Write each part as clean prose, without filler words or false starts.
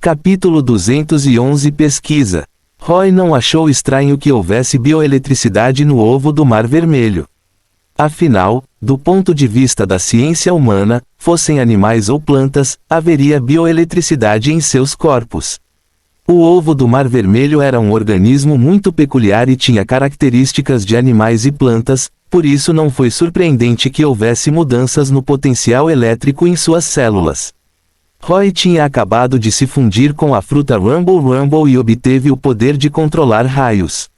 Capítulo 211 Pesquisa. Roy não achou estranho que houvesse bioeletricidade no ovo do Mar Vermelho. Afinal, do ponto de vista da ciência humana, fossem animais ou plantas, haveria bioeletricidade em seus corpos. O ovo do Mar Vermelho era um organismo muito peculiar e tinha características de animais e plantas, por isso não foi surpreendente que houvesse mudanças no potencial elétrico em suas células. Roy tinha acabado de se fundir com a fruta Rumble Rumble e obteve o poder de controlar raios.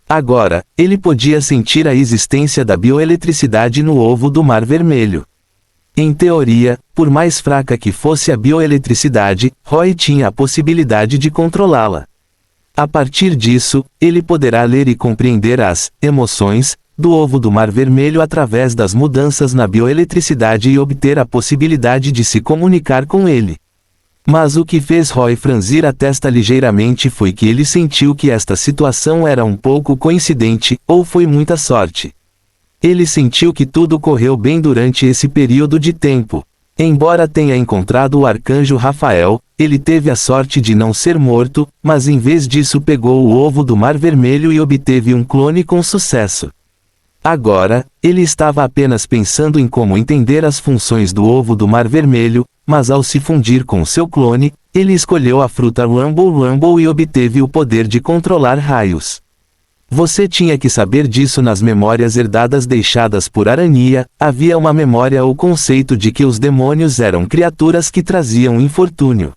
Agora, ele podia sentir a existência da bioeletricidade no ovo do Mar Vermelho. Em teoria, por mais fraca que fosse a bioeletricidade, Roy tinha a possibilidade de controlá-la. A partir disso, ele poderá ler e compreender as emoções do ovo do Mar Vermelho através das mudanças na bioeletricidade e obter a possibilidade de se comunicar com ele. Mas o que fez Roy franzir a testa ligeiramente foi que ele sentiu que esta situação era um pouco coincidente, ou foi muita sorte. Ele sentiu que tudo correu bem durante esse período de tempo. Embora tenha encontrado o arcanjo Rafael, ele teve a sorte de não ser morto, mas em vez disso pegou o ovo do Mar Vermelho e obteve um clone com sucesso. Agora, ele estava apenas pensando em como entender as funções do ovo do Mar Vermelho, mas ao se fundir com seu clone, ele escolheu a fruta Rumble Rumble e obteve o poder de controlar raios. Você tinha que saber disso nas memórias herdadas deixadas por Arania, havia uma memória ou conceito de que os demônios eram criaturas que traziam infortúnio.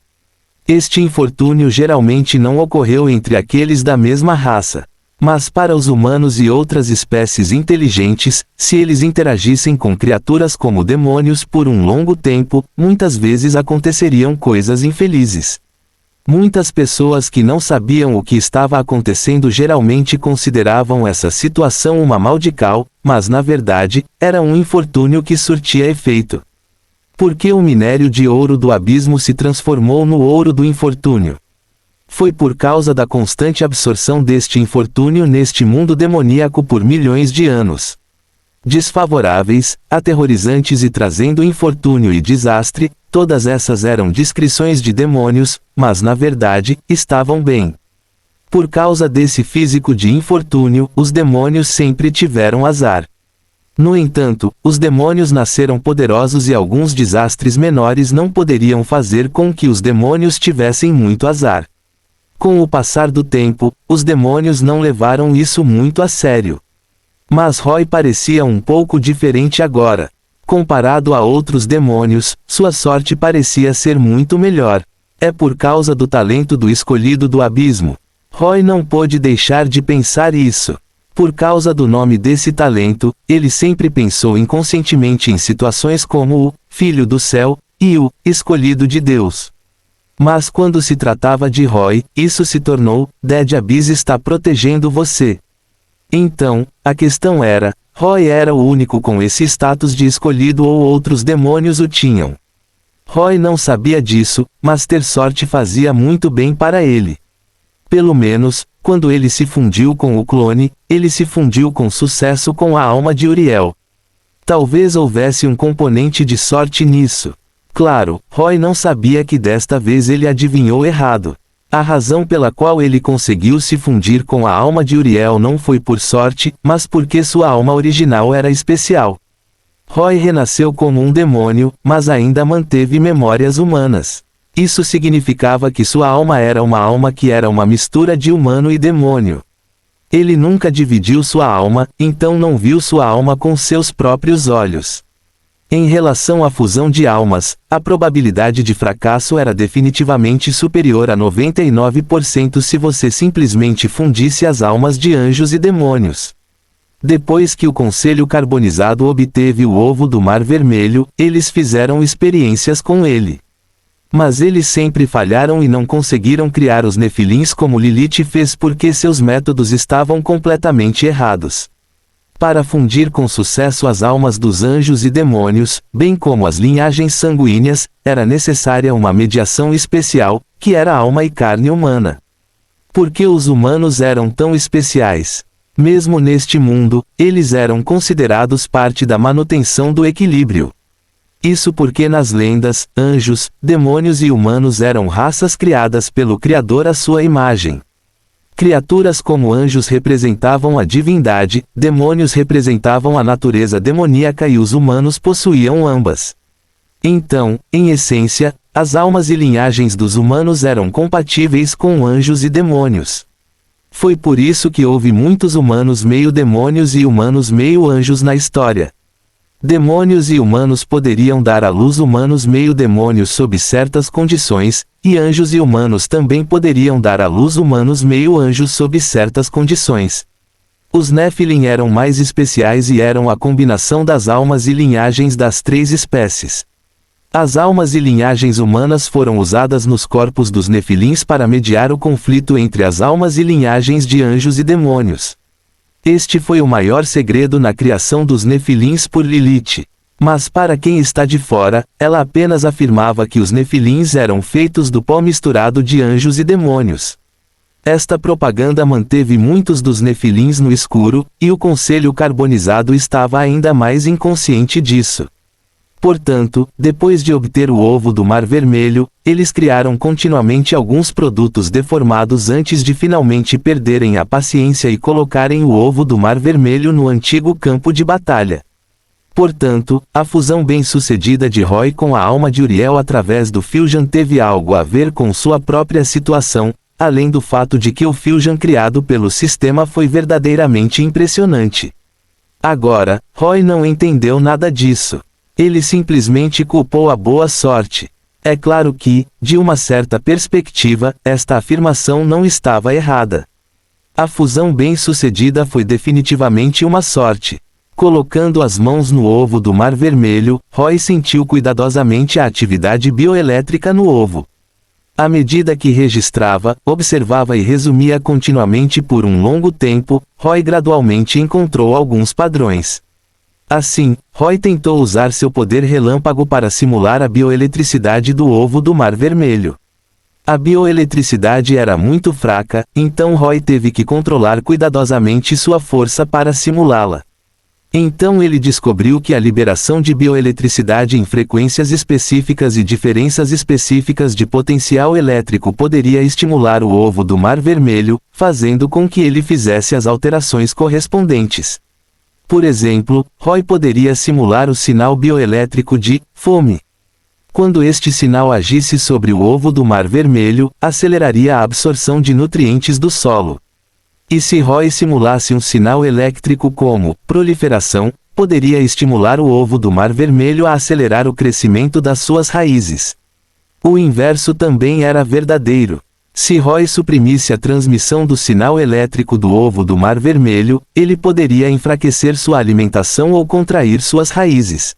Este infortúnio geralmente não ocorreu entre aqueles da mesma raça. Mas para os humanos e outras espécies inteligentes, se eles interagissem com criaturas como demônios por um longo tempo, muitas vezes aconteceriam coisas infelizes. Muitas pessoas que não sabiam o que estava acontecendo geralmente consideravam essa situação uma maldical, mas na verdade, era um infortúnio que surtia efeito. Porque o minério de ouro do abismo se transformou no ouro do infortúnio? Foi por causa da constante absorção deste infortúnio neste mundo demoníaco por milhões de anos. Desfavoráveis, aterrorizantes e trazendo infortúnio e desastre, todas essas eram descrições de demônios, mas na verdade, estavam bem. Por causa desse físico de infortúnio, os demônios sempre tiveram azar. No entanto, os demônios nasceram poderosos e alguns desastres menores não poderiam fazer com que os demônios tivessem muito azar. Com o passar do tempo, os demônios não levaram isso muito a sério. Mas Roy parecia um pouco diferente agora. Comparado a outros demônios, sua sorte parecia ser muito melhor. É por causa do talento do escolhido do abismo. Roy não pôde deixar de pensar isso. Por causa do nome desse talento, ele sempre pensou inconscientemente em situações como o Filho do Céu e o Escolhido de Deus. Mas quando se tratava de Roy, isso se tornou, Dead Abyss está protegendo você. Então, a questão era, Roy era o único com esse status de escolhido ou outros demônios o tinham? Roy não sabia disso, mas ter sorte fazia muito bem para ele. Pelo menos, quando ele se fundiu com o clone, ele se fundiu com sucesso com a alma de Uriel. Talvez houvesse um componente de sorte nisso. Claro, Roy não sabia que desta vez ele adivinhou errado. A razão pela qual ele conseguiu se fundir com a alma de Uriel não foi por sorte, mas porque sua alma original era especial. Roy renasceu como um demônio, mas ainda manteve memórias humanas. Isso significava que sua alma era uma alma que era uma mistura de humano e demônio. Ele nunca dividiu sua alma, então não viu sua alma com seus próprios olhos. Em relação à fusão de almas, a probabilidade de fracasso era definitivamente superior a 99% se você simplesmente fundisse as almas de anjos e demônios. Depois que o Conselho Carbonizado obteve o ovo do Mar Vermelho, eles fizeram experiências com ele. Mas eles sempre falharam e não conseguiram criar os Nefilins como Lilith fez porque seus métodos estavam completamente errados. Para fundir com sucesso as almas dos anjos e demônios, bem como as linhagens sanguíneas, era necessária uma mediação especial, que era alma e carne humana. Por que os humanos eram tão especiais? Mesmo neste mundo, eles eram considerados parte da manutenção do equilíbrio. Isso porque nas lendas, anjos, demônios e humanos eram raças criadas pelo Criador à sua imagem. Criaturas como anjos representavam a divindade, demônios representavam a natureza demoníaca e os humanos possuíam ambas. Então, em essência, as almas e linhagens dos humanos eram compatíveis com anjos e demônios. Foi por isso que houve muitos humanos meio demônios e humanos meio anjos na história. Demônios e humanos poderiam dar à luz humanos meio demônios sob certas condições, e anjos e humanos também poderiam dar à luz humanos meio anjos sob certas condições. Os Nephilim eram mais especiais e eram a combinação das almas e linhagens das três espécies. As almas e linhagens humanas foram usadas nos corpos dos Nefilins para mediar o conflito entre as almas e linhagens de anjos e demônios. Este foi o maior segredo na criação dos Nefilins por Lilith. Mas para quem está de fora, ela apenas afirmava que os Nefilins eram feitos do pó misturado de anjos e demônios. Esta propaganda manteve muitos dos Nefilins no escuro, e o Conselho Carbonizado estava ainda mais inconsciente disso. Portanto, depois de obter o ovo do Mar Vermelho, eles criaram continuamente alguns produtos deformados antes de finalmente perderem a paciência e colocarem o ovo do Mar Vermelho no antigo campo de batalha. Portanto, a fusão bem-sucedida de Roy com a alma de Uriel através do Fusion teve algo a ver com sua própria situação, além do fato de que o Fusion criado pelo sistema foi verdadeiramente impressionante. Agora, Roy não entendeu nada disso. Ele simplesmente culpou a boa sorte. É claro que, de uma certa perspectiva, esta afirmação não estava errada. A fusão bem-sucedida foi definitivamente uma sorte. Colocando as mãos no ovo do Mar Vermelho, Roy sentiu cuidadosamente a atividade bioelétrica no ovo. À medida que registrava, observava e resumia continuamente por um longo tempo, Roy gradualmente encontrou alguns padrões. Assim, Roy tentou usar seu poder relâmpago para simular a bioeletricidade do ovo do Mar Vermelho. A bioeletricidade era muito fraca, então Roy teve que controlar cuidadosamente sua força para simulá-la. Então ele descobriu que a liberação de bioeletricidade em frequências específicas e diferenças específicas de potencial elétrico poderia estimular o ovo do Mar Vermelho, fazendo com que ele fizesse as alterações correspondentes. Por exemplo, Roy poderia simular o sinal bioelétrico de fome. Quando este sinal agisse sobre o ovo do Mar Vermelho, aceleraria a absorção de nutrientes do solo. E se Roy simulasse um sinal elétrico como proliferação, poderia estimular o ovo do Mar Vermelho a acelerar o crescimento das suas raízes. O inverso também era verdadeiro. Se Roy suprimisse a transmissão do sinal elétrico do ovo do Mar Vermelho, ele poderia enfraquecer sua alimentação ou contrair suas raízes.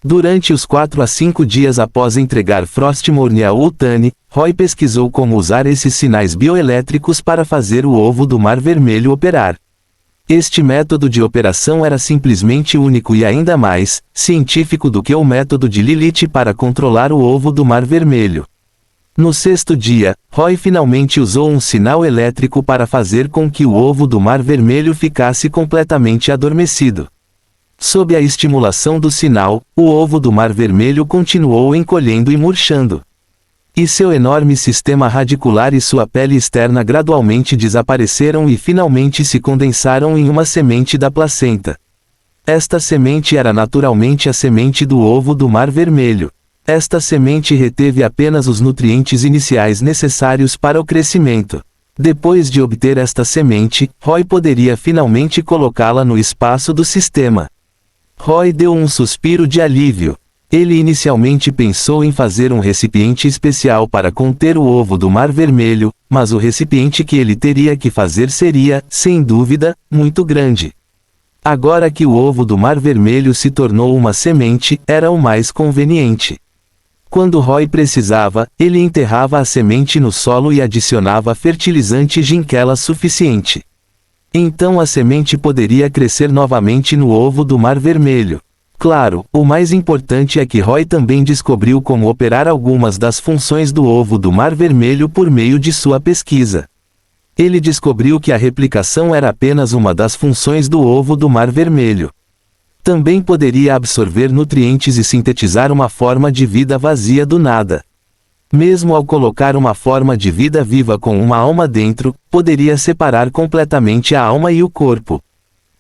Durante os 4 a 5 dias após entregar Frostmourne a Ultani, Roy pesquisou como usar esses sinais bioelétricos para fazer o ovo do Mar Vermelho operar. Este método de operação era simplesmente único e ainda mais científico do que o método de Lilith para controlar o ovo do Mar Vermelho. No 6º dia, Roy finalmente usou um sinal elétrico para fazer com que o ovo do Mar Vermelho ficasse completamente adormecido. Sob a estimulação do sinal, o ovo do Mar Vermelho continuou encolhendo e murchando. E seu enorme sistema radicular e sua pele externa gradualmente desapareceram e finalmente se condensaram em uma semente da placenta. Esta semente era naturalmente a semente do ovo do Mar Vermelho. Esta semente reteve apenas os nutrientes iniciais necessários para o crescimento. Depois de obter esta semente, Roy poderia finalmente colocá-la no espaço do sistema. Roy deu um suspiro de alívio. Ele inicialmente pensou em fazer um recipiente especial para conter o ovo do Mar Vermelho, mas o recipiente que ele teria que fazer seria, sem dúvida, muito grande. Agora que o ovo do Mar Vermelho se tornou uma semente, era o mais conveniente. Quando Roy precisava, ele enterrava a semente no solo e adicionava fertilizante Ginkela suficiente. Então a semente poderia crescer novamente no ovo do Mar Vermelho. Claro, o mais importante é que Roy também descobriu como operar algumas das funções do ovo do Mar Vermelho por meio de sua pesquisa. Ele descobriu que a replicação era apenas uma das funções do ovo do Mar Vermelho. Também poderia absorver nutrientes e sintetizar uma forma de vida vazia do nada. Mesmo ao colocar uma forma de vida viva com uma alma dentro, poderia separar completamente a alma e o corpo.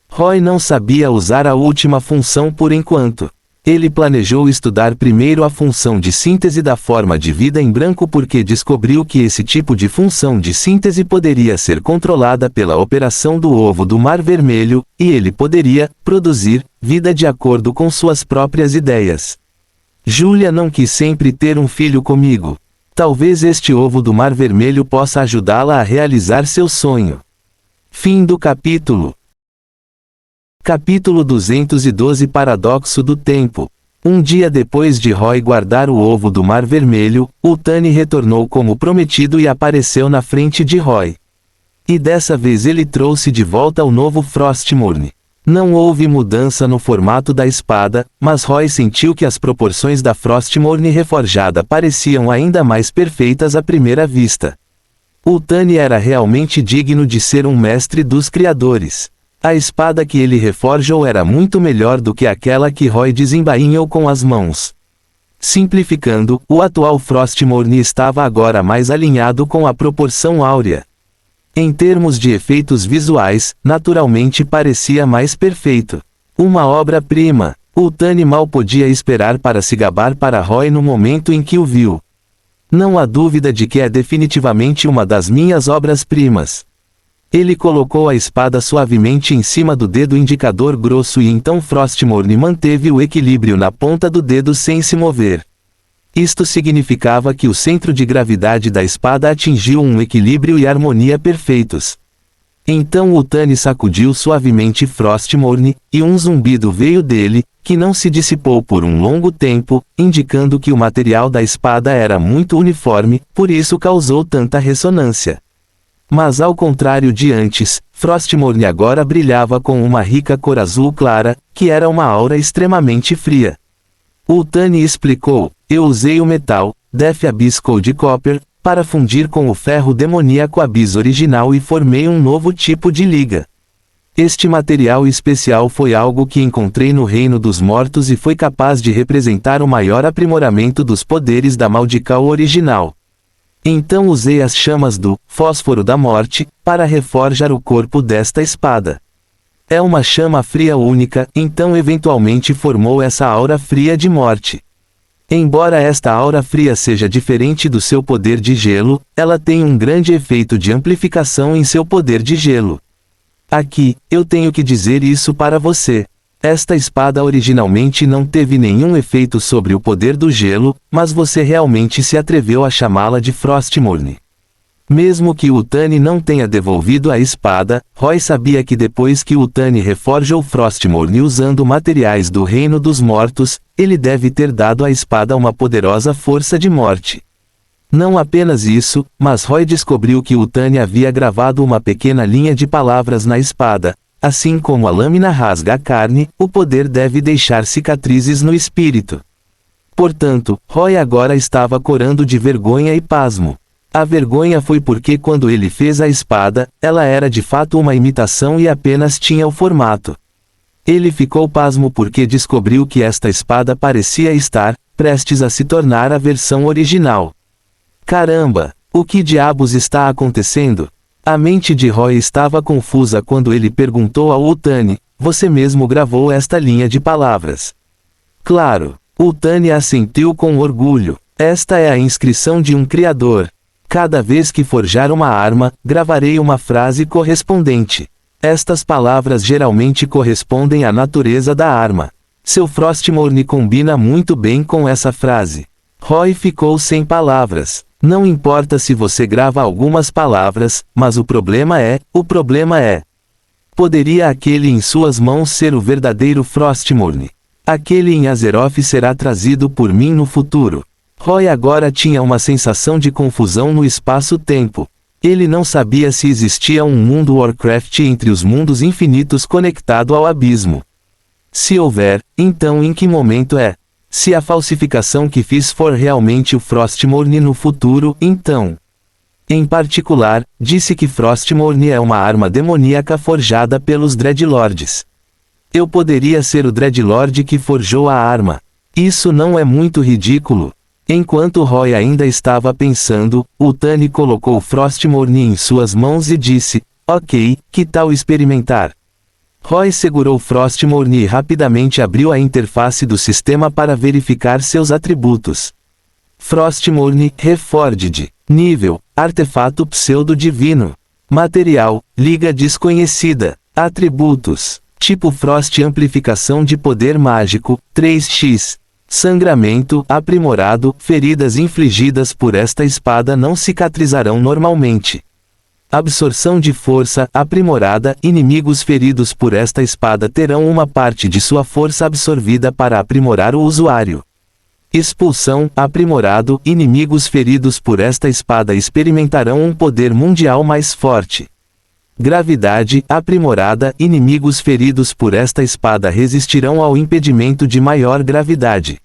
Roy não sabia usar a última função por enquanto. Ele planejou estudar primeiro a função de síntese da forma de vida em branco porque descobriu que esse tipo de função de síntese poderia ser controlada pela operação do ovo do Mar Vermelho, e ele poderia produzir vida de acordo com suas próprias ideias. Julia não quis sempre ter um filho comigo. Talvez este ovo do Mar Vermelho possa ajudá-la a realizar seu sonho. Fim do capítulo. Capítulo 212 Paradoxo do Tempo. Um dia depois de Roy guardar o ovo do Mar Vermelho, Utani retornou como prometido e apareceu na frente de Roy. E dessa vez ele trouxe de volta o novo Frostmourne. Não houve mudança no formato da espada, mas Roy sentiu que as proporções da Frostmourne reforjada pareciam ainda mais perfeitas à primeira vista. Utani era realmente digno de ser um mestre dos criadores. A espada que ele reforjou era muito melhor do que aquela que Roy desembainhou com as mãos. Simplificando, o atual Frostmourne estava agora mais alinhado com a proporção áurea. Em termos de efeitos visuais, naturalmente parecia mais perfeito. Uma obra-prima. Utani mal podia esperar para se gabar para Roy no momento em que o viu. Não há dúvida de que é definitivamente uma das minhas obras-primas. Ele colocou a espada suavemente em cima do dedo indicador grosso e então Frostmourne manteve o equilíbrio na ponta do dedo sem se mover. Isto significava que o centro de gravidade da espada atingiu um equilíbrio e harmonia perfeitos. Então Utani sacudiu suavemente Frostmourne, e um zumbido veio dele, que não se dissipou por um longo tempo, indicando que o material da espada era muito uniforme, por isso causou tanta ressonância. Mas ao contrário de antes, Frostmourne agora brilhava com uma rica cor azul clara, que era uma aura extremamente fria. Utani explicou: eu usei o metal, Death Abyss Code Copper, para fundir com o ferro demoníaco Abyss original e formei um novo tipo de liga. Este material especial foi algo que encontrei no Reino dos Mortos e foi capaz de representar o maior aprimoramento dos poderes da Maldical original. Então usei as chamas do Fósforo da Morte, para reforjar o corpo desta espada. É uma chama fria única, então eventualmente formou essa aura fria de morte. Embora esta aura fria seja diferente do seu poder de gelo, ela tem um grande efeito de amplificação em seu poder de gelo. Aqui, eu tenho que dizer isso para você. Esta espada originalmente não teve nenhum efeito sobre o poder do gelo, mas você realmente se atreveu a chamá-la de Frostmourne. Mesmo que Utani não tenha devolvido a espada, Roy sabia que depois que Utani reforjou Frostmourne usando materiais do Reino dos Mortos, ele deve ter dado à espada uma poderosa força de morte. Não apenas isso, mas Roy descobriu que Utani havia gravado uma pequena linha de palavras na espada. Assim como a lâmina rasga a carne, o poder deve deixar cicatrizes no espírito. Portanto, Roy agora estava corando de vergonha e pasmo. A vergonha foi porque quando ele fez a espada, ela era de fato uma imitação e apenas tinha o formato. Ele ficou pasmo porque descobriu que esta espada parecia estar prestes a se tornar a versão original. Caramba! O que diabos está acontecendo? A mente de Roy estava confusa quando ele perguntou ao Utani: você mesmo gravou esta linha de palavras? Claro. Utani assentiu com orgulho. Esta é a inscrição de um criador. Cada vez que forjar uma arma, gravarei uma frase correspondente. Estas palavras geralmente correspondem à natureza da arma. Seu Frostmourne combina muito bem com essa frase. Roy ficou sem palavras. Não importa se você grava algumas palavras, mas o problema é. Poderia aquele em suas mãos ser o verdadeiro Frostmourne? Aquele em Azeroth será trazido por mim no futuro. Roy agora tinha uma sensação de confusão no espaço-tempo. Ele não sabia se existia um mundo Warcraft entre os mundos infinitos conectado ao abismo. Se houver, então em que momento é? Se a falsificação que fiz for realmente o Frostmourne no futuro, então. Em particular, disse que Frostmourne é uma arma demoníaca forjada pelos Dreadlords. Eu poderia ser o Dreadlord que forjou a arma. Isso não é muito ridículo? Enquanto Roy ainda estava pensando, Utani colocou Frostmourne em suas mãos e disse, ok, que tal experimentar? Roy segurou Frostmourne e rapidamente abriu a interface do sistema para verificar seus atributos. Frostmourne, Reforged. Nível, Artefato Pseudo-Divino. Material, Liga Desconhecida. Atributos. Tipo Frost Amplificação de Poder Mágico, 3x. Sangramento, aprimorado, feridas infligidas por esta espada não cicatrizarão normalmente. Absorção de força, aprimorada, inimigos feridos por esta espada terão uma parte de sua força absorvida para aprimorar o usuário. Expulsão, aprimorado, inimigos feridos por esta espada experimentarão um poder mundial mais forte. Gravidade, aprimorada, inimigos feridos por esta espada resistirão ao impedimento de maior gravidade.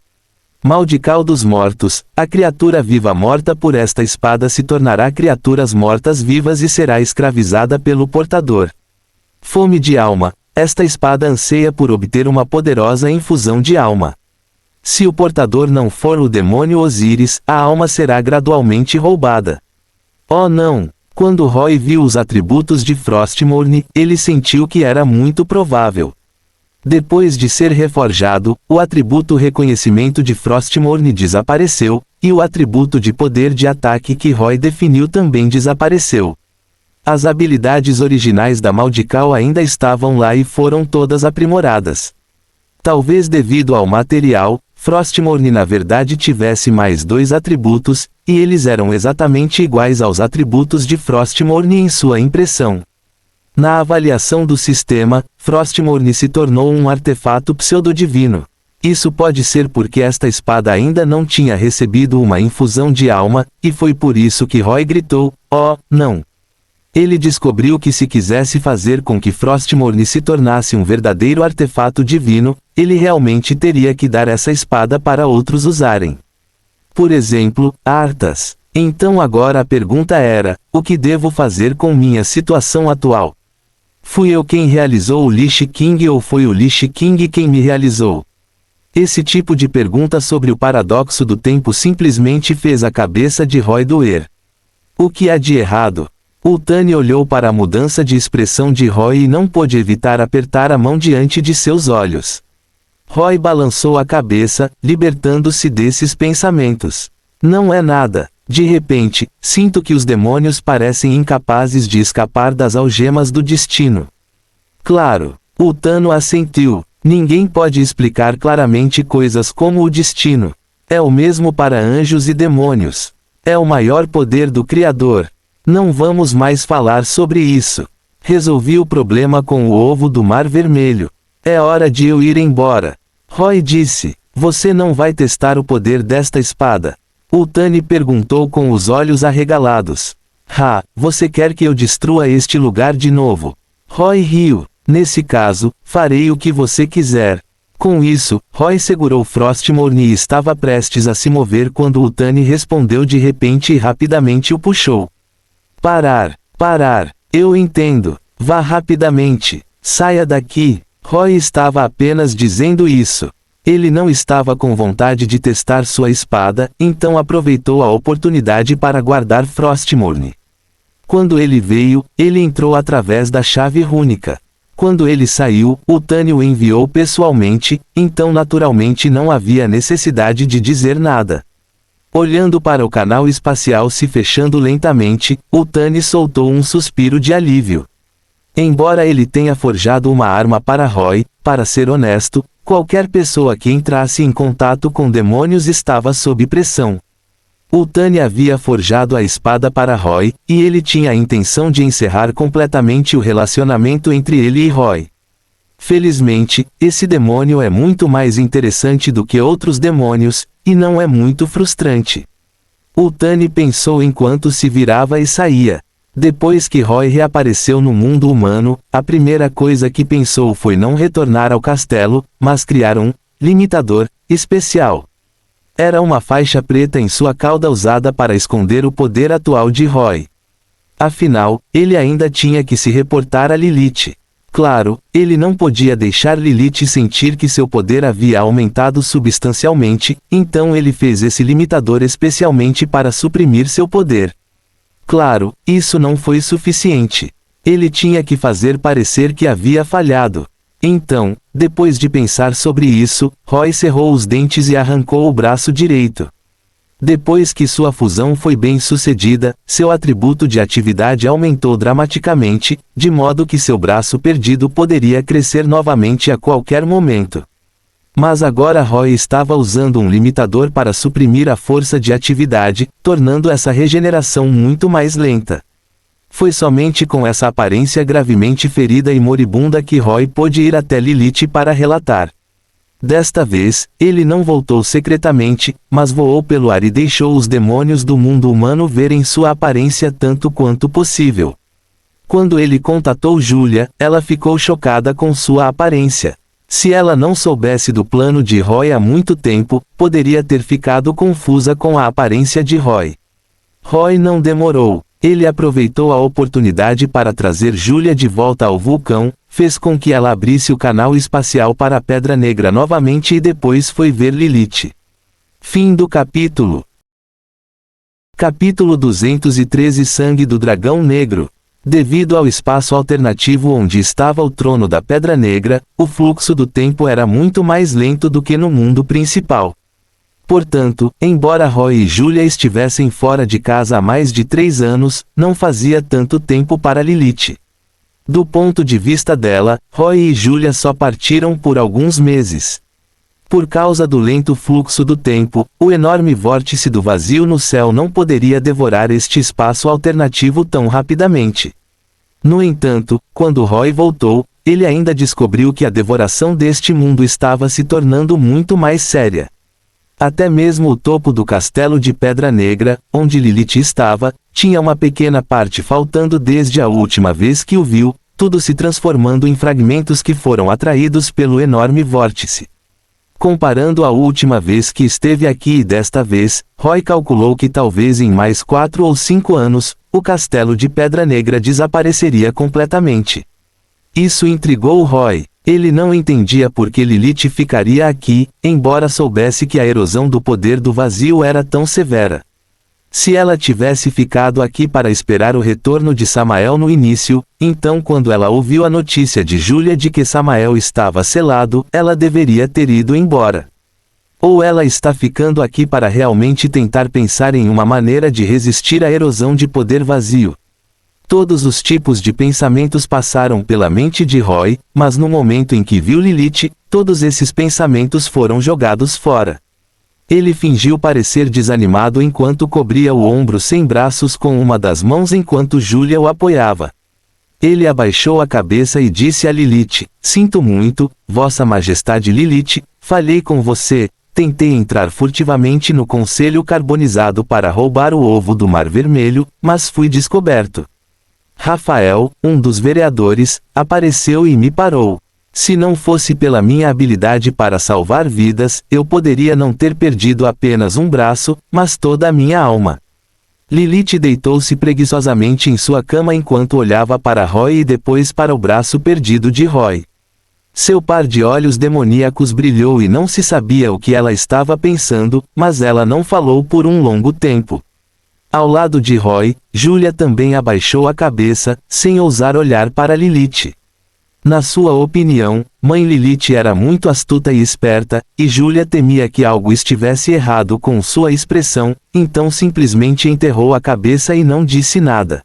Maldical dos Mortos, a criatura viva morta por esta espada se tornará criaturas mortas vivas e será escravizada pelo portador. Fome de alma, esta espada anseia por obter uma poderosa infusão de alma. Se o portador não for o demônio Osíris, a alma será gradualmente roubada. Oh não! Quando Roy viu os atributos de Frostmourne, ele sentiu que era muito provável. Depois de ser reforjado, o atributo reconhecimento de Frostmourne desapareceu, e o atributo de poder de ataque que Roy definiu também desapareceu. As habilidades originais da Maldical ainda estavam lá e foram todas aprimoradas. Talvez devido ao material, Frostmourne na verdade tivesse mais 2 atributos, e eles eram exatamente iguais aos atributos de Frostmourne em sua impressão. Na avaliação do sistema, Frostmourne se tornou um artefato pseudodivino. Isso pode ser porque esta espada ainda não tinha recebido uma infusão de alma, e foi por isso que Roy gritou, oh, não! Ele descobriu que se quisesse fazer com que Frostmourne se tornasse um verdadeiro artefato divino, ele realmente teria que dar essa espada para outros usarem. Por exemplo, Arthas. Então agora a pergunta era, o que devo fazer com minha situação atual? Fui eu quem realizou o Lich King ou foi o Lich King quem me realizou? Esse tipo de pergunta sobre o paradoxo do tempo simplesmente fez a cabeça de Roy doer. O que há de errado? Utani olhou para a mudança de expressão de Roy e não pôde evitar apertar a mão diante de seus olhos. Roy balançou a cabeça, libertando-se desses pensamentos. Não é nada. De repente, sinto que os demônios parecem incapazes de escapar das algemas do destino. Claro. Utano assentiu. Ninguém pode explicar claramente coisas como o destino. É o mesmo para anjos e demônios. É o maior poder do Criador. Não vamos mais falar sobre isso. Resolvi o problema com o ovo do Mar Vermelho. É hora de eu ir embora. Roy disse, você não vai testar o poder desta espada? Utani perguntou com os olhos arregalados. Você quer que eu destrua este lugar de novo? Roy riu. Nesse caso, farei o que você quiser. Com isso, Roy segurou Frostmourne e estava prestes a se mover quando Utani respondeu de repente e rapidamente o puxou. Parar, eu entendo. Vá rapidamente. Saia daqui. Roy estava apenas dizendo isso. Ele não estava com vontade de testar sua espada, então aproveitou a oportunidade para guardar Frostmourne. Quando ele veio, ele entrou através da chave rúnica. Quando ele saiu, Utani o enviou pessoalmente, então naturalmente não havia necessidade de dizer nada. Olhando para o canal espacial se fechando lentamente, Utani soltou um suspiro de alívio. Embora ele tenha forjado uma arma para Roy, para ser honesto, qualquer pessoa que entrasse em contato com demônios estava sob pressão. Utani havia forjado a espada para Roy, e ele tinha a intenção de encerrar completamente o relacionamento entre ele e Roy. Felizmente, esse demônio é muito mais interessante do que outros demônios, e não é muito frustrante. Utani pensou enquanto se virava e saía. Depois que Roy reapareceu no mundo humano, a primeira coisa que pensou foi não retornar ao castelo, mas criar um limitador especial. Era uma faixa preta em sua cauda usada para esconder o poder atual de Roy. Afinal, ele ainda tinha que se reportar a Lilith. Claro, ele não podia deixar Lilith sentir que seu poder havia aumentado substancialmente, então ele fez esse limitador especialmente para suprimir seu poder. Claro, isso não foi suficiente. Ele tinha que fazer parecer que havia falhado. Então, depois de pensar sobre isso, Roy cerrou os dentes e arrancou o braço direito. Depois que sua fusão foi bem sucedida, seu atributo de atividade aumentou dramaticamente, de modo que seu braço perdido poderia crescer novamente a qualquer momento. Mas agora Roy estava usando um limitador para suprimir a força de atividade, tornando essa regeneração muito mais lenta. Foi somente com essa aparência gravemente ferida e moribunda que Roy pôde ir até Lilith para relatar. Desta vez, ele não voltou secretamente, mas voou pelo ar e deixou os demônios do mundo humano verem sua aparência tanto quanto possível. Quando ele contatou Julia, ela ficou chocada com sua aparência. Se ela não soubesse do plano de Roy há muito tempo, poderia ter ficado confusa com a aparência de Roy. Roy não demorou. Ele aproveitou a oportunidade para trazer Julia de volta ao vulcão, fez com que ela abrisse o canal espacial para a Pedra Negra novamente e depois foi ver Lilith. Fim do capítulo. Capítulo 213 Sangue do Dragão Negro. Devido ao espaço alternativo onde estava o trono da Pedra Negra, o fluxo do tempo era muito mais lento do que no mundo principal. Portanto, embora Roy e Julia estivessem fora de casa há mais de 3 anos, não fazia tanto tempo para Lilith. Do ponto de vista dela, Roy e Julia só partiram por alguns meses. Por causa do lento fluxo do tempo, o enorme vórtice do vazio no céu não poderia devorar este espaço alternativo tão rapidamente. No entanto, quando Roy voltou, ele ainda descobriu que a devoração deste mundo estava se tornando muito mais séria. Até mesmo o topo do castelo de Pedra Negra, onde Lilith estava, tinha uma pequena parte faltando desde a última vez que o viu, tudo se transformando em fragmentos que foram atraídos pelo enorme vórtice. Comparando a última vez que esteve aqui e desta vez, Roy calculou que talvez em mais 4 ou 5 anos, o castelo de Pedra Negra desapareceria completamente. Isso intrigou Roy. Ele não entendia por que Lilith ficaria aqui, embora soubesse que a erosão do poder do vazio era tão severa. Se ela tivesse ficado aqui para esperar o retorno de Samael no início, então quando ela ouviu a notícia de Julia de que Samael estava selado, ela deveria ter ido embora. Ou ela está ficando aqui para realmente tentar pensar em uma maneira de resistir à erosão de poder vazio. Todos os tipos de pensamentos passaram pela mente de Roy, mas no momento em que viu Lilith, todos esses pensamentos foram jogados fora. Ele fingiu parecer desanimado enquanto cobria o ombro sem braços com uma das mãos enquanto Julia o apoiava. Ele abaixou a cabeça e disse a Lilith: "Sinto muito, Vossa Majestade Lilith, falhei com você, tentei entrar furtivamente no Conselho Carbonizado para roubar o ovo do Mar Vermelho, mas fui descoberto. Rafael, um dos vereadores, apareceu e me parou. Se não fosse pela minha habilidade para salvar vidas, eu poderia não ter perdido apenas um braço, mas toda a minha alma." Lilith deitou-se preguiçosamente em sua cama enquanto olhava para Roy e depois para o braço perdido de Roy. Seu par de olhos demoníacos brilhou e não se sabia o que ela estava pensando, mas ela não falou por um longo tempo. Ao lado de Roy, Julia também abaixou a cabeça, sem ousar olhar para Lilith. Na sua opinião, Mãe Lilith era muito astuta e esperta, e Julia temia que algo estivesse errado com sua expressão, então simplesmente enterrou a cabeça e não disse nada.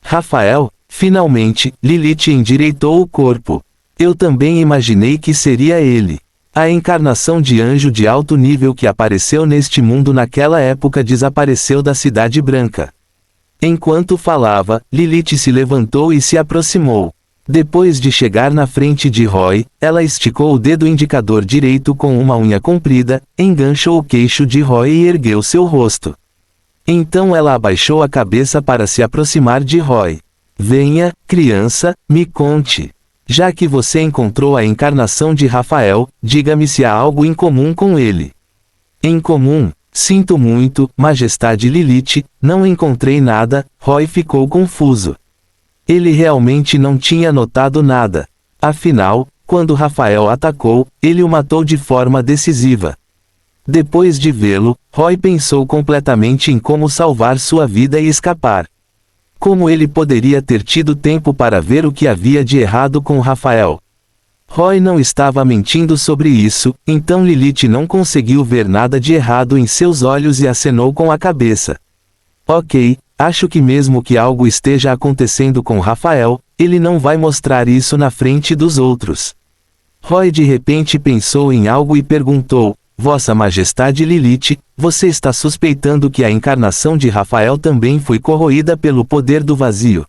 Rafael, finalmente, Lilith endireitou o corpo. Eu também imaginei que seria ele. A encarnação de anjo de alto nível que apareceu neste mundo naquela época desapareceu da Cidade Branca. Enquanto falava, Lilith se levantou e se aproximou. Depois de chegar na frente de Roy, ela esticou o dedo indicador direito com uma unha comprida, enganchou o queixo de Roy e ergueu seu rosto. Então ela abaixou a cabeça para se aproximar de Roy. "Venha, criança, me conte. Já que você encontrou a encarnação de Rafael, diga-me se há algo em comum com ele." "Em comum? Sinto muito, Majestade Lilith, não encontrei nada." Roy ficou confuso. Ele realmente não tinha notado nada. Afinal, quando Rafael atacou, ele o matou de forma decisiva. Depois de vê-lo, Roy pensou completamente em como salvar sua vida e escapar. Como ele poderia ter tido tempo para ver o que havia de errado com Rafael? Roy não estava mentindo sobre isso, então Lilith não conseguiu ver nada de errado em seus olhos e acenou com a cabeça. Ok, acho que mesmo que algo esteja acontecendo com Rafael, ele não vai mostrar isso na frente dos outros. Roy de repente pensou em algo e perguntou: Vossa Majestade Lilith, você está suspeitando que a encarnação de Rafael também foi corroída pelo poder do vazio?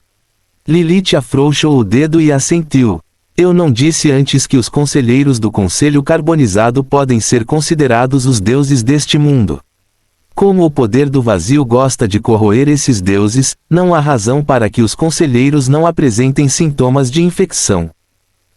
Lilith afrouxou o dedo e assentiu. Eu não disse antes que os conselheiros do Conselho Carbonizado podem ser considerados os deuses deste mundo. Como o poder do vazio gosta de corroer esses deuses, não há razão para que os conselheiros não apresentem sintomas de infecção.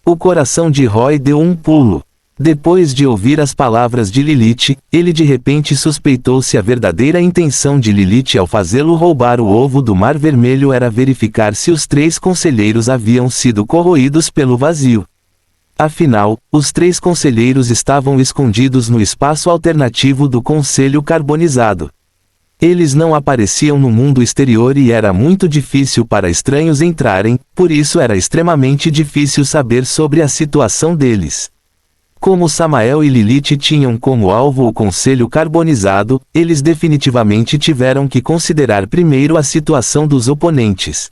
O coração de Roy deu um pulo. Depois de ouvir as palavras de Lilith, ele de repente suspeitou se a verdadeira intenção de Lilith ao fazê-lo roubar o ovo do Mar Vermelho era verificar se os 3 conselheiros haviam sido corroídos pelo vazio. Afinal, os 3 conselheiros estavam escondidos no espaço alternativo do Conselho Carbonizado. Eles não apareciam no mundo exterior e era muito difícil para estranhos entrarem, por isso era extremamente difícil saber sobre a situação deles. Como Samael e Lilith tinham como alvo o Conselho Carbonizado, eles definitivamente tiveram que considerar primeiro a situação dos oponentes.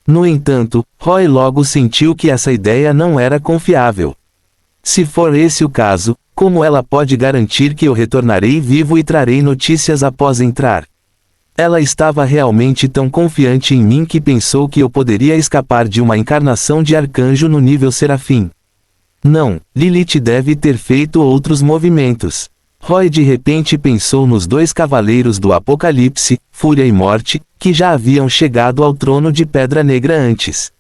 No entanto, Roy logo sentiu que essa ideia não era confiável. Se for esse o caso, como ela pode garantir que eu retornarei vivo e trarei notícias após entrar? Ela estava realmente tão confiante em mim que pensou que eu poderia escapar de uma encarnação de arcanjo no nível serafim. Não, Lilith deve ter feito outros movimentos. Roy de repente pensou nos 2 cavaleiros do Apocalipse, Fúria e Morte, que já haviam chegado ao trono de Pedra Negra antes.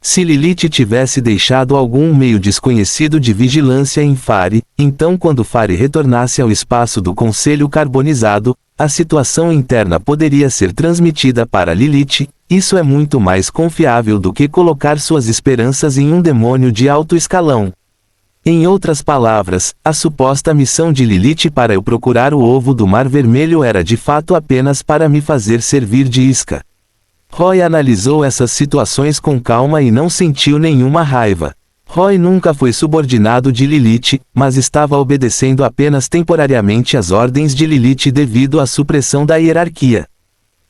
Se Lilith tivesse deixado algum meio desconhecido de vigilância em Fare, então quando Fare retornasse ao espaço do Conselho Carbonizado, a situação interna poderia ser transmitida para Lilith. Isso é muito mais confiável do que colocar suas esperanças em um demônio de alto escalão. Em outras palavras, a suposta missão de Lilith para eu procurar o ovo do Mar Vermelho era de fato apenas para me fazer servir de isca. Roy analisou essas situações com calma e não sentiu nenhuma raiva. Roy nunca foi subordinado de Lilith, mas estava obedecendo apenas temporariamente às ordens de Lilith devido à supressão da hierarquia.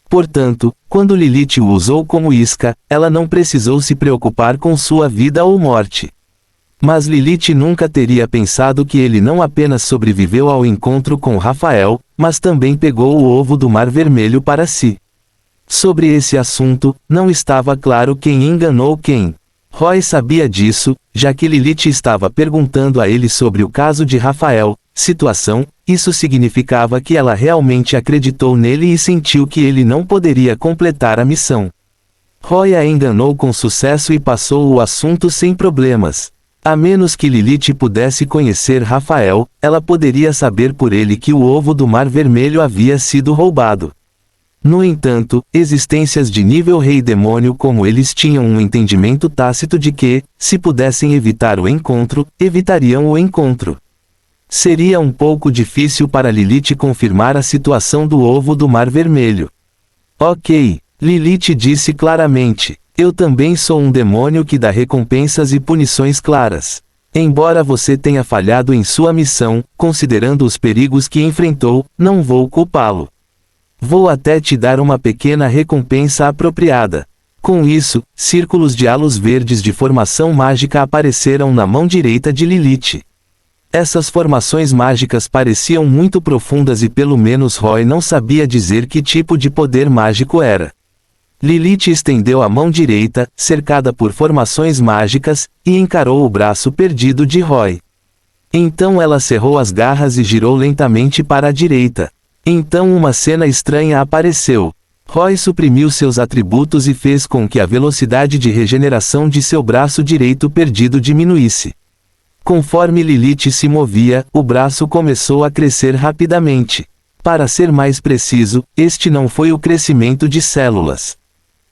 Portanto, quando Lilith o usou como isca, ela não precisou se preocupar com sua vida ou morte. Mas Lilith nunca teria pensado que ele não apenas sobreviveu ao encontro com Rafael, mas também pegou o ovo do Mar Vermelho para si. Sobre esse assunto, não estava claro quem enganou quem. Roy sabia disso, já que Lilith estava perguntando a ele sobre o caso de Rafael. Isso significava que ela realmente acreditou nele e sentiu que ele não poderia completar a missão. Roy a enganou com sucesso e passou o assunto sem problemas. A menos que Lilith pudesse conhecer Rafael, ela poderia saber por ele que o ovo do Mar Vermelho havia sido roubado. No entanto, existências de nível rei demônio como eles tinham um entendimento tácito de que, se pudessem evitar o encontro, evitariam o encontro. Seria um pouco difícil para Lilith confirmar a situação do ovo do Mar Vermelho. Ok, Lilith disse claramente. Eu também sou um demônio que dá recompensas e punições claras. Embora você tenha falhado em sua missão, considerando os perigos que enfrentou, não vou culpá-lo. Vou até te dar uma pequena recompensa apropriada. Com isso, círculos de halos verdes de formação mágica apareceram na mão direita de Lilith. Essas formações mágicas pareciam muito profundas e pelo menos Roy não sabia dizer que tipo de poder mágico era. Lilith estendeu a mão direita, cercada por formações mágicas, e encarou o braço perdido de Roy. Então ela cerrou as garras e girou lentamente para a direita. Então uma cena estranha apareceu. Roy suprimiu seus atributos e fez com que a velocidade de regeneração de seu braço direito perdido diminuísse. Conforme Lilith se movia, o braço começou a crescer rapidamente. Para ser mais preciso, este não foi o crescimento de células.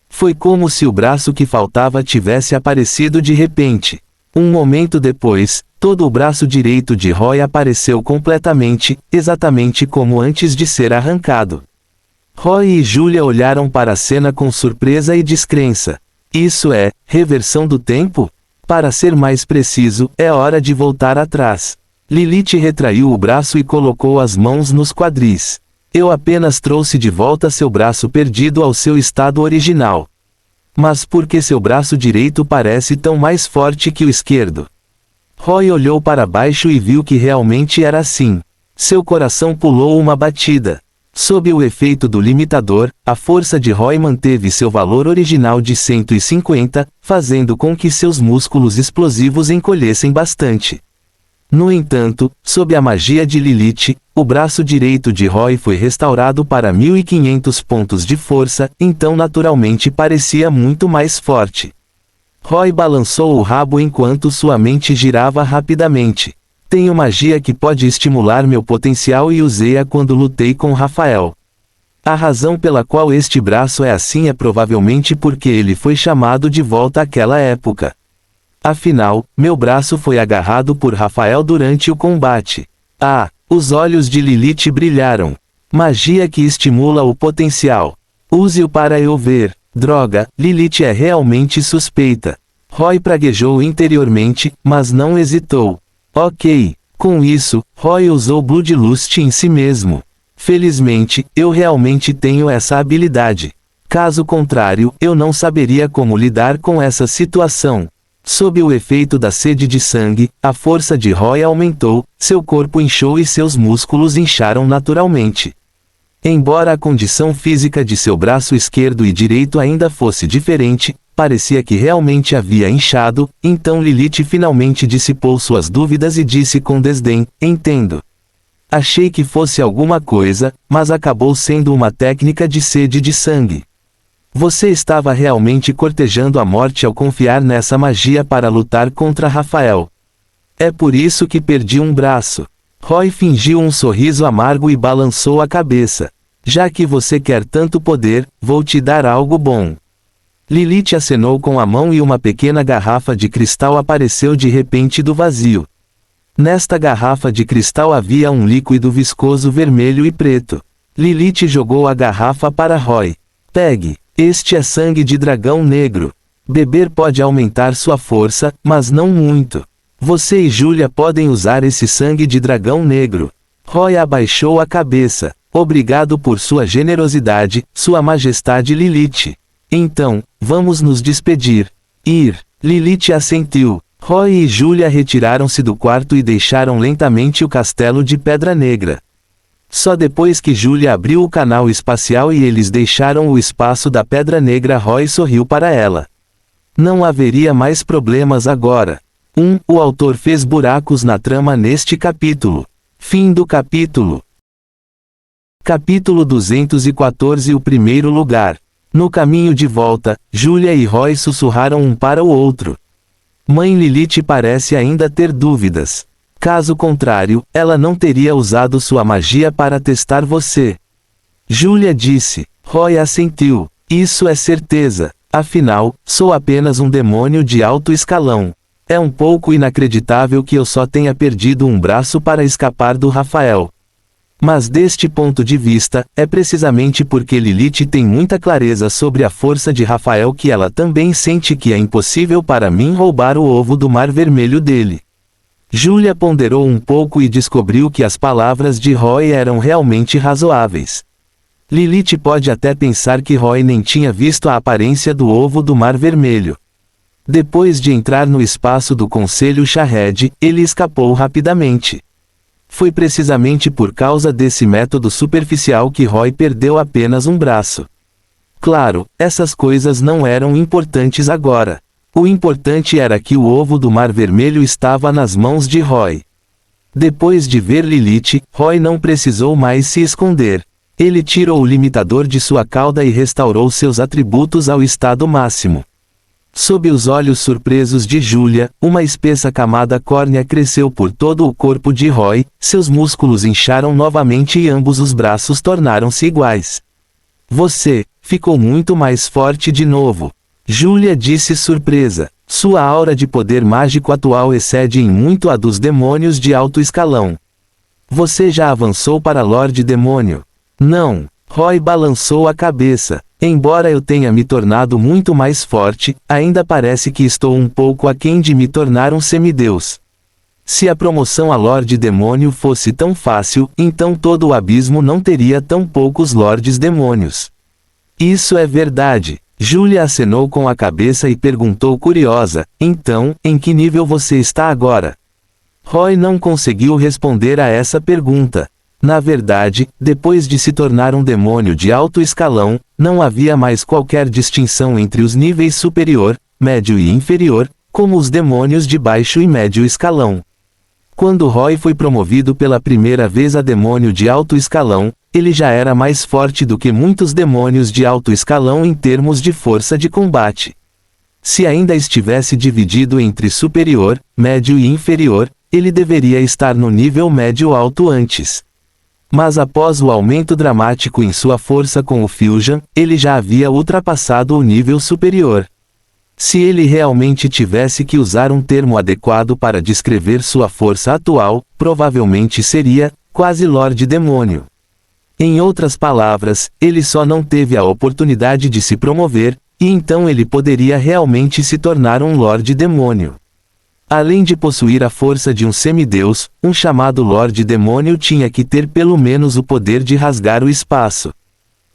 Foi como se o braço que faltava tivesse aparecido de repente. Um momento depois, todo o braço direito de Roy apareceu completamente, exatamente como antes de ser arrancado. Roy e Julia olharam para a cena com surpresa e descrença. Isso é, reversão do tempo? Para ser mais preciso, é hora de voltar atrás. Lilith retraiu o braço e colocou as mãos nos quadris. Eu apenas trouxe de volta seu braço perdido ao seu estado original. Mas por que seu braço direito parece tão mais forte que o esquerdo? Roy olhou para baixo e viu que realmente era assim. Seu coração pulou uma batida. Sob o efeito do limitador, a força de Roy manteve seu valor original de 150, fazendo com que seus músculos explosivos encolhessem bastante. No entanto, sob a magia de Lilith, o braço direito de Roy foi restaurado para 1500 pontos de força, então naturalmente parecia muito mais forte. Roy balançou o rabo enquanto sua mente girava rapidamente. Tenho magia que pode estimular meu potencial e usei-a quando lutei com Rafael. A razão pela qual este braço é assim é provavelmente porque ele foi chamado de volta àquela época. Afinal, meu braço foi agarrado por Rafael durante o combate. Ah, os olhos de Lilith brilharam. Magia que estimula o potencial. Use-o para eu ver. Droga, Lilith é realmente suspeita. Roy praguejou interiormente, mas não hesitou. Ok. Com isso, Roy usou Bloodlust em si mesmo. Felizmente, eu realmente tenho essa habilidade. Caso contrário, eu não saberia como lidar com essa situação. Sob o efeito da sede de sangue, a força de Roy aumentou, seu corpo inchou e seus músculos incharam naturalmente. Embora a condição física de seu braço esquerdo e direito ainda fosse diferente, parecia que realmente havia inchado, então Lilith finalmente dissipou suas dúvidas e disse com desdém, entendo. Achei que fosse alguma coisa, mas acabou sendo uma técnica de sede de sangue. Você estava realmente cortejando a morte ao confiar nessa magia para lutar contra Rafael. É por isso que perdi um braço. Roy fingiu um sorriso amargo e balançou a cabeça. Já que você quer tanto poder, vou te dar algo bom. Lilith acenou com a mão e uma pequena garrafa de cristal apareceu de repente do vazio. Nesta garrafa de cristal havia um líquido viscoso vermelho e preto. Lilith jogou a garrafa para Roy. Pegue. Este é sangue de dragão negro. Beber pode aumentar sua força, mas não muito. Você e Julia podem usar esse sangue de dragão negro. Roy abaixou a cabeça. Obrigado por sua generosidade, Sua Majestade Lilith. Então, vamos nos despedir. Lilith assentiu. Roy e Julia retiraram-se do quarto e deixaram lentamente o castelo de Pedra Negra. Só depois que Julia abriu o canal espacial e eles deixaram o espaço da Pedra Negra, Roy sorriu para ela. Não haveria mais problemas agora. O autor fez buracos na trama neste capítulo. Fim do capítulo. Capítulo 214. O primeiro lugar. No caminho de volta, Julia e Roy sussurraram um para o outro. Mãe Lilith parece ainda ter dúvidas. Caso contrário, ela não teria usado sua magia para testar você. Julia disse. Roy assentiu. Isso é certeza. Afinal, sou apenas um demônio de alto escalão. É um pouco inacreditável que eu só tenha perdido um braço para escapar do Rafael. Mas deste ponto de vista, é precisamente porque Lilith tem muita clareza sobre a força de Rafael que ela também sente que é impossível para mim roubar o ovo do Mar Vermelho dele. Julia ponderou um pouco e descobriu que as palavras de Roy eram realmente razoáveis. Lilith pode até pensar que Roy nem tinha visto a aparência do ovo do Mar Vermelho. Depois de entrar no espaço do Conselho Shahed, ele escapou rapidamente. Foi precisamente por causa desse método superficial que Roy perdeu apenas um braço. Claro, essas coisas não eram importantes agora. O importante era que o ovo do Mar Vermelho estava nas mãos de Roy. Depois de ver Lilith, Roy não precisou mais se esconder. Ele tirou o limitador de sua cauda e restaurou seus atributos ao estado máximo. Sob os olhos surpresos de Julia, uma espessa camada córnea cresceu por todo o corpo de Roy, seus músculos incharam novamente e ambos os braços tornaram-se iguais. Você ficou muito mais forte de novo. Julia disse surpresa. Sua aura de poder mágico atual excede em muito a dos demônios de alto escalão. Você já avançou para Lorde Demônio? Não. Roy balançou a cabeça. Embora eu tenha me tornado muito mais forte, ainda parece que estou um pouco aquém de me tornar um semideus. Se a promoção a Lorde Demônio fosse tão fácil, então todo o abismo não teria tão poucos Lordes Demônios. Isso é verdade. Julia acenou com a cabeça e perguntou curiosa, então, em que nível você está agora? Roy não conseguiu responder a essa pergunta. Na verdade, depois de se tornar um demônio de alto escalão, não havia mais qualquer distinção entre os níveis superior, médio e inferior, como os demônios de baixo e médio escalão. Quando Roy foi promovido pela primeira vez a demônio de alto escalão, ele já era mais forte do que muitos demônios de alto escalão em termos de força de combate. Se ainda estivesse dividido entre superior, médio e inferior, ele deveria estar no nível médio-alto antes. Mas após o aumento dramático em sua força com o Fusion, ele já havia ultrapassado o nível superior. Se ele realmente tivesse que usar um termo adequado para descrever sua força atual, provavelmente seria, quase Lorde Demônio. Em outras palavras, ele só não teve a oportunidade de se promover, e então ele poderia realmente se tornar um Lorde Demônio. Além de possuir a força de um semideus, um chamado Lorde Demônio tinha que ter pelo menos o poder de rasgar o espaço.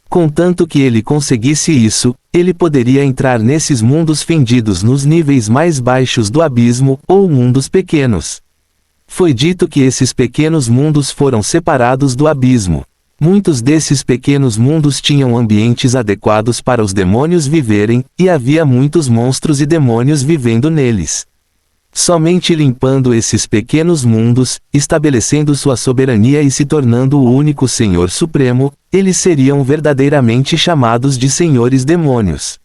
Contanto que ele conseguisse isso, ele poderia entrar nesses mundos fendidos nos níveis mais baixos do abismo, ou mundos pequenos. Foi dito que esses pequenos mundos foram separados do abismo. Muitos desses pequenos mundos tinham ambientes adequados para os demônios viverem, e havia muitos monstros e demônios vivendo neles. Somente limpando esses pequenos mundos, estabelecendo sua soberania e se tornando o único Senhor Supremo, eles seriam verdadeiramente chamados de Senhores Demônios.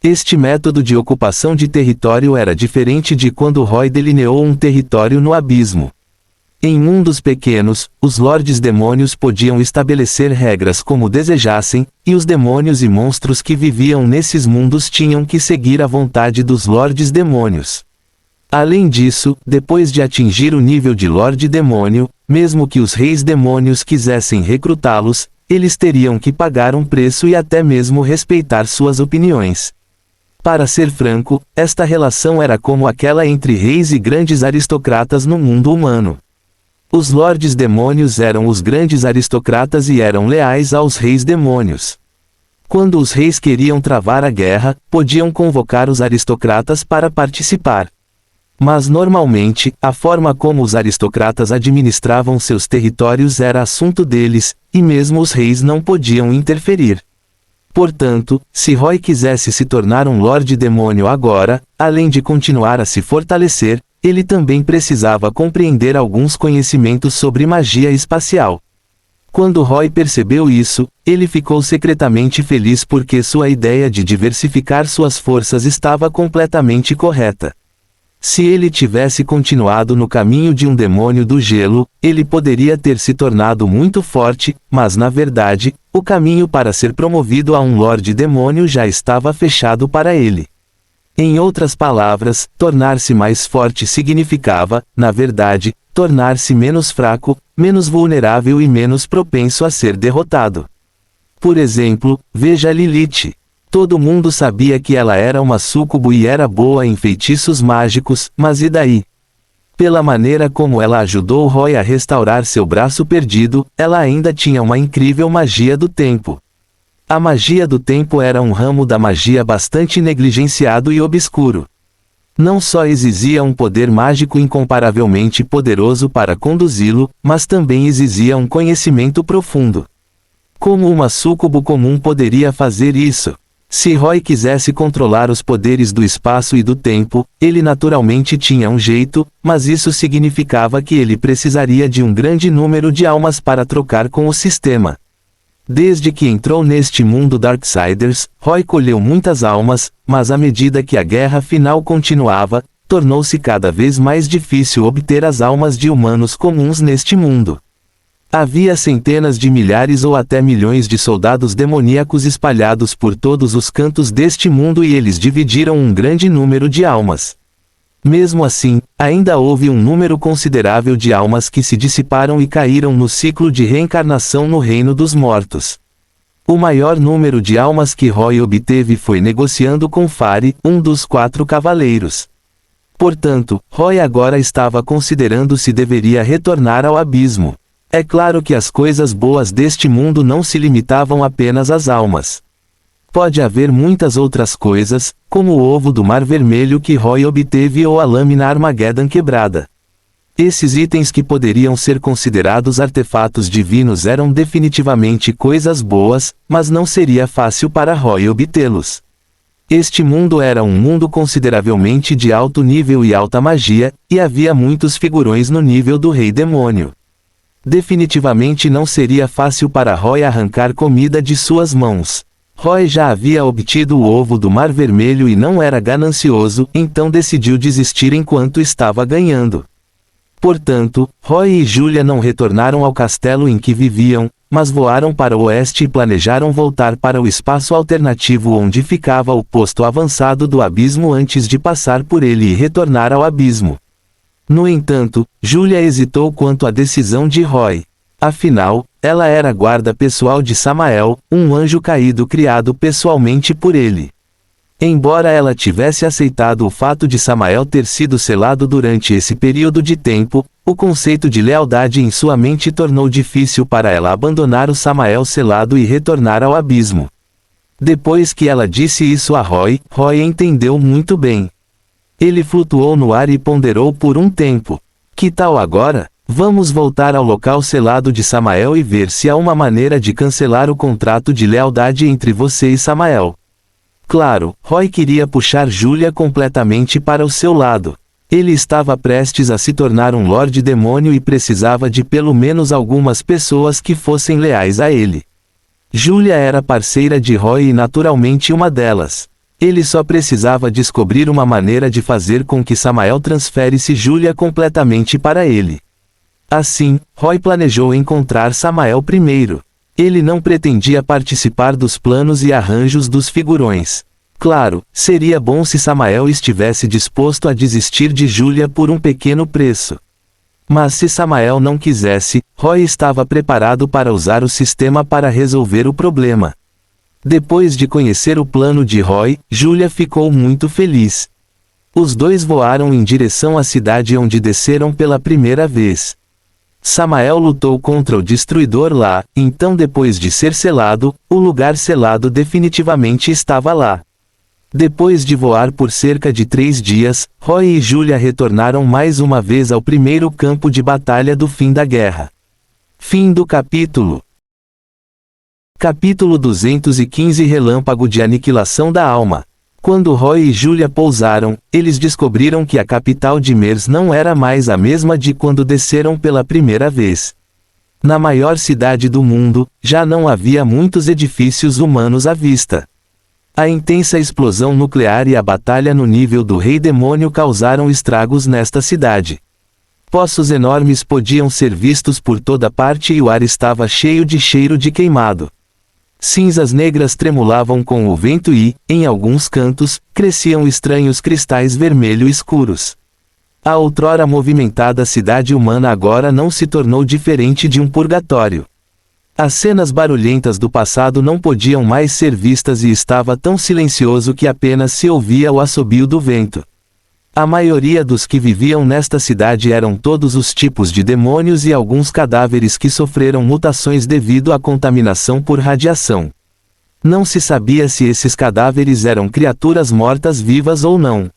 Este método de ocupação de território era diferente de quando Roy delineou um território no abismo. Em mundos pequenos, os Lordes Demônios podiam estabelecer regras como desejassem, e os demônios e monstros que viviam nesses mundos tinham que seguir a vontade dos Lordes Demônios. Além disso, depois de atingir o nível de Lorde Demônio, mesmo que os Reis Demônios quisessem recrutá-los, eles teriam que pagar um preço e até mesmo respeitar suas opiniões. Para ser franco, esta relação era como aquela entre reis e grandes aristocratas no mundo humano. Os Lordes Demônios eram os grandes aristocratas e eram leais aos Reis Demônios. Quando os reis queriam travar a guerra, podiam convocar os aristocratas para participar. Mas normalmente, a forma como os aristocratas administravam seus territórios era assunto deles, e mesmo os reis não podiam interferir. Portanto, se Roy quisesse se tornar um Lorde Demônio agora, além de continuar a se fortalecer, ele também precisava compreender alguns conhecimentos sobre magia espacial. Quando Roy percebeu isso, ele ficou secretamente feliz porque sua ideia de diversificar suas forças estava completamente correta. Se ele tivesse continuado no caminho de um demônio do gelo, ele poderia ter se tornado muito forte, mas na verdade, o caminho para ser promovido a um Lorde Demônio já estava fechado para ele. Em outras palavras, tornar-se mais forte significava, na verdade, tornar-se menos fraco, menos vulnerável e menos propenso a ser derrotado. Por exemplo, veja Lilith. Todo mundo sabia que ela era uma súcubo e era boa em feitiços mágicos, mas e daí? Pela maneira como ela ajudou Roy a restaurar seu braço perdido, ela ainda tinha uma incrível magia do tempo. A magia do tempo era um ramo da magia bastante negligenciado e obscuro. Não só exigia um poder mágico incomparavelmente poderoso para conduzi-lo, mas também exigia um conhecimento profundo. Como uma súcubo comum poderia fazer isso? Se Roy quisesse controlar os poderes do espaço e do tempo, ele naturalmente tinha um jeito, mas isso significava que ele precisaria de um grande número de almas para trocar com o sistema. Desde que entrou neste mundo Darksiders, Roy colheu muitas almas, mas à medida que a guerra final continuava, tornou-se cada vez mais difícil obter as almas de humanos comuns neste mundo. Havia centenas de milhares ou até milhões de soldados demoníacos espalhados por todos os cantos deste mundo e eles dividiram um grande número de almas. Mesmo assim, ainda houve um número considerável de almas que se dissiparam e caíram no ciclo de reencarnação no reino dos mortos. O maior número de almas que Roy obteve foi negociando com Fari, um dos 4 cavaleiros. Portanto, Roy agora estava considerando se deveria retornar ao abismo. É claro que as coisas boas deste mundo não se limitavam apenas às almas. Pode haver muitas outras coisas, como o ovo do Mar Vermelho que Roy obteve ou a lâmina Armageddon quebrada. Esses itens que poderiam ser considerados artefatos divinos eram definitivamente coisas boas, mas não seria fácil para Roy obtê-los. Este mundo era um mundo consideravelmente de alto nível e alta magia, e havia muitos figurões no nível do Rei Demônio. Definitivamente não seria fácil para Roy arrancar comida de suas mãos. Roy já havia obtido o ovo do Mar Vermelho e não era ganancioso, então decidiu desistir enquanto estava ganhando. Portanto, Roy e Julia não retornaram ao castelo em que viviam, mas voaram para o oeste e planejaram voltar para o espaço alternativo onde ficava o posto avançado do abismo antes de passar por ele e retornar ao abismo. No entanto, Julia hesitou quanto à decisão de Roy. Afinal, ela era guarda pessoal de Samael, um anjo caído criado pessoalmente por ele. Embora ela tivesse aceitado o fato de Samael ter sido selado durante esse período de tempo, o conceito de lealdade em sua mente tornou difícil para ela abandonar o Samael selado e retornar ao abismo. Depois que ela disse isso a Roy, Roy entendeu muito bem. Ele flutuou no ar e ponderou por um tempo. Que tal agora? Vamos voltar ao local selado de Samael e ver se há uma maneira de cancelar o contrato de lealdade entre você e Samael. Claro, Roy queria puxar Julia completamente para o seu lado. Ele estava prestes a se tornar um Lorde Demônio e precisava de pelo menos algumas pessoas que fossem leais a ele. Julia era parceira de Roy e naturalmente uma delas. Ele só precisava descobrir uma maneira de fazer com que Samael transferisse Julia completamente para ele. Assim, Roy planejou encontrar Samael primeiro. Ele não pretendia participar dos planos e arranjos dos figurões. Claro, seria bom se Samael estivesse disposto a desistir de Julia por um pequeno preço. Mas se Samael não quisesse, Roy estava preparado para usar o sistema para resolver o problema. Depois de conhecer o plano de Roy, Julia ficou muito feliz. Os dois voaram em direção à cidade onde desceram pela primeira vez. Samael lutou contra o Destruidor lá, então depois de ser selado, o lugar selado definitivamente estava lá. Depois de voar por cerca de 3 dias, Roy e Julia retornaram mais uma vez ao primeiro campo de batalha do fim da guerra. Fim do capítulo. Capítulo 215 Relâmpago de Aniquilação da Alma. Quando Roy e Julia pousaram, eles descobriram que a capital de Mers não era mais a mesma de quando desceram pela primeira vez. Na maior cidade do mundo, já não havia muitos edifícios humanos à vista. A intensa explosão nuclear e a batalha no nível do Rei Demônio causaram estragos nesta cidade. Poços enormes podiam ser vistos por toda parte e o ar estava cheio de cheiro de queimado. Cinzas negras tremulavam com o vento e, em alguns cantos, cresciam estranhos cristais vermelho escuros. A outrora movimentada cidade humana agora não se tornou diferente de um purgatório. As cenas barulhentas do passado não podiam mais ser vistas e estava tão silencioso que apenas se ouvia o assobio do vento. A maioria dos que viviam nesta cidade eram todos os tipos de demônios e alguns cadáveres que sofreram mutações devido à contaminação por radiação. Não se sabia se esses cadáveres eram criaturas mortas vivas ou não.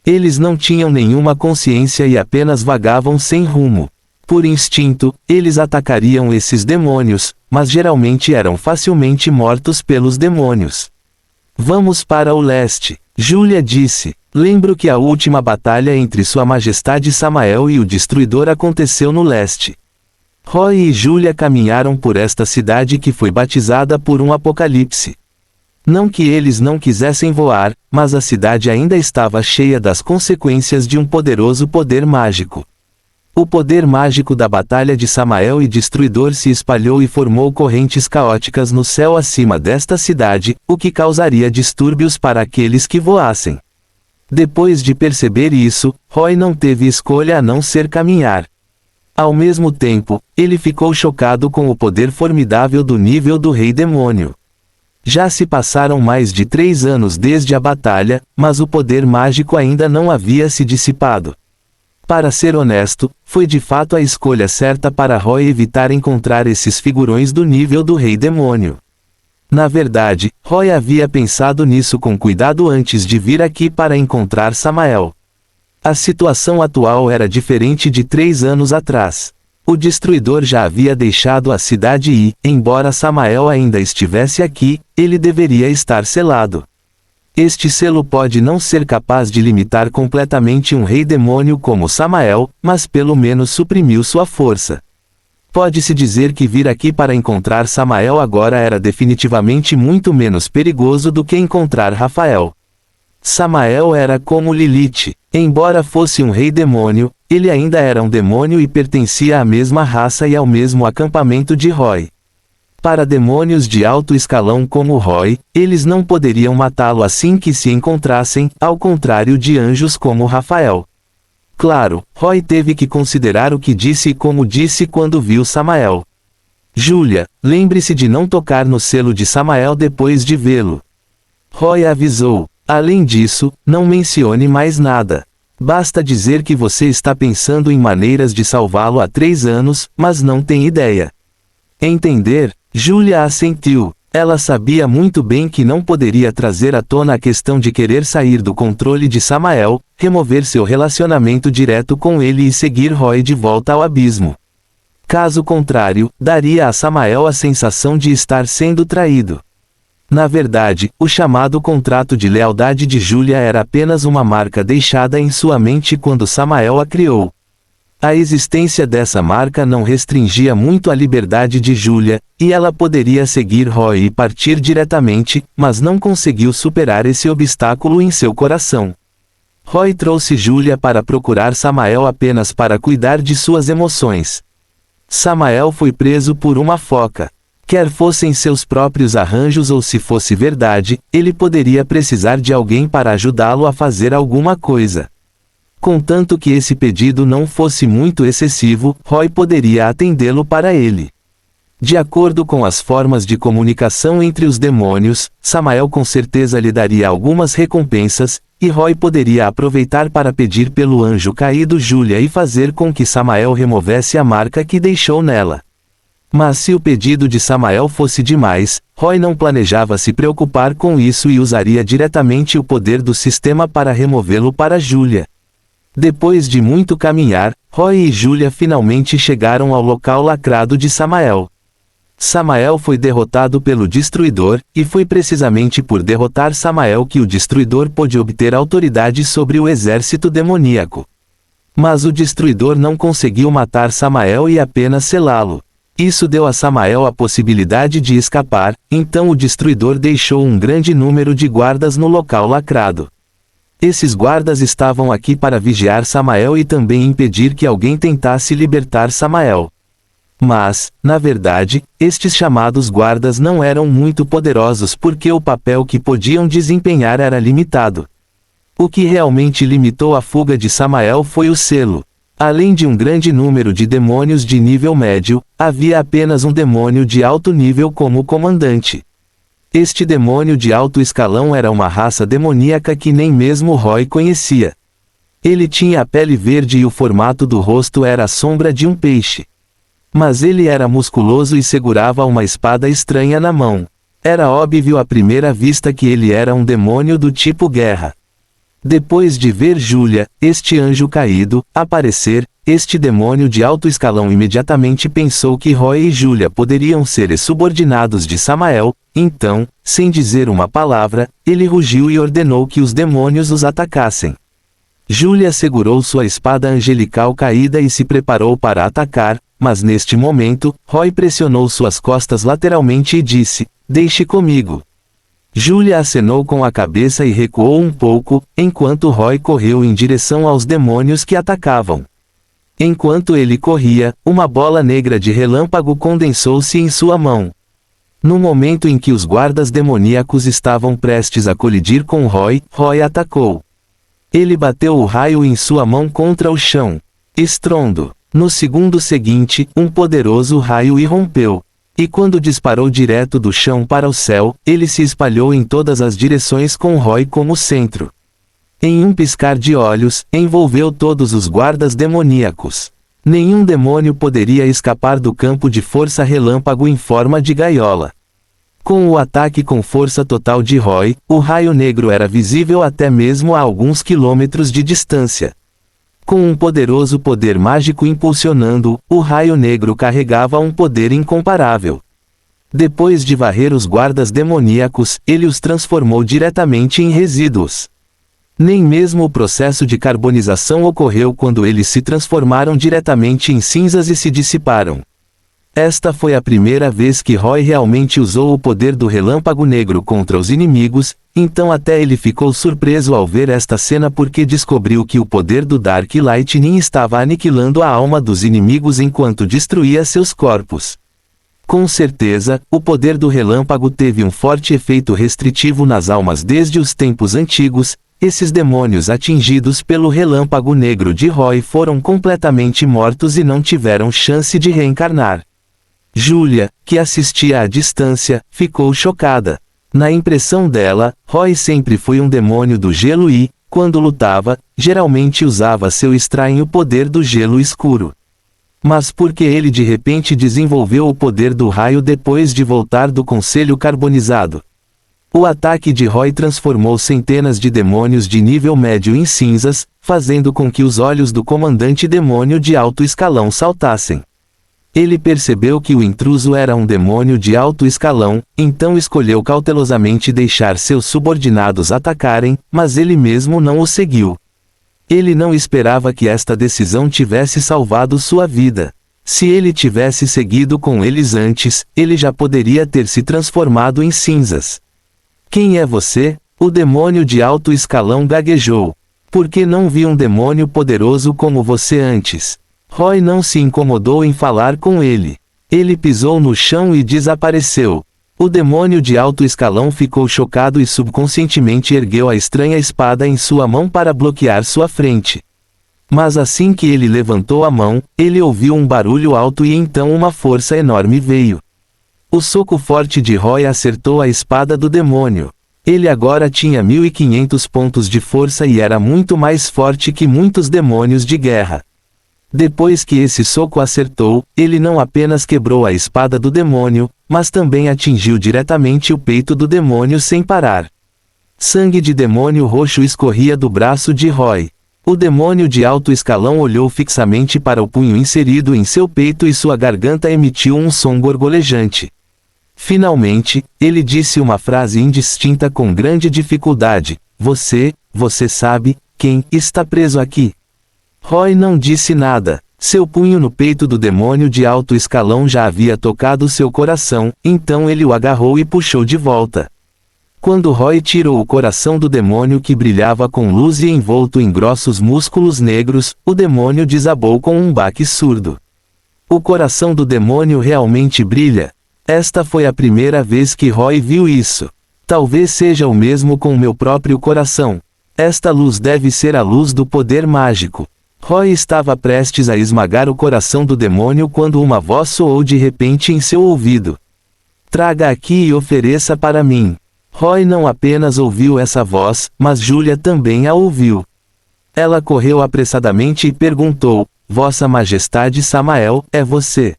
Eles não tinham nenhuma consciência e apenas vagavam sem rumo. Por instinto, eles atacariam esses demônios, mas geralmente eram facilmente mortos pelos demônios. Vamos para o leste, Julia disse. Lembro que a última batalha entre Sua Majestade Samael e o Destruidor aconteceu no leste. Roy e Julia caminharam por esta cidade que foi batizada por um apocalipse. Não que eles não quisessem voar, mas a cidade ainda estava cheia das consequências de um poderoso poder mágico. O poder mágico da Batalha de Samael e Destruidor se espalhou e formou correntes caóticas no céu acima desta cidade, o que causaria distúrbios para aqueles que voassem. Depois de perceber isso, Roy não teve escolha a não ser caminhar. Ao mesmo tempo, ele ficou chocado com o poder formidável do nível do Rei Demônio. Já se passaram mais de 3 anos desde a batalha, mas o poder mágico ainda não havia se dissipado. Para ser honesto, foi de fato a escolha certa para Roy evitar encontrar esses figurões do nível do Rei Demônio. Na verdade, Roy havia pensado nisso com cuidado antes de vir aqui para encontrar Samael. A situação atual era diferente de 3 anos atrás. O Destruidor já havia deixado a cidade e, embora Samael ainda estivesse aqui, ele deveria estar selado. Este selo pode não ser capaz de limitar completamente um rei demônio como Samael, mas pelo menos suprimiu sua força. Pode-se dizer que vir aqui para encontrar Samael agora era definitivamente muito menos perigoso do que encontrar Rafael. Samael era como Lilith. Embora fosse um rei demônio, ele ainda era um demônio e pertencia à mesma raça e ao mesmo acampamento de Roy. Para demônios de alto escalão como Roy, eles não poderiam matá-lo assim que se encontrassem, ao contrário de anjos como Rafael. Claro, Roy teve que considerar o que disse e como disse quando viu Samael. Júlia, lembre-se de não tocar no selo de Samael depois de vê-lo. Roy avisou. Além disso, não mencione mais nada. Basta dizer que você está pensando em maneiras de salvá-lo há 3 anos, mas não tem ideia. Entender? Júlia assentiu. Ela sabia muito bem que não poderia trazer à tona a questão de querer sair do controle de Samael, remover seu relacionamento direto com ele e seguir Roy de volta ao abismo. Caso contrário, daria a Samael a sensação de estar sendo traído. Na verdade, o chamado contrato de lealdade de Júlia era apenas uma marca deixada em sua mente quando Samael a criou. A existência dessa marca não restringia muito a liberdade de Júlia, e ela poderia seguir Roy e partir diretamente, mas não conseguiu superar esse obstáculo em seu coração. Roy trouxe Júlia para procurar Samael apenas para cuidar de suas emoções. Samael foi preso por uma foca. Quer fossem seus próprios arranjos ou se fosse verdade, ele poderia precisar de alguém para ajudá-lo a fazer alguma coisa. Contanto que esse pedido não fosse muito excessivo, Roy poderia atendê-lo para ele. De acordo com as formas de comunicação entre os demônios, Samael com certeza lhe daria algumas recompensas, e Roy poderia aproveitar para pedir pelo anjo caído Júlia e fazer com que Samael removesse a marca que deixou nela. Mas se o pedido de Samael fosse demais, Roy não planejava se preocupar com isso e usaria diretamente o poder do sistema para removê-lo para Júlia. Depois de muito caminhar, Roy e Júlia finalmente chegaram ao local lacrado de Samael. Samael foi derrotado pelo Destruidor, e foi precisamente por derrotar Samael que o Destruidor pôde obter autoridade sobre o exército demoníaco. Mas o Destruidor não conseguiu matar Samael e apenas selá-lo. Isso deu a Samael a possibilidade de escapar, então o Destruidor deixou um grande número de guardas no local lacrado. Esses guardas estavam aqui para vigiar Samael e também impedir que alguém tentasse libertar Samael. Mas, na verdade, estes chamados guardas não eram muito poderosos porque o papel que podiam desempenhar era limitado. O que realmente limitou a fuga de Samael foi o selo. Além de um grande número de demônios de nível médio, havia apenas um demônio de alto nível como comandante. Este demônio de alto escalão era uma raça demoníaca que nem mesmo Roy conhecia. Ele tinha a pele verde e o formato do rosto era a sombra de um peixe. Mas ele era musculoso e segurava uma espada estranha na mão. Era óbvio à primeira vista que ele era um demônio do tipo guerra. Depois de ver Júlia, este anjo caído, aparecer, este demônio de alto escalão imediatamente pensou que Roy e Júlia poderiam ser subordinados de Samael, então, sem dizer uma palavra, ele rugiu e ordenou que os demônios os atacassem. Júlia segurou sua espada angelical caída e se preparou para atacar, mas neste momento, Roy pressionou suas costas lateralmente e disse: "Deixe comigo." Júlia acenou com a cabeça e recuou um pouco, enquanto Roy correu em direção aos demônios que atacavam. Enquanto ele corria, uma bola negra de relâmpago condensou-se em sua mão. No momento em que os guardas demoníacos estavam prestes a colidir com Roy, Roy atacou. Ele bateu o raio em sua mão contra o chão. Estrondo. No segundo seguinte, um poderoso raio irrompeu. E quando disparou direto do chão para o céu, ele se espalhou em todas as direções com Roy como centro. Em um piscar de olhos, envolveu todos os guardas demoníacos. Nenhum demônio poderia escapar do campo de força relâmpago em forma de gaiola. Com o ataque com força total de Roy, o raio negro era visível até mesmo a alguns quilômetros de distância. Com um poderoso poder mágico impulsionando-o, o raio negro carregava um poder incomparável. Depois de varrer os guardas demoníacos, ele os transformou diretamente em resíduos. Nem mesmo o processo de carbonização ocorreu quando eles se transformaram diretamente em cinzas e se dissiparam. Esta foi a primeira vez que Roy realmente usou o poder do relâmpago negro contra os inimigos, então até ele ficou surpreso ao ver esta cena porque descobriu que o poder do Dark Lightning estava aniquilando a alma dos inimigos enquanto destruía seus corpos. Com certeza, o poder do relâmpago teve um forte efeito restritivo nas almas desde os tempos antigos. Esses demônios atingidos pelo relâmpago negro de Roy foram completamente mortos e não tiveram chance de reencarnar. Julia, que assistia à distância, ficou chocada. Na impressão dela, Roy sempre foi um demônio do gelo e, quando lutava, geralmente usava seu estranho poder do gelo escuro. Mas por que ele de repente desenvolveu o poder do raio depois de voltar do Conselho Carbonizado? O ataque de Roy transformou centenas de demônios de nível médio em cinzas, fazendo com que os olhos do comandante demônio de alto escalão saltassem. Ele percebeu que o intruso era um demônio de alto escalão, então escolheu cautelosamente deixar seus subordinados atacarem, mas ele mesmo não o seguiu. Ele não esperava que esta decisão tivesse salvado sua vida. Se ele tivesse seguido com eles antes, ele já poderia ter se transformado em cinzas. Quem é você? O demônio de alto escalão gaguejou. Por que não vi um demônio poderoso como você antes? Roy não se incomodou em falar com ele. Ele pisou no chão e desapareceu. O demônio de alto escalão ficou chocado e subconscientemente ergueu a estranha espada em sua mão para bloquear sua frente. Mas assim que ele levantou a mão, ele ouviu um barulho alto e então uma força enorme veio. O soco forte de Roy acertou a espada do demônio. Ele agora tinha 1500 pontos de força e era muito mais forte que muitos demônios de guerra. Depois que esse soco acertou, ele não apenas quebrou a espada do demônio, mas também atingiu diretamente o peito do demônio sem parar. Sangue de demônio roxo escorria do braço de Roy. O demônio de alto escalão olhou fixamente para o punho inserido em seu peito e sua garganta emitiu um som gorgolejante. Finalmente, ele disse uma frase indistinta com grande dificuldade. Você sabe, quem está preso aqui? Roy não disse nada. Seu punho no peito do demônio de alto escalão já havia tocado seu coração, então ele o agarrou e puxou de volta. Quando Roy tirou o coração do demônio que brilhava com luz e envolto em grossos músculos negros, o demônio desabou com um baque surdo. O coração do demônio realmente brilha. Esta foi a primeira vez que Roy viu isso. Talvez seja o mesmo com meu próprio coração. Esta luz deve ser a luz do poder mágico. Roy estava prestes a esmagar o coração do demônio quando uma voz soou de repente em seu ouvido. Traga aqui e ofereça para mim. Roy não apenas ouviu essa voz, mas Julia também a ouviu. Ela correu apressadamente e perguntou, Vossa Majestade Samael, é você?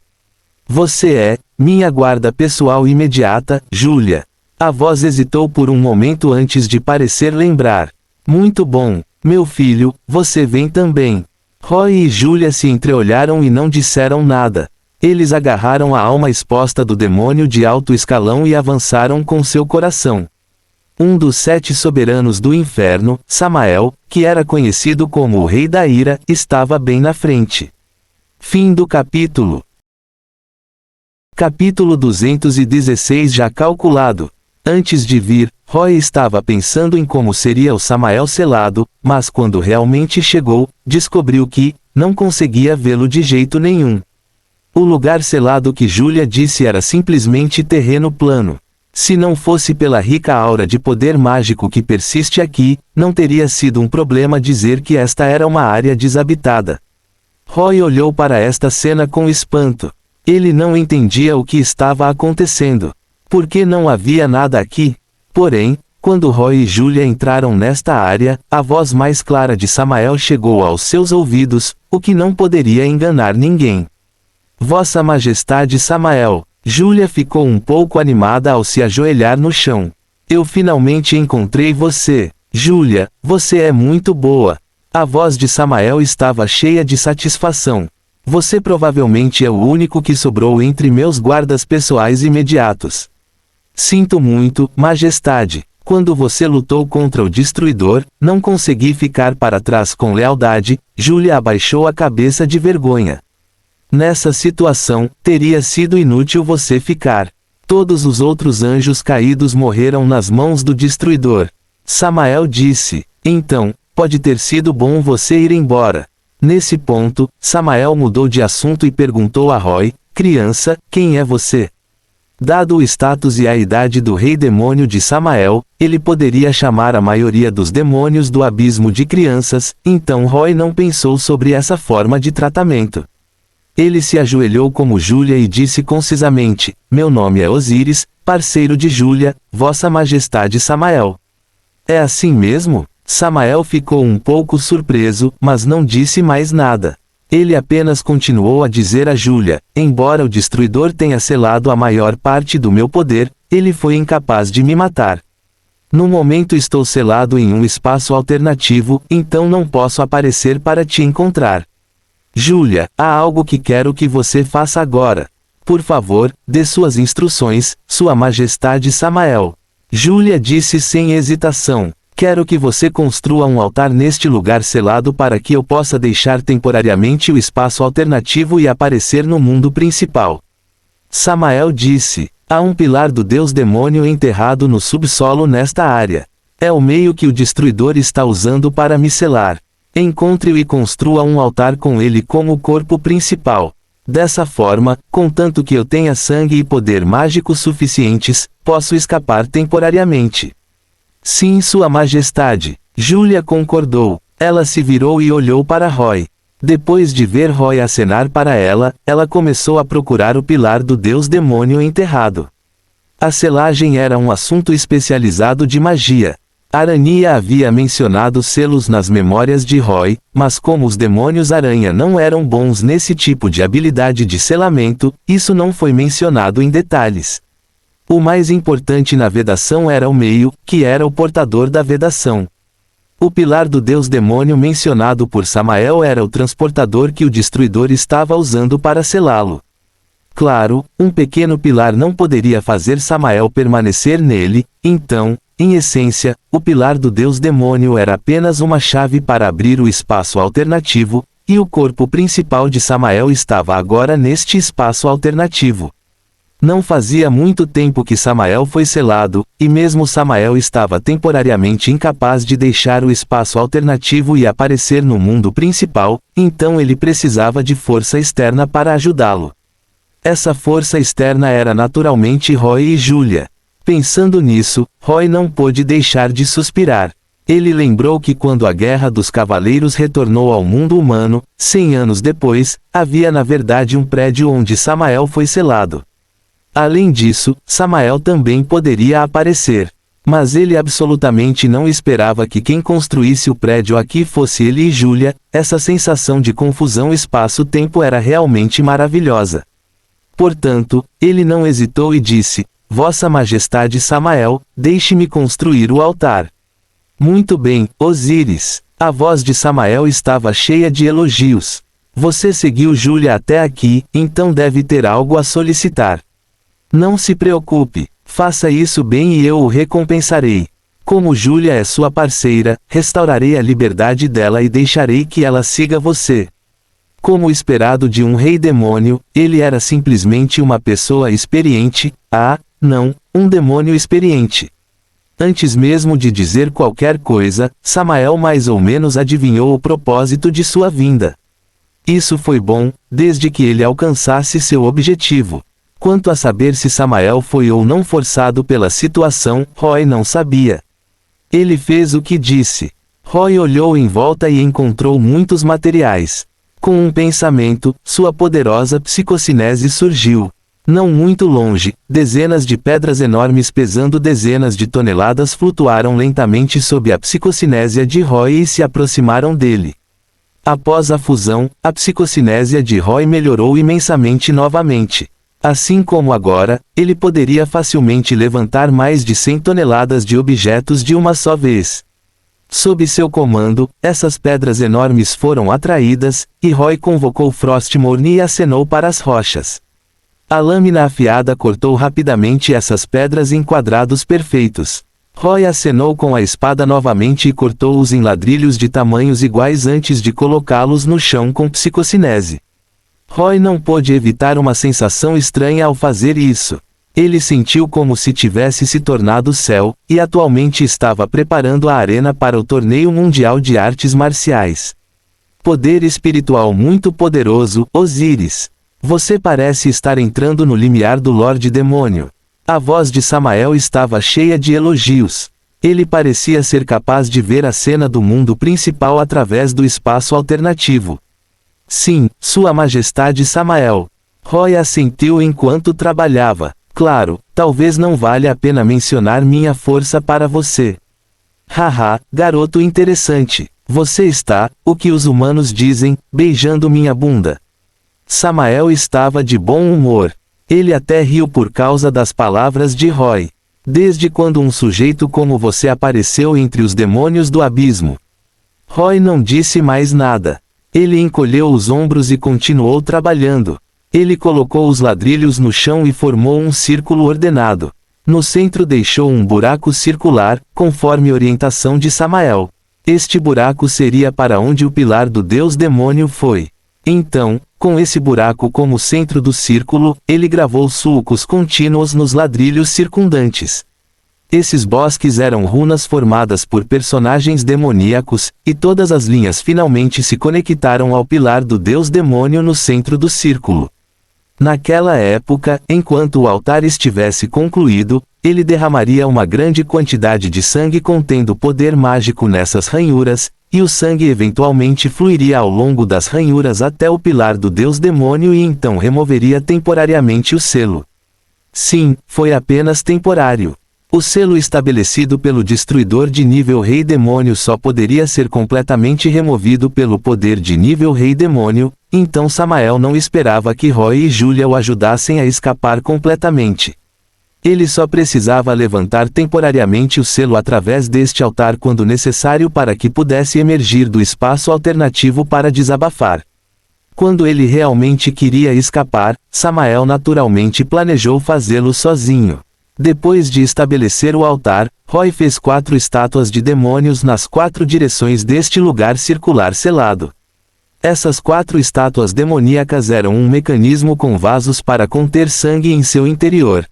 Você é, minha guarda pessoal imediata, Julia. A voz hesitou por um momento antes de parecer lembrar. Muito bom, meu filho, você vem também. Roy e Julia se entreolharam e não disseram nada. Eles agarraram a alma exposta do demônio de alto escalão e avançaram com seu coração. Um dos 7 soberanos do inferno, Samael, que era conhecido como o Rei da Ira, estava bem na frente. Fim do capítulo. Capítulo 216 já calculado. Antes de vir, Roy estava pensando em como seria o Samael selado, mas quando realmente chegou, descobriu que, não conseguia vê-lo de jeito nenhum. O lugar selado que Júlia disse era simplesmente terreno plano. Se não fosse pela rica aura de poder mágico que persiste aqui, não teria sido um problema dizer que esta era uma área desabitada. Roy olhou para esta cena com espanto. Ele não entendia o que estava acontecendo. Por que não havia nada aqui? Porém, quando Roy e Júlia entraram nesta área, a voz mais clara de Samael chegou aos seus ouvidos, o que não poderia enganar ninguém. Vossa Majestade Samael. Júlia ficou um pouco animada ao se ajoelhar no chão. Eu finalmente encontrei você. Júlia, você é muito boa. A voz de Samael estava cheia de satisfação. Você provavelmente é o único que sobrou entre meus guardas pessoais imediatos. Sinto muito, Majestade. Quando você lutou contra o Destruidor, não consegui ficar para trás com lealdade. Júlia abaixou a cabeça de vergonha. Nessa situação, teria sido inútil você ficar. Todos os outros anjos caídos morreram nas mãos do Destruidor. Samael disse. Então, pode ter sido bom você ir embora. Nesse ponto, Samael mudou de assunto e perguntou a Roy, criança, quem é você? Dado o status e a idade do rei demônio de Samael, ele poderia chamar a maioria dos demônios do abismo de crianças, então Roy não pensou sobre essa forma de tratamento. Ele se ajoelhou como Júlia e disse concisamente, meu nome é Osíris, parceiro de Júlia, Vossa Majestade Samael. É assim mesmo? Samael ficou um pouco surpreso, mas não disse mais nada. Ele apenas continuou a dizer a Júlia, embora o Destruidor tenha selado a maior parte do meu poder, ele foi incapaz de me matar. No momento estou selado em um espaço alternativo, então não posso aparecer para te encontrar. Júlia, há algo que quero que você faça agora. Por favor, dê suas instruções, Sua Majestade Samael. Júlia disse sem hesitação. Quero que você construa um altar neste lugar selado para que eu possa deixar temporariamente o espaço alternativo e aparecer no mundo principal. Samael disse. Há um pilar do Deus demônio enterrado no subsolo nesta área. É o meio que o Destruidor está usando para me selar. Encontre-o e construa um altar com ele como o corpo principal. Dessa forma, contanto que eu tenha sangue e poder mágico suficientes, posso escapar temporariamente. Sim, Sua Majestade. Júlia concordou. Ela se virou e olhou para Roy. Depois de ver Roy acenar para ela, ela começou a procurar o pilar do Deus demônio enterrado. A selagem era um assunto especializado de magia. Arania havia mencionado selos nas memórias de Roy, mas como os demônios aranha não eram bons nesse tipo de habilidade de selamento, isso não foi mencionado em detalhes. O mais importante na vedação era o meio, que era o portador da vedação. O pilar do Deus demônio mencionado por Samael era o transportador que o Destruidor estava usando para selá-lo. Claro, um pequeno pilar não poderia fazer Samael permanecer nele, então, em essência, o pilar do Deus demônio era apenas uma chave para abrir o espaço alternativo, e o corpo principal de Samael estava agora neste espaço alternativo. Não fazia muito tempo que Samael foi selado, e mesmo Samael estava temporariamente incapaz de deixar o espaço alternativo e aparecer no mundo principal, então ele precisava de força externa para ajudá-lo. Essa força externa era naturalmente Roy e Júlia. Pensando nisso, Roy não pôde deixar de suspirar. Ele lembrou que quando a Guerra dos Cavaleiros retornou ao mundo humano, 100 anos depois, havia na verdade um prédio onde Samael foi selado. Além disso, Samael também poderia aparecer. Mas ele absolutamente não esperava que quem construísse o prédio aqui fosse ele e Júlia. Essa sensação de confusão espaço-tempo era realmente maravilhosa. Portanto, ele não hesitou e disse, Vossa Majestade Samael, deixe-me construir o altar. Muito bem, Osíris. A voz de Samael estava cheia de elogios. Você seguiu Júlia até aqui, então deve ter algo a solicitar. Não se preocupe, faça isso bem e eu o recompensarei. Como Júlia é sua parceira, restaurarei a liberdade dela e deixarei que ela siga você. Como esperado de um rei demônio, ele era simplesmente uma pessoa experiente, não, um demônio experiente. Antes mesmo de dizer qualquer coisa, Samael mais ou menos adivinhou o propósito de sua vinda. Isso foi bom, desde que ele alcançasse seu objetivo. Quanto a saber se Samael foi ou não forçado pela situação, Roy não sabia. Ele fez o que disse. Roy olhou em volta e encontrou muitos materiais. Com um pensamento, sua poderosa psicocinese surgiu. Não muito longe, dezenas de pedras enormes pesando dezenas de toneladas flutuaram lentamente sob a psicocinésia de Roy e se aproximaram dele. Após a fusão, a psicocinésia de Roy melhorou imensamente novamente. Assim como agora, ele poderia facilmente levantar mais de 100 toneladas de objetos de uma só vez. Sob seu comando, essas pedras enormes foram atraídas, e Roy convocou Frostmourne e acenou para as rochas. A lâmina afiada cortou rapidamente essas pedras em quadrados perfeitos. Roy acenou com a espada novamente e cortou-os em ladrilhos de tamanhos iguais antes de colocá-los no chão com psicocinese. Roy não pôde evitar uma sensação estranha ao fazer isso. Ele sentiu como se tivesse se tornado céu, e atualmente estava preparando a arena para o torneio mundial de artes marciais. Poder espiritual muito poderoso, Osíris. Você parece estar entrando no limiar do Lorde Demônio. A voz de Samael estava cheia de elogios. Ele parecia ser capaz de ver a cena do mundo principal através do espaço alternativo. Sim, Sua Majestade Samael. Roy assentiu enquanto trabalhava. Claro, talvez não valha a pena mencionar minha força para você. Haha, garoto interessante. Você está, o que os humanos dizem, beijando minha bunda. Samael estava de bom humor. Ele até riu por causa das palavras de Roy. Desde quando um sujeito como você apareceu entre os demônios do abismo? Roy não disse mais nada. Ele encolheu os ombros e continuou trabalhando. Ele colocou os ladrilhos no chão e formou um círculo ordenado. No centro deixou um buraco circular, conforme orientação de Samael. Este buraco seria para onde o pilar do deus demônio foi. Então, com esse buraco como centro do círculo, ele gravou sulcos contínuos nos ladrilhos circundantes. Esses bosques eram runas formadas por personagens demoníacos, e todas as linhas finalmente se conectaram ao pilar do deus demônio no centro do círculo. Naquela época, enquanto o altar estivesse concluído, ele derramaria uma grande quantidade de sangue contendo poder mágico nessas ranhuras, e o sangue eventualmente fluiria ao longo das ranhuras até o pilar do deus demônio e então removeria temporariamente o selo. Sim, foi apenas temporário. O selo estabelecido pelo destruidor de nível Rei Demônio só poderia ser completamente removido pelo poder de nível Rei Demônio, então Samael não esperava que Roy e Julia o ajudassem a escapar completamente. Ele só precisava levantar temporariamente o selo através deste altar quando necessário para que pudesse emergir do espaço alternativo para desabafar. Quando ele realmente queria escapar, Samael naturalmente planejou fazê-lo sozinho. Depois de estabelecer o altar, Roy fez 4 estátuas de demônios nas 4 direções deste lugar circular selado. Essas 4 estátuas demoníacas eram um mecanismo com vasos para conter sangue em seu interior.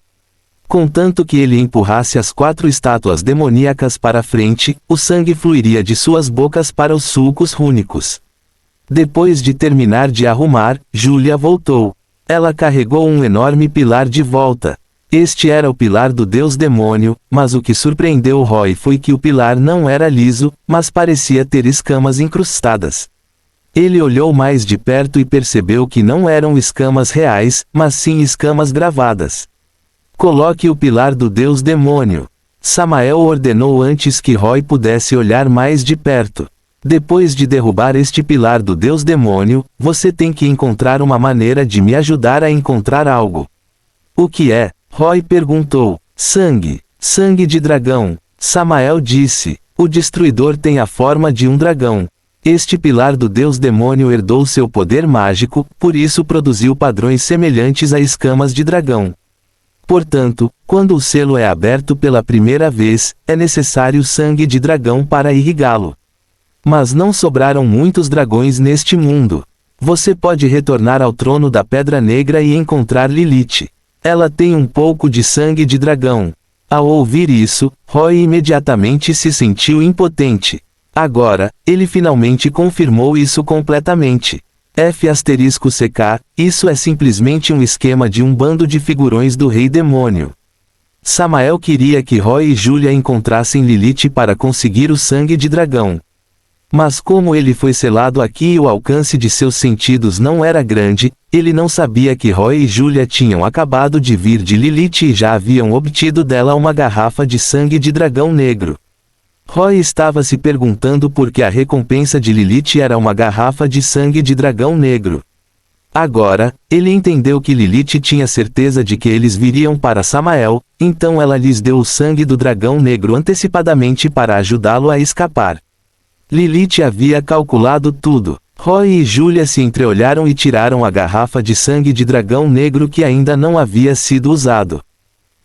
Contanto que ele empurrasse as 4 estátuas demoníacas para frente, o sangue fluiria de suas bocas para os sulcos rúnicos. Depois de terminar de arrumar, Julia voltou. Ela carregou um enorme pilar de volta. Este era o pilar do deus demônio, mas o que surpreendeu Roy foi que o pilar não era liso, mas parecia ter escamas incrustadas. Ele olhou mais de perto e percebeu que não eram escamas reais, mas sim escamas gravadas. Coloque o pilar do deus demônio. Samael ordenou antes que Roy pudesse olhar mais de perto. Depois de derrubar este pilar do deus demônio, você tem que encontrar uma maneira de me ajudar a encontrar algo. O que é? Roy perguntou. Sangue. Sangue de dragão. Samael disse. O destruidor tem a forma de um dragão. Este pilar do deus demônio herdou seu poder mágico, por isso produziu padrões semelhantes a escamas de dragão. Portanto, quando o selo é aberto pela primeira vez, é necessário sangue de dragão para irrigá-lo. Mas não sobraram muitos dragões neste mundo. Você pode retornar ao trono da Pedra Negra e encontrar Lilith. Ela tem um pouco de sangue de dragão. Ao ouvir isso, Roy imediatamente se sentiu impotente. Agora, ele finalmente confirmou isso completamente. F***CK, isso é simplesmente um esquema de um bando de figurões do Rei Demônio. Samael queria que Roy e Julia encontrassem Lilith para conseguir o sangue de dragão. Mas como ele foi selado aqui e o alcance de seus sentidos não era grande, ele não sabia que Roy e Julia tinham acabado de vir de Lilith e já haviam obtido dela uma garrafa de sangue de dragão negro. Roy estava se perguntando por que a recompensa de Lilith era uma garrafa de sangue de dragão negro. Agora, ele entendeu que Lilith tinha certeza de que eles viriam para Samael, então ela lhes deu o sangue do dragão negro antecipadamente para ajudá-lo a escapar. Lilith havia calculado tudo. Roy e Julia se entreolharam e tiraram a garrafa de sangue de dragão negro que ainda não havia sido usado.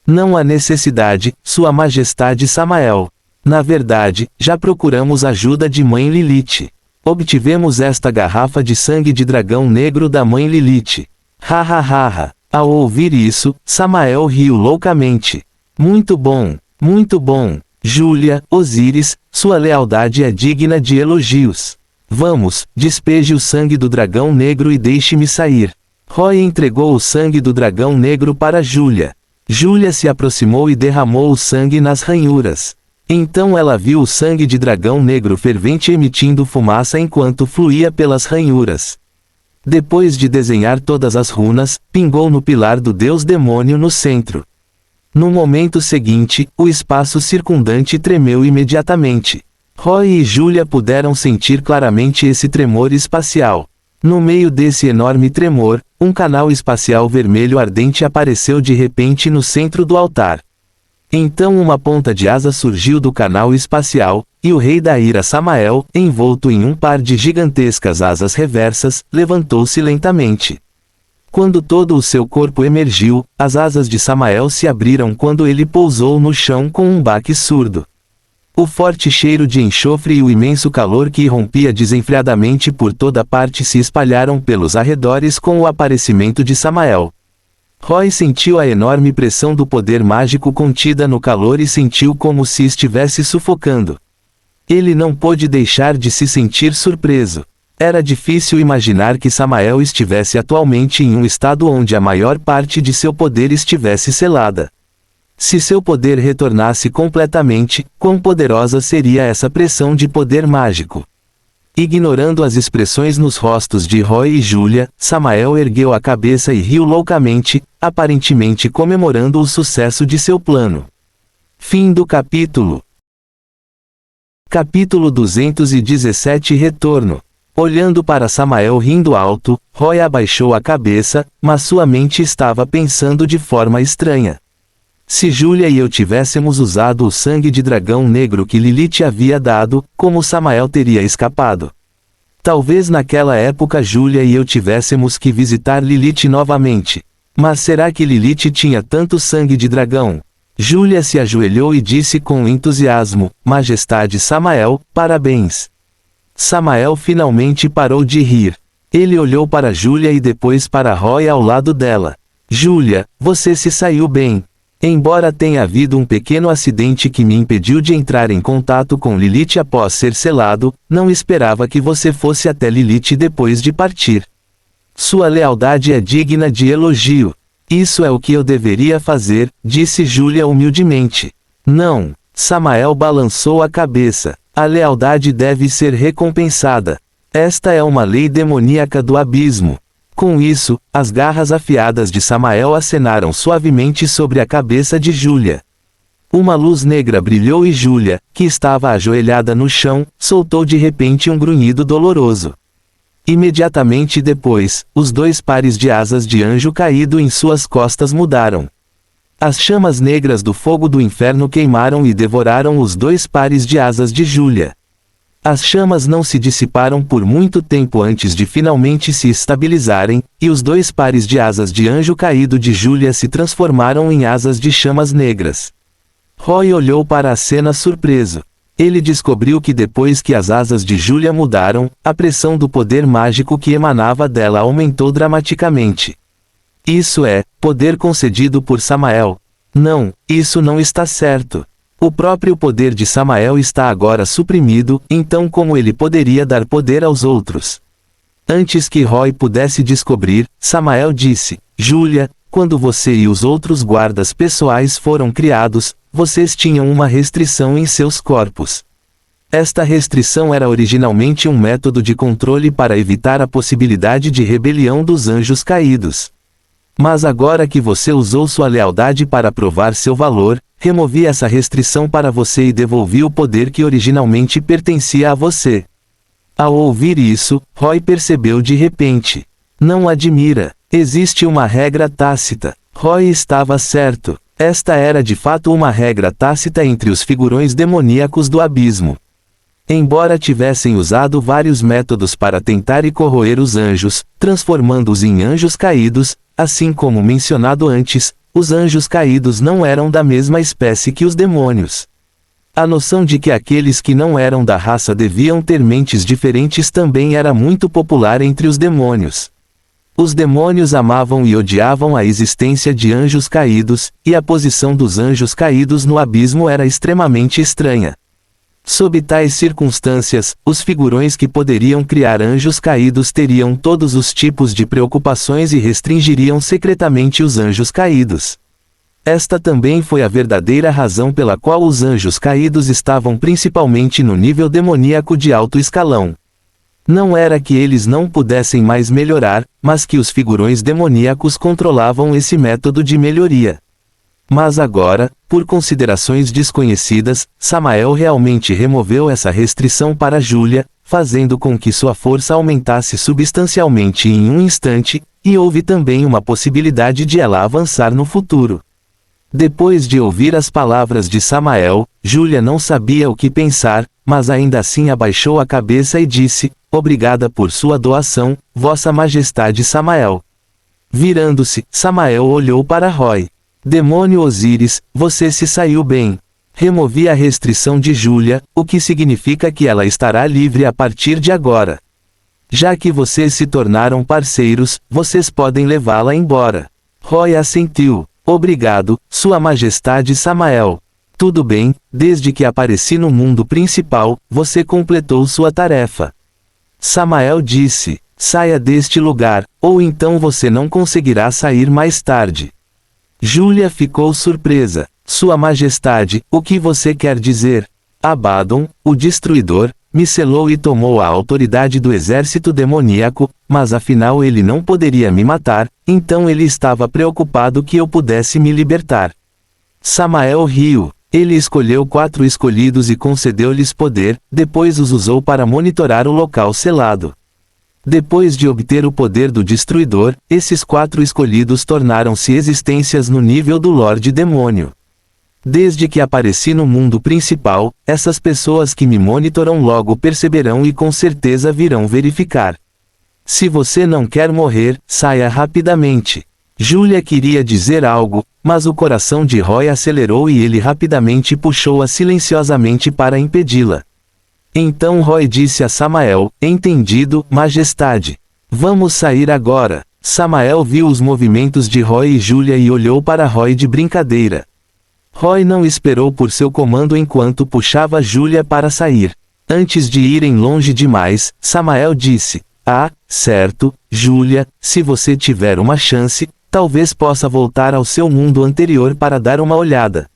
Não há necessidade, Sua Majestade Samael. Na verdade, já procuramos ajuda de Mãe Lilith. Obtivemos esta garrafa de sangue de dragão negro da Mãe Lilith. Hahaha. Ao ouvir isso, Samael riu loucamente. Muito bom, muito bom. Julia, Osíris, sua lealdade é digna de elogios. Vamos, despeje o sangue do dragão negro e deixe-me sair. Roy entregou o sangue do dragão negro para Julia. Julia se aproximou e derramou o sangue nas ranhuras. Então ela viu o sangue de dragão negro fervente emitindo fumaça enquanto fluía pelas ranhuras. Depois de desenhar todas as runas, pingou no pilar do deus demônio no centro. No momento seguinte, o espaço circundante tremeu imediatamente. Roy e Julia puderam sentir claramente esse tremor espacial. No meio desse enorme tremor, um canal espacial vermelho ardente apareceu de repente no centro do altar. Então uma ponta de asa surgiu do canal espacial, e o rei da ira Samael, envolto em um par de gigantescas asas reversas, levantou-se lentamente. Quando todo o seu corpo emergiu, as asas de Samael se abriram quando ele pousou no chão com um baque surdo. O forte cheiro de enxofre e o imenso calor que irrompia desenfreadamente por toda parte se espalharam pelos arredores com o aparecimento de Samael. Roy sentiu a enorme pressão do poder mágico contida no calor e sentiu como se estivesse sufocando. Ele não pôde deixar de se sentir surpreso. Era difícil imaginar que Samael estivesse atualmente em um estado onde a maior parte de seu poder estivesse selada. Se seu poder retornasse completamente, quão poderosa seria essa pressão de poder mágico? Ignorando as expressões nos rostos de Roy e Julia, Samael ergueu a cabeça e riu loucamente, aparentemente comemorando o sucesso de seu plano. Fim do capítulo. Capítulo 217 Retorno. Olhando para Samael rindo alto, Roy abaixou a cabeça, mas sua mente estava pensando de forma estranha. Se Julia e eu tivéssemos usado o sangue de dragão negro que Lilith havia dado, como Samael teria escapado? Talvez naquela época Julia e eu tivéssemos que visitar Lilith novamente. Mas será que Lilith tinha tanto sangue de dragão? Julia se ajoelhou e disse com entusiasmo: Majestade Samael, parabéns. Samael finalmente parou de rir. Ele olhou para Julia e depois para Roy ao lado dela. Julia, você se saiu bem. Embora tenha havido um pequeno acidente que me impediu de entrar em contato com Lilith após ser selado, não esperava que você fosse até Lilith depois de partir. Sua lealdade é digna de elogio. Isso é o que eu deveria fazer, disse Julia humildemente. Não. Samael balançou a cabeça. A lealdade deve ser recompensada. Esta é uma lei demoníaca do abismo. Com isso, as garras afiadas de Samael acenaram suavemente sobre a cabeça de Julia. Uma luz negra brilhou e Julia, que estava ajoelhada no chão, soltou de repente um grunhido doloroso. Imediatamente depois, os dois pares de asas de anjo caído em suas costas mudaram. As chamas negras do fogo do inferno queimaram e devoraram os dois pares de asas de Julia. As chamas não se dissiparam por muito tempo antes de finalmente se estabilizarem, e os dois pares de asas de anjo caído de Julia se transformaram em asas de chamas negras. Roy olhou para a cena surpreso. Ele descobriu que depois que as asas de Julia mudaram, a pressão do poder mágico que emanava dela aumentou dramaticamente. Isso é, poder concedido por Samael. Não, isso não está certo. O próprio poder de Samael está agora suprimido, então como ele poderia dar poder aos outros? Antes que Roy pudesse descobrir, Samael disse: Júlia, quando você e os outros guardas pessoais foram criados, vocês tinham uma restrição em seus corpos. Esta restrição era originalmente um método de controle para evitar a possibilidade de rebelião dos anjos caídos. Mas agora que você usou sua lealdade para provar seu valor, removi essa restrição para você e devolvi o poder que originalmente pertencia a você. Ao ouvir isso, Roy percebeu de repente. Não admira. Existe uma regra tácita. Roy estava certo. Esta era de fato uma regra tácita entre os figurões demoníacos do abismo. Embora tivessem usado vários métodos para tentar corroer os anjos, transformando-os em anjos caídos, assim como mencionado antes, os anjos caídos não eram da mesma espécie que os demônios. A noção de que aqueles que não eram da raça deviam ter mentes diferentes também era muito popular entre os demônios. Os demônios amavam e odiavam a existência de anjos caídos, e a posição dos anjos caídos no abismo era extremamente estranha. Sob tais circunstâncias, os figurões que poderiam criar anjos caídos teriam todos os tipos de preocupações e restringiriam secretamente os anjos caídos. Esta também foi a verdadeira razão pela qual os anjos caídos estavam principalmente no nível demoníaco de alto escalão. Não era que eles não pudessem mais melhorar, mas que os figurões demoníacos controlavam esse método de melhoria. Mas agora, por considerações desconhecidas, Samael realmente removeu essa restrição para Júlia, fazendo com que sua força aumentasse substancialmente em um instante, e houve também uma possibilidade de ela avançar no futuro. Depois de ouvir as palavras de Samael, Júlia não sabia o que pensar, mas ainda assim abaixou a cabeça e disse: Obrigada por sua doação, Vossa Majestade Samael. Virando-se, Samael olhou para Roy. Demônio Osíris, você se saiu bem. Removi a restrição de Júlia, o que significa que ela estará livre a partir de agora. Já que vocês se tornaram parceiros, vocês podem levá-la embora. Roy assentiu. Obrigado, Sua Majestade Samael. Tudo bem, desde que apareci no mundo principal, você completou sua tarefa. Samael disse: Saia deste lugar, ou então você não conseguirá sair mais tarde. Júlia ficou surpresa. Sua Majestade, o que você quer dizer? Abaddon, o Destruidor, me selou e tomou a autoridade do exército demoníaco, mas afinal ele não poderia me matar, então ele estava preocupado que eu pudesse me libertar. Samael riu. Ele escolheu 4 escolhidos e concedeu-lhes poder, depois os usou para monitorar o local selado. Depois de obter o poder do Destruidor, esses 4 escolhidos tornaram-se existências no nível do Lorde Demônio. Desde que apareci no mundo principal, essas pessoas que me monitoram logo perceberão e com certeza virão verificar. Se você não quer morrer, saia rapidamente. Júlia queria dizer algo, mas o coração de Roy acelerou e ele rapidamente puxou-a silenciosamente para impedi-la. Então Roy disse a Samael: Entendido, Majestade. Vamos sair agora. Samael viu os movimentos de Roy e Júlia e olhou para Roy de brincadeira. Roy não esperou por seu comando enquanto puxava Júlia para sair. Antes de irem longe demais, Samael disse: Ah, certo, Júlia, se você tiver uma chance, talvez possa voltar ao seu mundo anterior para dar uma olhada.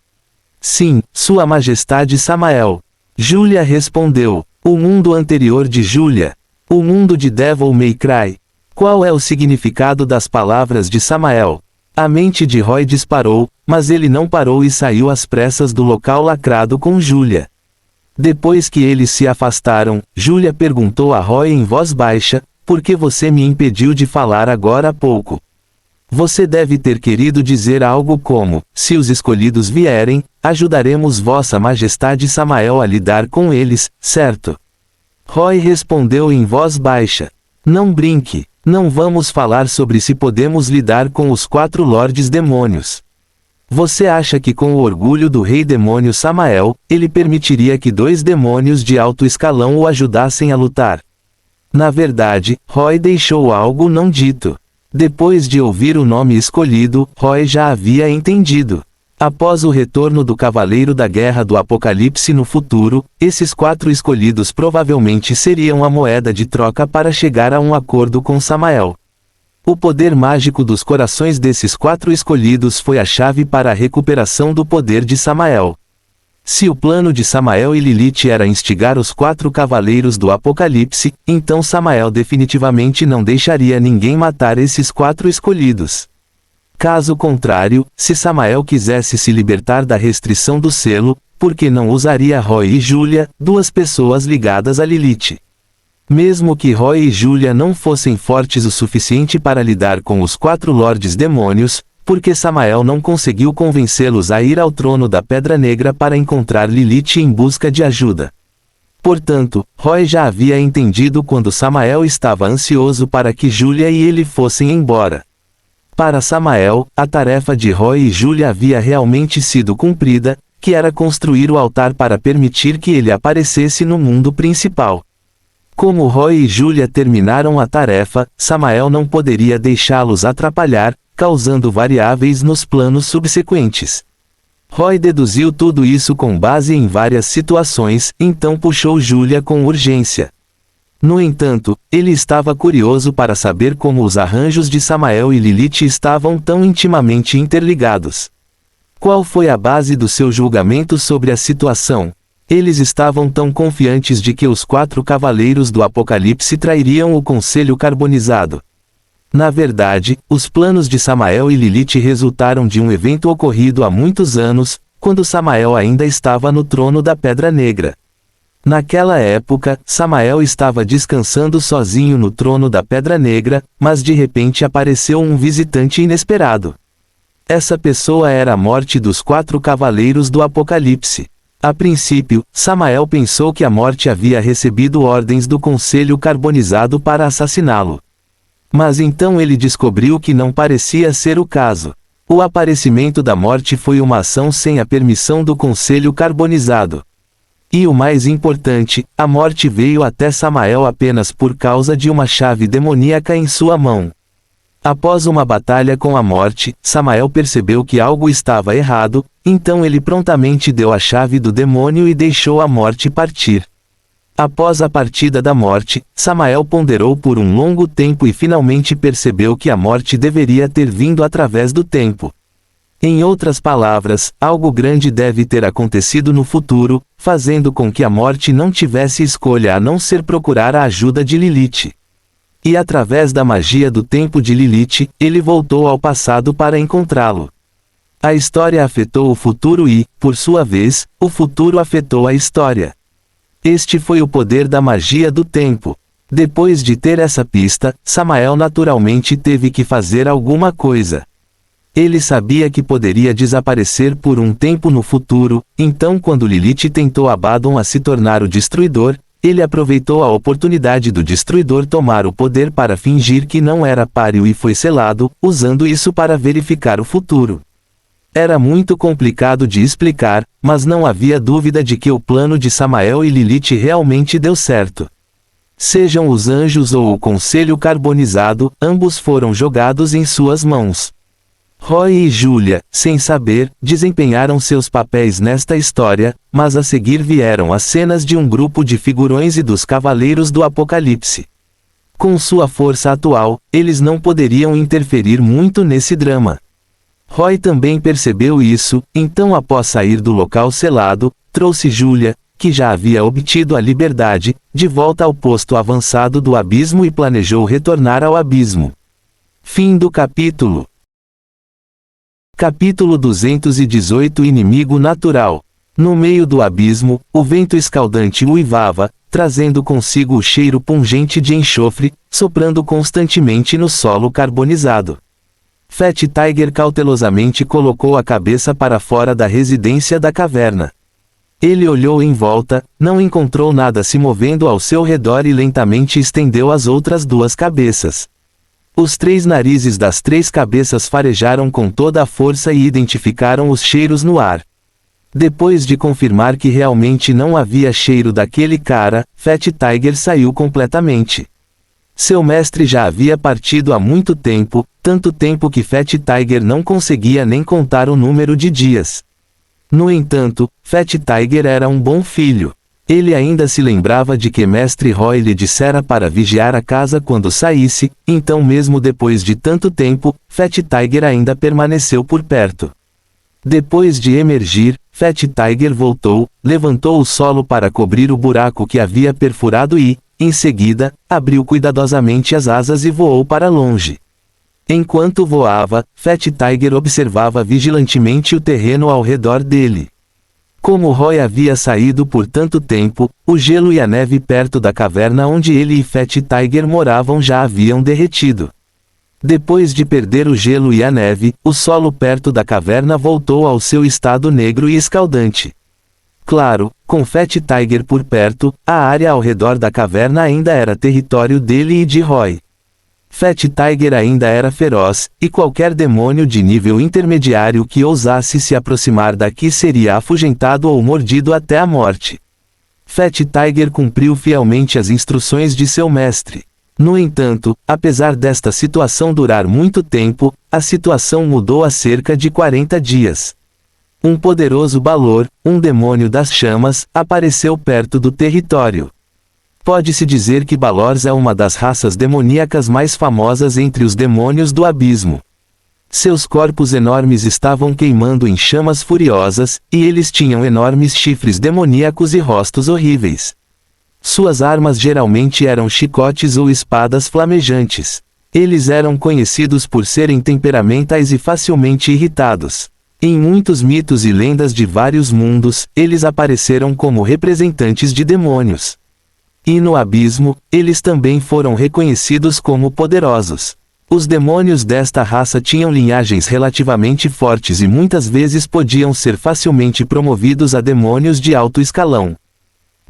Sim, Sua Majestade Samael. Júlia respondeu. O mundo anterior de Júlia. O mundo de Devil May Cry. Qual é o significado das palavras de Samael? A mente de Roy disparou, mas ele não parou e saiu às pressas do local lacrado com Júlia. Depois que eles se afastaram, Júlia perguntou a Roy em voz baixa: Por que você me impediu de falar agora há pouco? Você deve ter querido dizer algo como: se os escolhidos vierem, ajudaremos Vossa Majestade Samael a lidar com eles, certo? Roy respondeu em voz baixa: Não brinque. Não vamos falar sobre se podemos lidar com os 4 lordes demônios. Você acha que com o orgulho do rei demônio Samael, ele permitiria que 2 demônios de alto escalão o ajudassem a lutar? Na verdade, Roy deixou algo não dito. Depois de ouvir o nome escolhido, Roy já havia entendido. Após o retorno do Cavaleiro da Guerra do Apocalipse no futuro, esses 4 escolhidos provavelmente seriam a moeda de troca para chegar a um acordo com Samael. O poder mágico dos corações desses 4 escolhidos foi a chave para a recuperação do poder de Samael. Se o plano de Samael e Lilith era instigar os 4 cavaleiros do Apocalipse, então Samael definitivamente não deixaria ninguém matar esses 4 escolhidos. Caso contrário, se Samael quisesse se libertar da restrição do selo, por que não usaria Roy e Julia, 2 pessoas ligadas a Lilith? Mesmo que Roy e Julia não fossem fortes o suficiente para lidar com os 4 lordes demônios, porque Samael não conseguiu convencê-los a ir ao trono da Pedra Negra para encontrar Lilith em busca de ajuda. Portanto, Roy já havia entendido quando Samael estava ansioso para que Julia e ele fossem embora. Para Samael, a tarefa de Roy e Julia havia realmente sido cumprida, que era construir o altar para permitir que ele aparecesse no mundo principal. Como Roy e Julia terminaram a tarefa, Samael não poderia deixá-los atrapalhar, causando variáveis nos planos subsequentes. Roy deduziu tudo isso com base em várias situações, então puxou Julia com urgência. No entanto, ele estava curioso para saber como os arranjos de Samael e Lilith estavam tão intimamente interligados. Qual foi a base do seu julgamento sobre a situação? Eles estavam tão confiantes de que os 4 cavaleiros do Apocalipse trairiam o Conselho Carbonizado. Na verdade, os planos de Samael e Lilith resultaram de um evento ocorrido há muitos anos, quando Samael ainda estava no trono da Pedra Negra. Naquela época, Samael estava descansando sozinho no trono da Pedra Negra, mas de repente apareceu um visitante inesperado. Essa pessoa era a morte dos 4 cavaleiros do Apocalipse. A princípio, Samael pensou que a morte havia recebido ordens do Conselho Carbonizado para assassiná-lo. Mas então ele descobriu que não parecia ser o caso. O aparecimento da morte foi uma ação sem a permissão do Conselho Carbonizado. E o mais importante, a morte veio até Samael apenas por causa de uma chave demoníaca em sua mão. Após uma batalha com a morte, Samael percebeu que algo estava errado, então ele prontamente deu a chave do demônio e deixou a morte partir. Após a partida da morte, Samael ponderou por um longo tempo e finalmente percebeu que a morte deveria ter vindo através do tempo. Em outras palavras, algo grande deve ter acontecido no futuro, fazendo com que a morte não tivesse escolha a não ser procurar a ajuda de Lilith. E através da magia do tempo de Lilith, ele voltou ao passado para encontrá-lo. A história afetou o futuro e, por sua vez, o futuro afetou a história. Este foi o poder da magia do tempo. Depois de ter essa pista, Samael naturalmente teve que fazer alguma coisa. Ele sabia que poderia desaparecer por um tempo no futuro, então quando Lilith tentou Abaddon a se tornar o Destruidor, ele aproveitou a oportunidade do Destruidor tomar o poder para fingir que não era páreo e foi selado, usando isso para verificar o futuro. Era muito complicado de explicar, mas não havia dúvida de que o plano de Samael e Lilith realmente deu certo. Sejam os anjos ou o Conselho Carbonizado, ambos foram jogados em suas mãos. Roy e Julia, sem saber, desempenharam seus papéis nesta história, mas a seguir vieram as cenas de um grupo de figurões e dos Cavaleiros do Apocalipse. Com sua força atual, eles não poderiam interferir muito nesse drama. Roy também percebeu isso, então após sair do local selado, trouxe Julia, que já havia obtido a liberdade, de volta ao posto avançado do abismo e planejou retornar ao abismo. Fim do capítulo. Capítulo 218 Inimigo Natural. No meio do abismo, o vento escaldante uivava, trazendo consigo o cheiro pungente de enxofre, soprando constantemente no solo carbonizado. Fat Tiger cautelosamente colocou a cabeça para fora da residência da caverna. Ele olhou em volta, não encontrou nada se movendo ao seu redor e lentamente estendeu as outras 2 cabeças. Os 3 narizes das 3 cabeças farejaram com toda a força e identificaram os cheiros no ar. Depois de confirmar que realmente não havia cheiro daquele cara, Fat Tiger saiu completamente. Seu mestre já havia partido há muito tempo, tanto tempo que Fat Tiger não conseguia nem contar o número de dias. No entanto, Fat Tiger era um bom filho. Ele ainda se lembrava de que Mestre Roy lhe dissera para vigiar a casa quando saísse, então mesmo depois de tanto tempo, Fat Tiger ainda permaneceu por perto. Depois de emergir, Fat Tiger voltou, levantou o solo para cobrir o buraco que havia perfurado e, em seguida, abriu cuidadosamente as asas e voou para longe. Enquanto voava, Fat Tiger observava vigilantemente o terreno ao redor dele. Como Roy havia saído por tanto tempo, o gelo e a neve perto da caverna onde ele e Fat Tiger moravam já haviam derretido. Depois de perder o gelo e a neve, o solo perto da caverna voltou ao seu estado negro e escaldante. Claro, com Fat Tiger por perto, a área ao redor da caverna ainda era território dele e de Roy. Fat Tiger ainda era feroz, e qualquer demônio de nível intermediário que ousasse se aproximar daqui seria afugentado ou mordido até a morte. Fat Tiger cumpriu fielmente as instruções de seu mestre. No entanto, apesar desta situação durar muito tempo, a situação mudou há cerca de 40 dias. Um poderoso Balor, um demônio das chamas, apareceu perto do território. Pode-se dizer que Balors é uma das raças demoníacas mais famosas entre os demônios do abismo. Seus corpos enormes estavam queimando em chamas furiosas, e eles tinham enormes chifres demoníacos e rostos horríveis. Suas armas geralmente eram chicotes ou espadas flamejantes. Eles eram conhecidos por serem temperamentais e facilmente irritados. Em muitos mitos e lendas de vários mundos, eles apareceram como representantes de demônios. E no abismo, eles também foram reconhecidos como poderosos. Os demônios desta raça tinham linhagens relativamente fortes e muitas vezes podiam ser facilmente promovidos a demônios de alto escalão.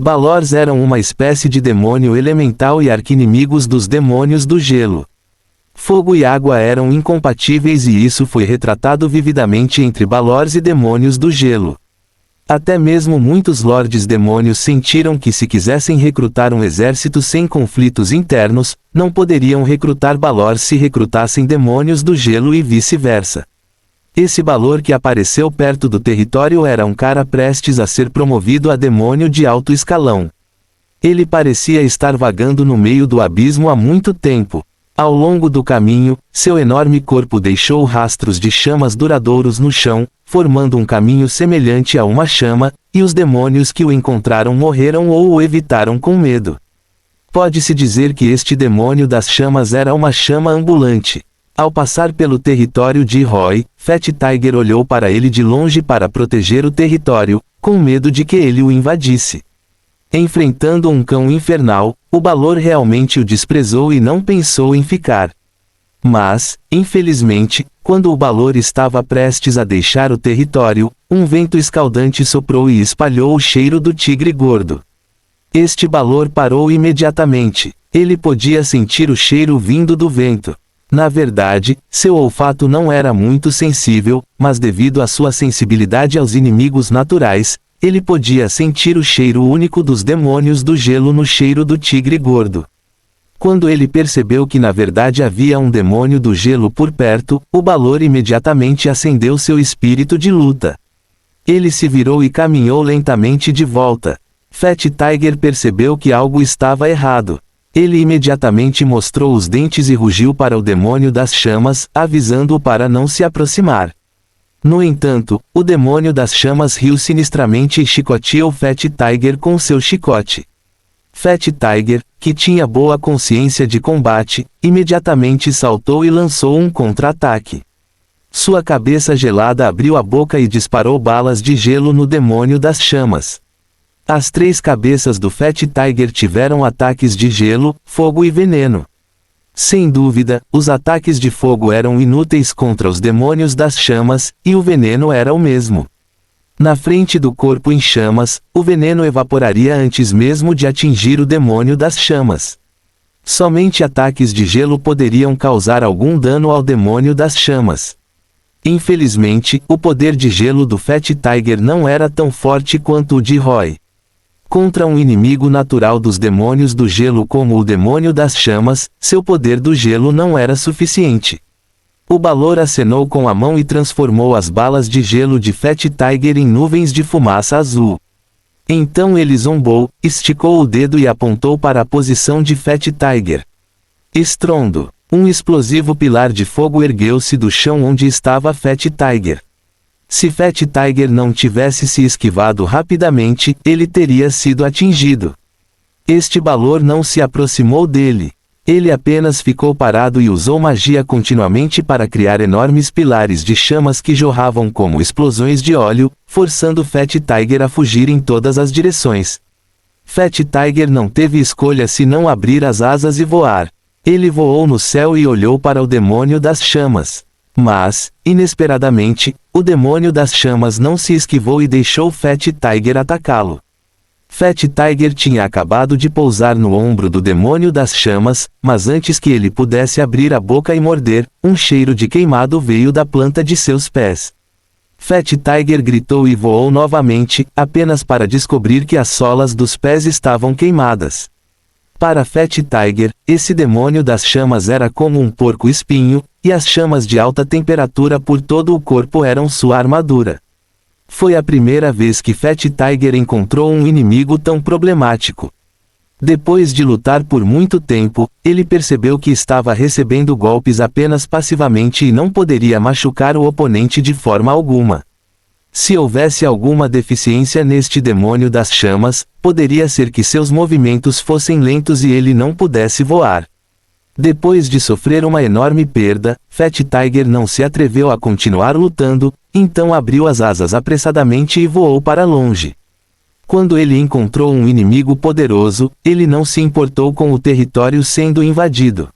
Balors eram uma espécie de demônio elemental e arquinimigos dos demônios do gelo. Fogo e água eram incompatíveis e isso foi retratado vividamente entre Balors e demônios do gelo. Até mesmo muitos lordes demônios sentiram que se quisessem recrutar um exército sem conflitos internos, não poderiam recrutar Balor se recrutassem demônios do gelo e vice-versa. Esse Balor que apareceu perto do território era um cara prestes a ser promovido a demônio de alto escalão. Ele parecia estar vagando no meio do abismo há muito tempo. Ao longo do caminho, seu enorme corpo deixou rastros de chamas duradouros no chão, formando um caminho semelhante a uma chama, e os demônios que o encontraram morreram ou o evitaram com medo. Pode-se dizer que este demônio das chamas era uma chama ambulante. Ao passar pelo território de Roy, Fat Tiger olhou para ele de longe para proteger o território, com medo de que ele o invadisse. Enfrentando um cão infernal, o Balor realmente o desprezou e não pensou em ficar. Mas, infelizmente, quando o Balor estava prestes a deixar o território, um vento escaldante soprou e espalhou o cheiro do tigre gordo. Este Balor parou imediatamente. Ele podia sentir o cheiro vindo do vento. Na verdade, seu olfato não era muito sensível, mas devido à sua sensibilidade aos inimigos naturais, ele podia sentir o cheiro único dos demônios do gelo no cheiro do tigre gordo. Quando ele percebeu que na verdade havia um demônio do gelo por perto, o Balor imediatamente acendeu seu espírito de luta. Ele se virou e caminhou lentamente de volta. Fat Tiger percebeu que algo estava errado. Ele imediatamente mostrou os dentes e rugiu para o demônio das chamas, avisando-o para não se aproximar. No entanto, o demônio das chamas riu sinistramente e chicoteou Fat Tiger com seu chicote. Fat Tiger, que tinha boa consciência de combate, imediatamente saltou e lançou um contra-ataque. Sua cabeça gelada abriu a boca e disparou balas de gelo no demônio das chamas. As 3 cabeças do Fat Tiger tiveram ataques de gelo, fogo e veneno. Sem dúvida, os ataques de fogo eram inúteis contra os demônios das chamas, e o veneno era o mesmo. Na frente do corpo em chamas, o veneno evaporaria antes mesmo de atingir o demônio das chamas. Somente ataques de gelo poderiam causar algum dano ao demônio das chamas. Infelizmente, o poder de gelo do Fat Tiger não era tão forte quanto o de Roy. Contra um inimigo natural dos demônios do gelo como o demônio das chamas, seu poder do gelo não era suficiente. O Balor acenou com a mão e transformou as balas de gelo de Fat Tiger em nuvens de fumaça azul. Então ele zombou, esticou o dedo e apontou para a posição de Fat Tiger. Estrondo. Um explosivo pilar de fogo ergueu-se do chão onde estava Fat Tiger. Se Fat Tiger não tivesse se esquivado rapidamente, ele teria sido atingido. Este Balor não se aproximou dele. Ele apenas ficou parado e usou magia continuamente para criar enormes pilares de chamas que jorravam como explosões de óleo, forçando Fat Tiger a fugir em todas as direções. Fat Tiger não teve escolha senão abrir as asas e voar. Ele voou no céu e olhou para o demônio das chamas. Mas, inesperadamente, o demônio das chamas não se esquivou e deixou Fat Tiger atacá-lo. Fat Tiger tinha acabado de pousar no ombro do demônio das chamas, mas antes que ele pudesse abrir a boca e morder, um cheiro de queimado veio da planta de seus pés. Fat Tiger gritou e voou novamente, apenas para descobrir que as solas dos pés estavam queimadas. Para Fat Tiger, esse demônio das chamas era como um porco-espinho, e as chamas de alta temperatura por todo o corpo eram sua armadura. Foi a primeira vez que Fat Tiger encontrou um inimigo tão problemático. Depois de lutar por muito tempo, ele percebeu que estava recebendo golpes apenas passivamente e não poderia machucar o oponente de forma alguma. Se houvesse alguma deficiência neste demônio das chamas, poderia ser que seus movimentos fossem lentos e ele não pudesse voar. Depois de sofrer uma enorme perda, Fat Tiger não se atreveu a continuar lutando, então abriu as asas apressadamente e voou para longe. Quando ele encontrou um inimigo poderoso, ele não se importou com o território sendo invadido.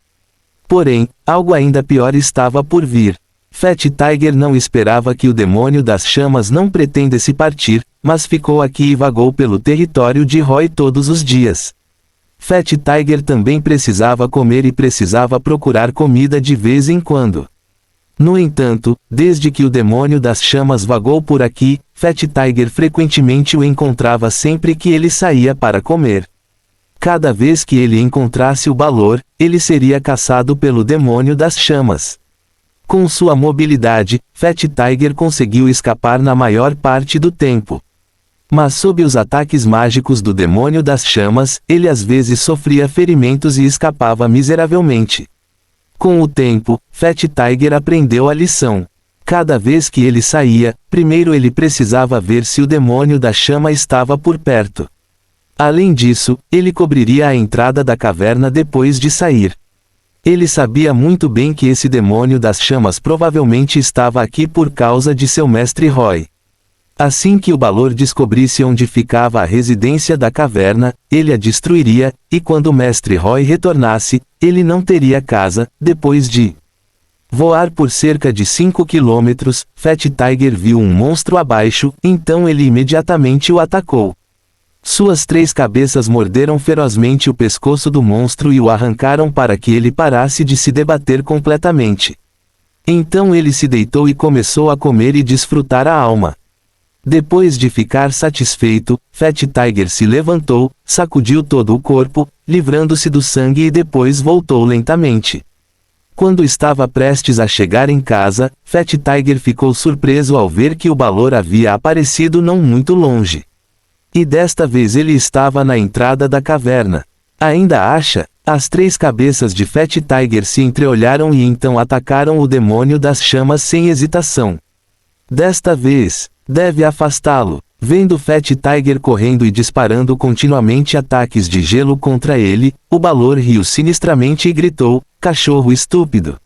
Porém, algo ainda pior estava por vir. Fat Tiger não esperava que o demônio das chamas não pretendesse partir, mas ficou aqui e vagou pelo território de Roy todos os dias. Fat Tiger também precisava comer e precisava procurar comida de vez em quando. No entanto, desde que o demônio das chamas vagou por aqui, Fat Tiger frequentemente o encontrava sempre que ele saía para comer. Cada vez que ele encontrasse o Balor, ele seria caçado pelo demônio das chamas. Com sua mobilidade, Fat Tiger conseguiu escapar na maior parte do tempo. Mas sob os ataques mágicos do demônio das chamas, ele às vezes sofria ferimentos e escapava miseravelmente. Com o tempo, Fat Tiger aprendeu a lição. Cada vez que ele saía, primeiro ele precisava ver se o demônio da chama estava por perto. Além disso, ele cobriria a entrada da caverna depois de sair. Ele sabia muito bem que esse demônio das chamas provavelmente estava aqui por causa de seu mestre Roy. Assim que o Balor descobrisse onde ficava a residência da caverna, ele a destruiria, e quando o mestre Roy retornasse, ele não teria casa. Depois de voar por cerca de 5 quilômetros, Fat Tiger viu um monstro abaixo, então ele imediatamente o atacou. Suas 3 cabeças morderam ferozmente o pescoço do monstro e o arrancaram para que ele parasse de se debater completamente. Então ele se deitou e começou a comer e desfrutar a alma. Depois de ficar satisfeito, Fat Tiger se levantou, sacudiu todo o corpo, livrando-se do sangue e depois voltou lentamente. Quando estava prestes a chegar em casa, Fat Tiger ficou surpreso ao ver que o Balor havia aparecido não muito longe. E desta vez ele estava na entrada da caverna. Ainda acha? As 3 cabeças de Fat Tiger se entreolharam e então atacaram o demônio das chamas sem hesitação. Desta vez, deve afastá-lo. Vendo Fat Tiger correndo e disparando continuamente ataques de gelo contra ele, o Balor riu sinistramente e gritou: "Cachorro estúpido!"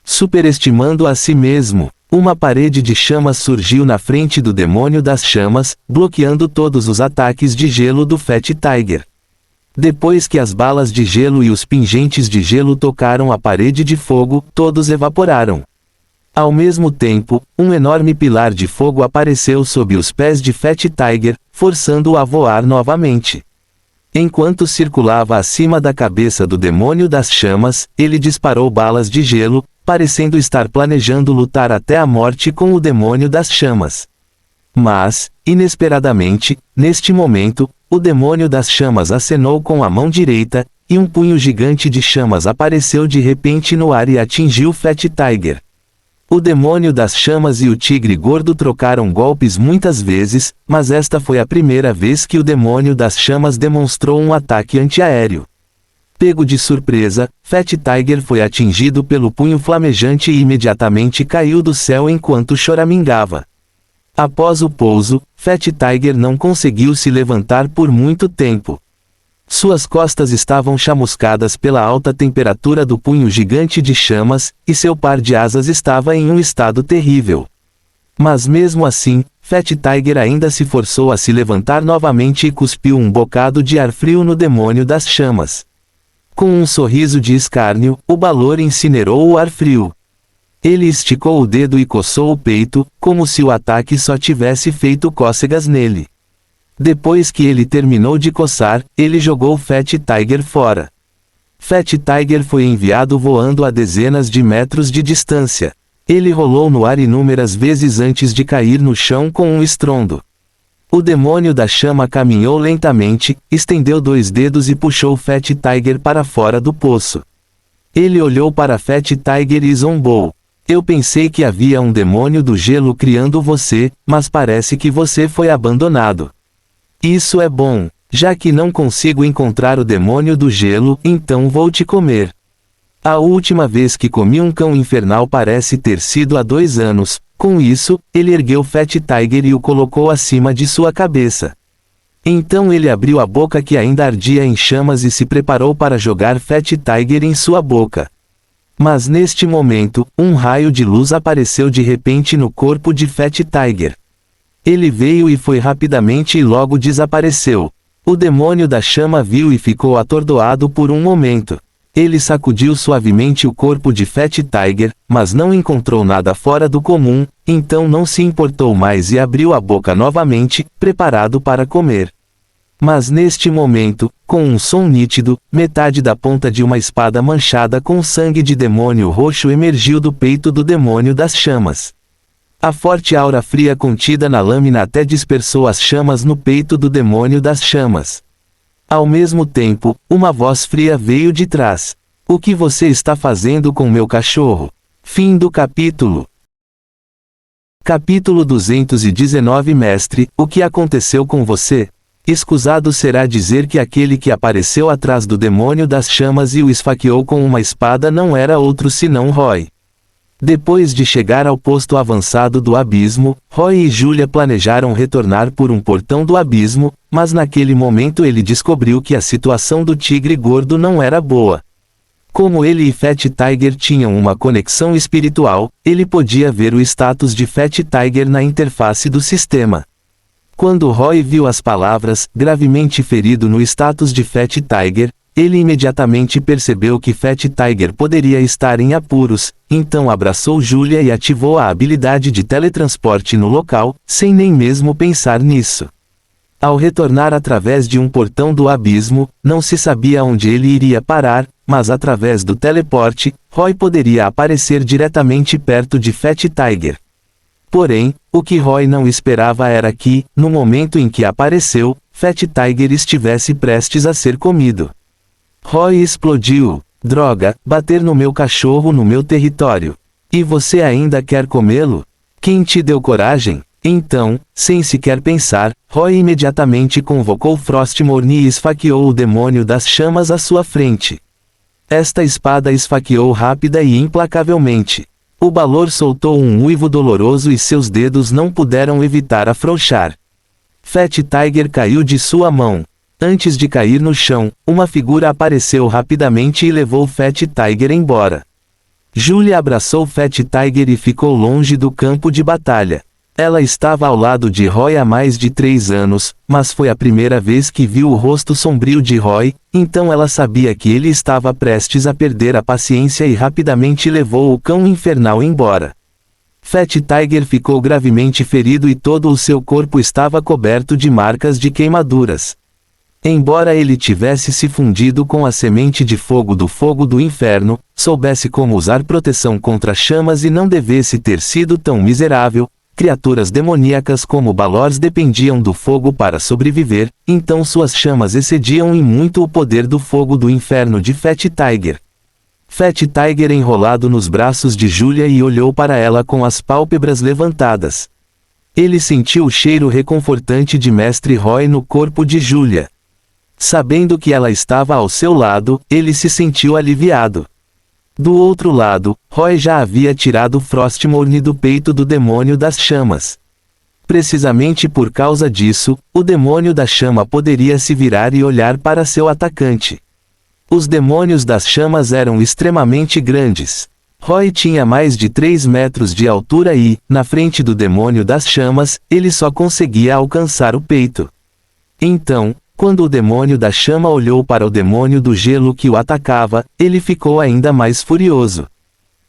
Superestimando a si mesmo, uma parede de chamas surgiu na frente do demônio das chamas, bloqueando todos os ataques de gelo do Fat Tiger. Depois que as balas de gelo e os pingentes de gelo tocaram a parede de fogo, todos evaporaram. Ao mesmo tempo, um enorme pilar de fogo apareceu sob os pés de Fat Tiger, forçando-o a voar novamente. Enquanto circulava acima da cabeça do demônio das chamas, ele disparou balas de gelo, parecendo estar planejando lutar até a morte com o demônio das chamas. Mas, inesperadamente, neste momento, o demônio das chamas acenou com a mão direita, e um punho gigante de chamas apareceu de repente no ar e atingiu Fat Tiger. O demônio das chamas e o tigre gordo trocaram golpes muitas vezes, mas esta foi a primeira vez que o demônio das chamas demonstrou um ataque antiaéreo. Pego de surpresa, Fat Tiger foi atingido pelo punho flamejante e imediatamente caiu do céu enquanto choramingava. Após o pouso, Fat Tiger não conseguiu se levantar por muito tempo. Suas costas estavam chamuscadas pela alta temperatura do punho gigante de chamas, e seu par de asas estava em um estado terrível. Mas mesmo assim, Fat Tiger ainda se forçou a se levantar novamente e cuspiu um bocado de ar frio no demônio das chamas. Com um sorriso de escárnio, o Balor incinerou o ar frio. Ele esticou o dedo e coçou o peito, como se o ataque só tivesse feito cócegas nele. Depois que ele terminou de coçar, ele jogou Fat Tiger fora. Fat Tiger foi enviado voando a dezenas de metros de distância. Ele rolou no ar inúmeras vezes antes de cair no chão com um estrondo. O demônio da chama caminhou lentamente, estendeu 2 dedos e puxou Fat Tiger para fora do poço. Ele olhou para Fat Tiger e zombou. Eu pensei que havia um demônio do gelo criando você, mas parece que você foi abandonado. Isso é bom. Já que não consigo encontrar o demônio do gelo, então vou te comer. A última vez que comi um cão infernal parece ter sido há 2 anos. Com isso, ele ergueu Fat Tiger e o colocou acima de sua cabeça. Então ele abriu a boca que ainda ardia em chamas e se preparou para jogar Fat Tiger em sua boca. Mas neste momento, um raio de luz apareceu de repente no corpo de Fat Tiger. Ele veio e foi rapidamente e logo desapareceu. O demônio da chama viu e ficou atordoado por um momento. Ele sacudiu suavemente o corpo de Fat Tiger, mas não encontrou nada fora do comum, então não se importou mais e abriu a boca novamente, preparado para comer. Mas neste momento, com um som nítido, metade da ponta de uma espada manchada com sangue de demônio roxo emergiu do peito do demônio das chamas. A forte aura fria contida na lâmina até dispersou as chamas no peito do demônio das chamas. Ao mesmo tempo, uma voz fria veio de trás. O que você está fazendo com meu cachorro? Fim do capítulo. Capítulo 219 Mestre, o que aconteceu com você? Escusado será dizer que aquele que apareceu atrás do demônio das chamas e o esfaqueou com uma espada não era outro senão Roy. Depois de chegar ao posto avançado do abismo, Roy e Julia planejaram retornar por um portão do abismo, mas naquele momento ele descobriu que a situação do tigre gordo não era boa. Como ele e Fat Tiger tinham uma conexão espiritual, ele podia ver o status de Fat Tiger na interface do sistema. Quando Roy viu as palavras, gravemente ferido no status de Fat Tiger, ele imediatamente percebeu que Fat Tiger poderia estar em apuros, então abraçou Julia e ativou a habilidade de teletransporte no local, sem nem mesmo pensar nisso. Ao retornar através de um portão do abismo, não se sabia onde ele iria parar, mas através do teleporte, Roy poderia aparecer diretamente perto de Fat Tiger. Porém, o que Roy não esperava era que, no momento em que apareceu, Fat Tiger estivesse prestes a ser comido. Roy explodiu. Droga, bater no meu cachorro no meu território. E você ainda quer comê-lo? Quem te deu coragem? Então, sem sequer pensar, Roy imediatamente convocou Frostmourne e esfaqueou o demônio das chamas à sua frente. Esta espada esfaqueou rápida e implacavelmente. O Balor soltou um uivo doloroso e seus dedos não puderam evitar afrouxar. Fat Tiger caiu de sua mão. Antes de cair no chão, uma figura apareceu rapidamente e levou Fat Tiger embora. Julia abraçou Fat Tiger e ficou longe do campo de batalha. Ela estava ao lado de Roy há mais de 3 anos, mas foi a primeira vez que viu o rosto sombrio de Roy, então ela sabia que ele estava prestes a perder a paciência e rapidamente levou o cão infernal embora. Fat Tiger ficou gravemente ferido e todo o seu corpo estava coberto de marcas de queimaduras. Embora ele tivesse se fundido com a semente de fogo do inferno, soubesse como usar proteção contra chamas e não devesse ter sido tão miserável, criaturas demoníacas como Balors dependiam do fogo para sobreviver, então suas chamas excediam em muito o poder do fogo do inferno de Fat Tiger. Fat Tiger enrolado nos braços de Julia e olhou para ela com as pálpebras levantadas. Ele sentiu o cheiro reconfortante de Mestre Roy no corpo de Julia. Sabendo que ela estava ao seu lado, ele se sentiu aliviado. Do outro lado, Roy já havia tirado Frostmourne do peito do demônio das chamas. Precisamente por causa disso, o demônio da chama poderia se virar e olhar para seu atacante. Os demônios das chamas eram extremamente grandes. Roy tinha mais de 3 metros de altura e, na frente do demônio das chamas, ele só conseguia alcançar o peito. Então, quando o demônio da chama olhou para o demônio do gelo que o atacava, ele ficou ainda mais furioso.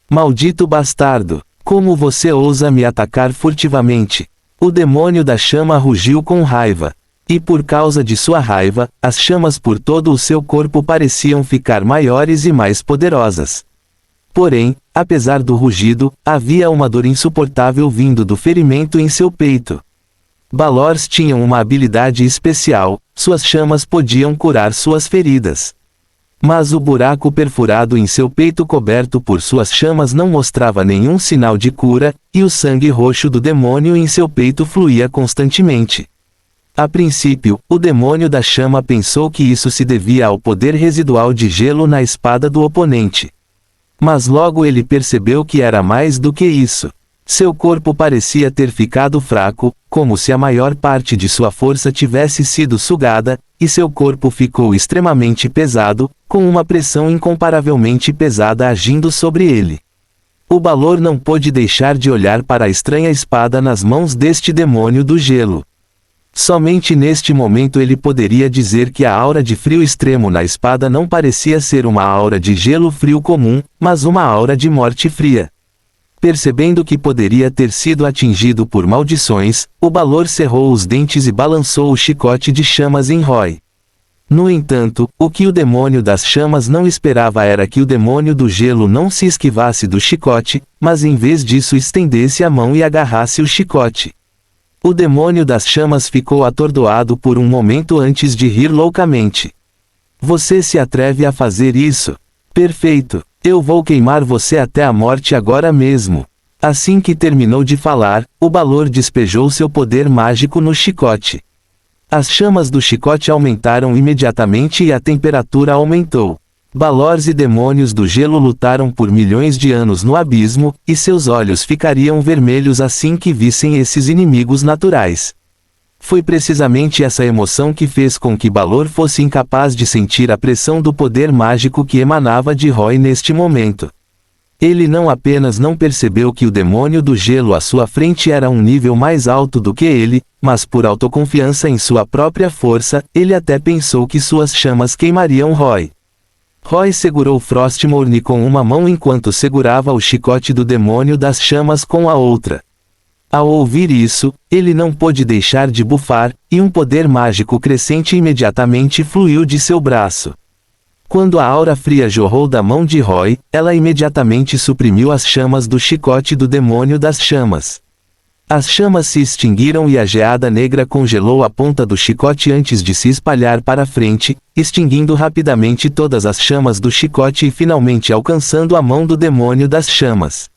Maldito bastardo! Como você ousa me atacar furtivamente? O demônio da chama rugiu com raiva. E por causa de sua raiva, as chamas por todo o seu corpo pareciam ficar maiores e mais poderosas. Porém, apesar do rugido, havia uma dor insuportável vindo do ferimento em seu peito. Balors tinham uma habilidade especial, suas chamas podiam curar suas feridas. Mas o buraco perfurado em seu peito coberto por suas chamas não mostrava nenhum sinal de cura, e o sangue roxo do demônio em seu peito fluía constantemente. A princípio, o demônio da chama pensou que isso se devia ao poder residual de gelo na espada do oponente. Mas logo ele percebeu que era mais do que isso. Seu corpo parecia ter ficado fraco, como se a maior parte de sua força tivesse sido sugada, e seu corpo ficou extremamente pesado, com uma pressão incomparavelmente pesada agindo sobre ele. O Balor não pôde deixar de olhar para a estranha espada nas mãos deste demônio do gelo. Somente neste momento ele poderia dizer que a aura de frio extremo na espada não parecia ser uma aura de gelo frio comum, mas uma aura de morte fria. Percebendo que poderia ter sido atingido por maldições, o Balor cerrou os dentes e balançou o chicote de chamas em Roy. No entanto, o que o demônio das chamas não esperava era que o demônio do gelo não se esquivasse do chicote, mas em vez disso estendesse a mão e agarrasse o chicote. O demônio das chamas ficou atordoado por um momento antes de rir loucamente. Você se atreve a fazer isso? Perfeito! Eu vou queimar você até a morte agora mesmo. Assim que terminou de falar, o Balor despejou seu poder mágico no chicote. As chamas do chicote aumentaram imediatamente e a temperatura aumentou. Balors e demônios do gelo lutaram por milhões de anos no abismo, e seus olhos ficariam vermelhos assim que vissem esses inimigos naturais. Foi precisamente essa emoção que fez com que Balor fosse incapaz de sentir a pressão do poder mágico que emanava de Roy neste momento. Ele não apenas não percebeu que o demônio do gelo à sua frente era um nível mais alto do que ele, mas por autoconfiança em sua própria força, ele até pensou que suas chamas queimariam Roy. Roy segurou Frostmourne com uma mão enquanto segurava o chicote do demônio das chamas com a outra. Ao ouvir isso, ele não pôde deixar de bufar, e um poder mágico crescente imediatamente fluiu de seu braço. Quando a aura fria jorrou da mão de Roy, ela imediatamente suprimiu as chamas do chicote do demônio das chamas. As chamas se extinguiram e a geada negra congelou a ponta do chicote antes de se espalhar para frente, extinguindo rapidamente todas as chamas do chicote e finalmente alcançando a mão do demônio das chamas.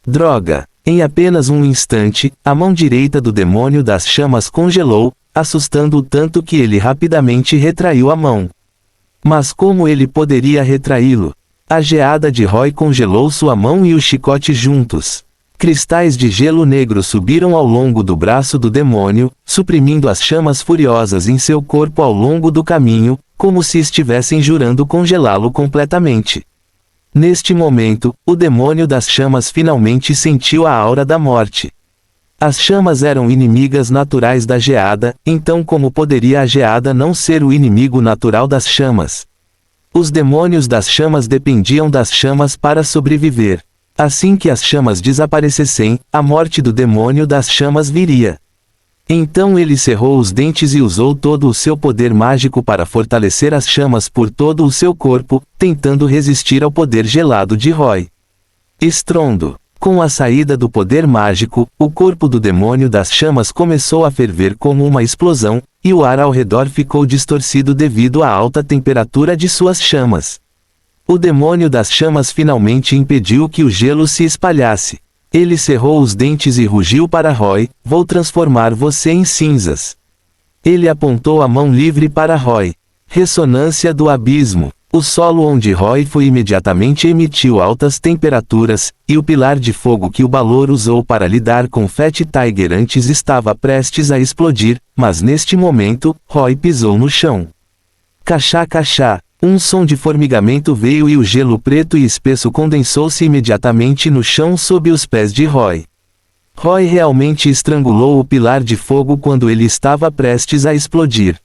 Droga! Em apenas um instante, a mão direita do demônio das chamas congelou, assustando-o tanto que ele rapidamente retraiu a mão. Mas como ele poderia retraí-lo? A geada de Roy congelou sua mão e o chicote juntos. Cristais de gelo negro subiram ao longo do braço do demônio, suprimindo as chamas furiosas em seu corpo ao longo do caminho, como se estivessem jurando congelá-lo completamente. Neste momento, o demônio das chamas finalmente sentiu a aura da morte. As chamas eram inimigas naturais da geada, então como poderia a geada não ser o inimigo natural das chamas? Os demônios das chamas dependiam das chamas para sobreviver. Assim que as chamas desaparecessem, a morte do demônio das chamas viria. Então ele cerrou os dentes e usou todo o seu poder mágico para fortalecer as chamas por todo o seu corpo, tentando resistir ao poder gelado de Roy. Estrondo. Com a saída do poder mágico, o corpo do demônio das chamas começou a ferver como uma explosão, e o ar ao redor ficou distorcido devido à alta temperatura de suas chamas. O demônio das chamas finalmente impediu que o gelo se espalhasse. Ele cerrou os dentes e rugiu para Roy: "Vou transformar você em cinzas." Ele apontou a mão livre para Roy. Ressonância do abismo. O solo onde Roy foi imediatamente emitiu altas temperaturas, e o pilar de fogo que o Balor usou para lidar com Fat Tiger antes estava prestes a explodir, mas neste momento, Roy pisou no chão. Cachá cachá. Um som de formigamento veio e o gelo preto e espesso condensou-se imediatamente no chão sob os pés de Roy. Roy realmente estrangulou o pilar de fogo quando ele estava prestes a explodir.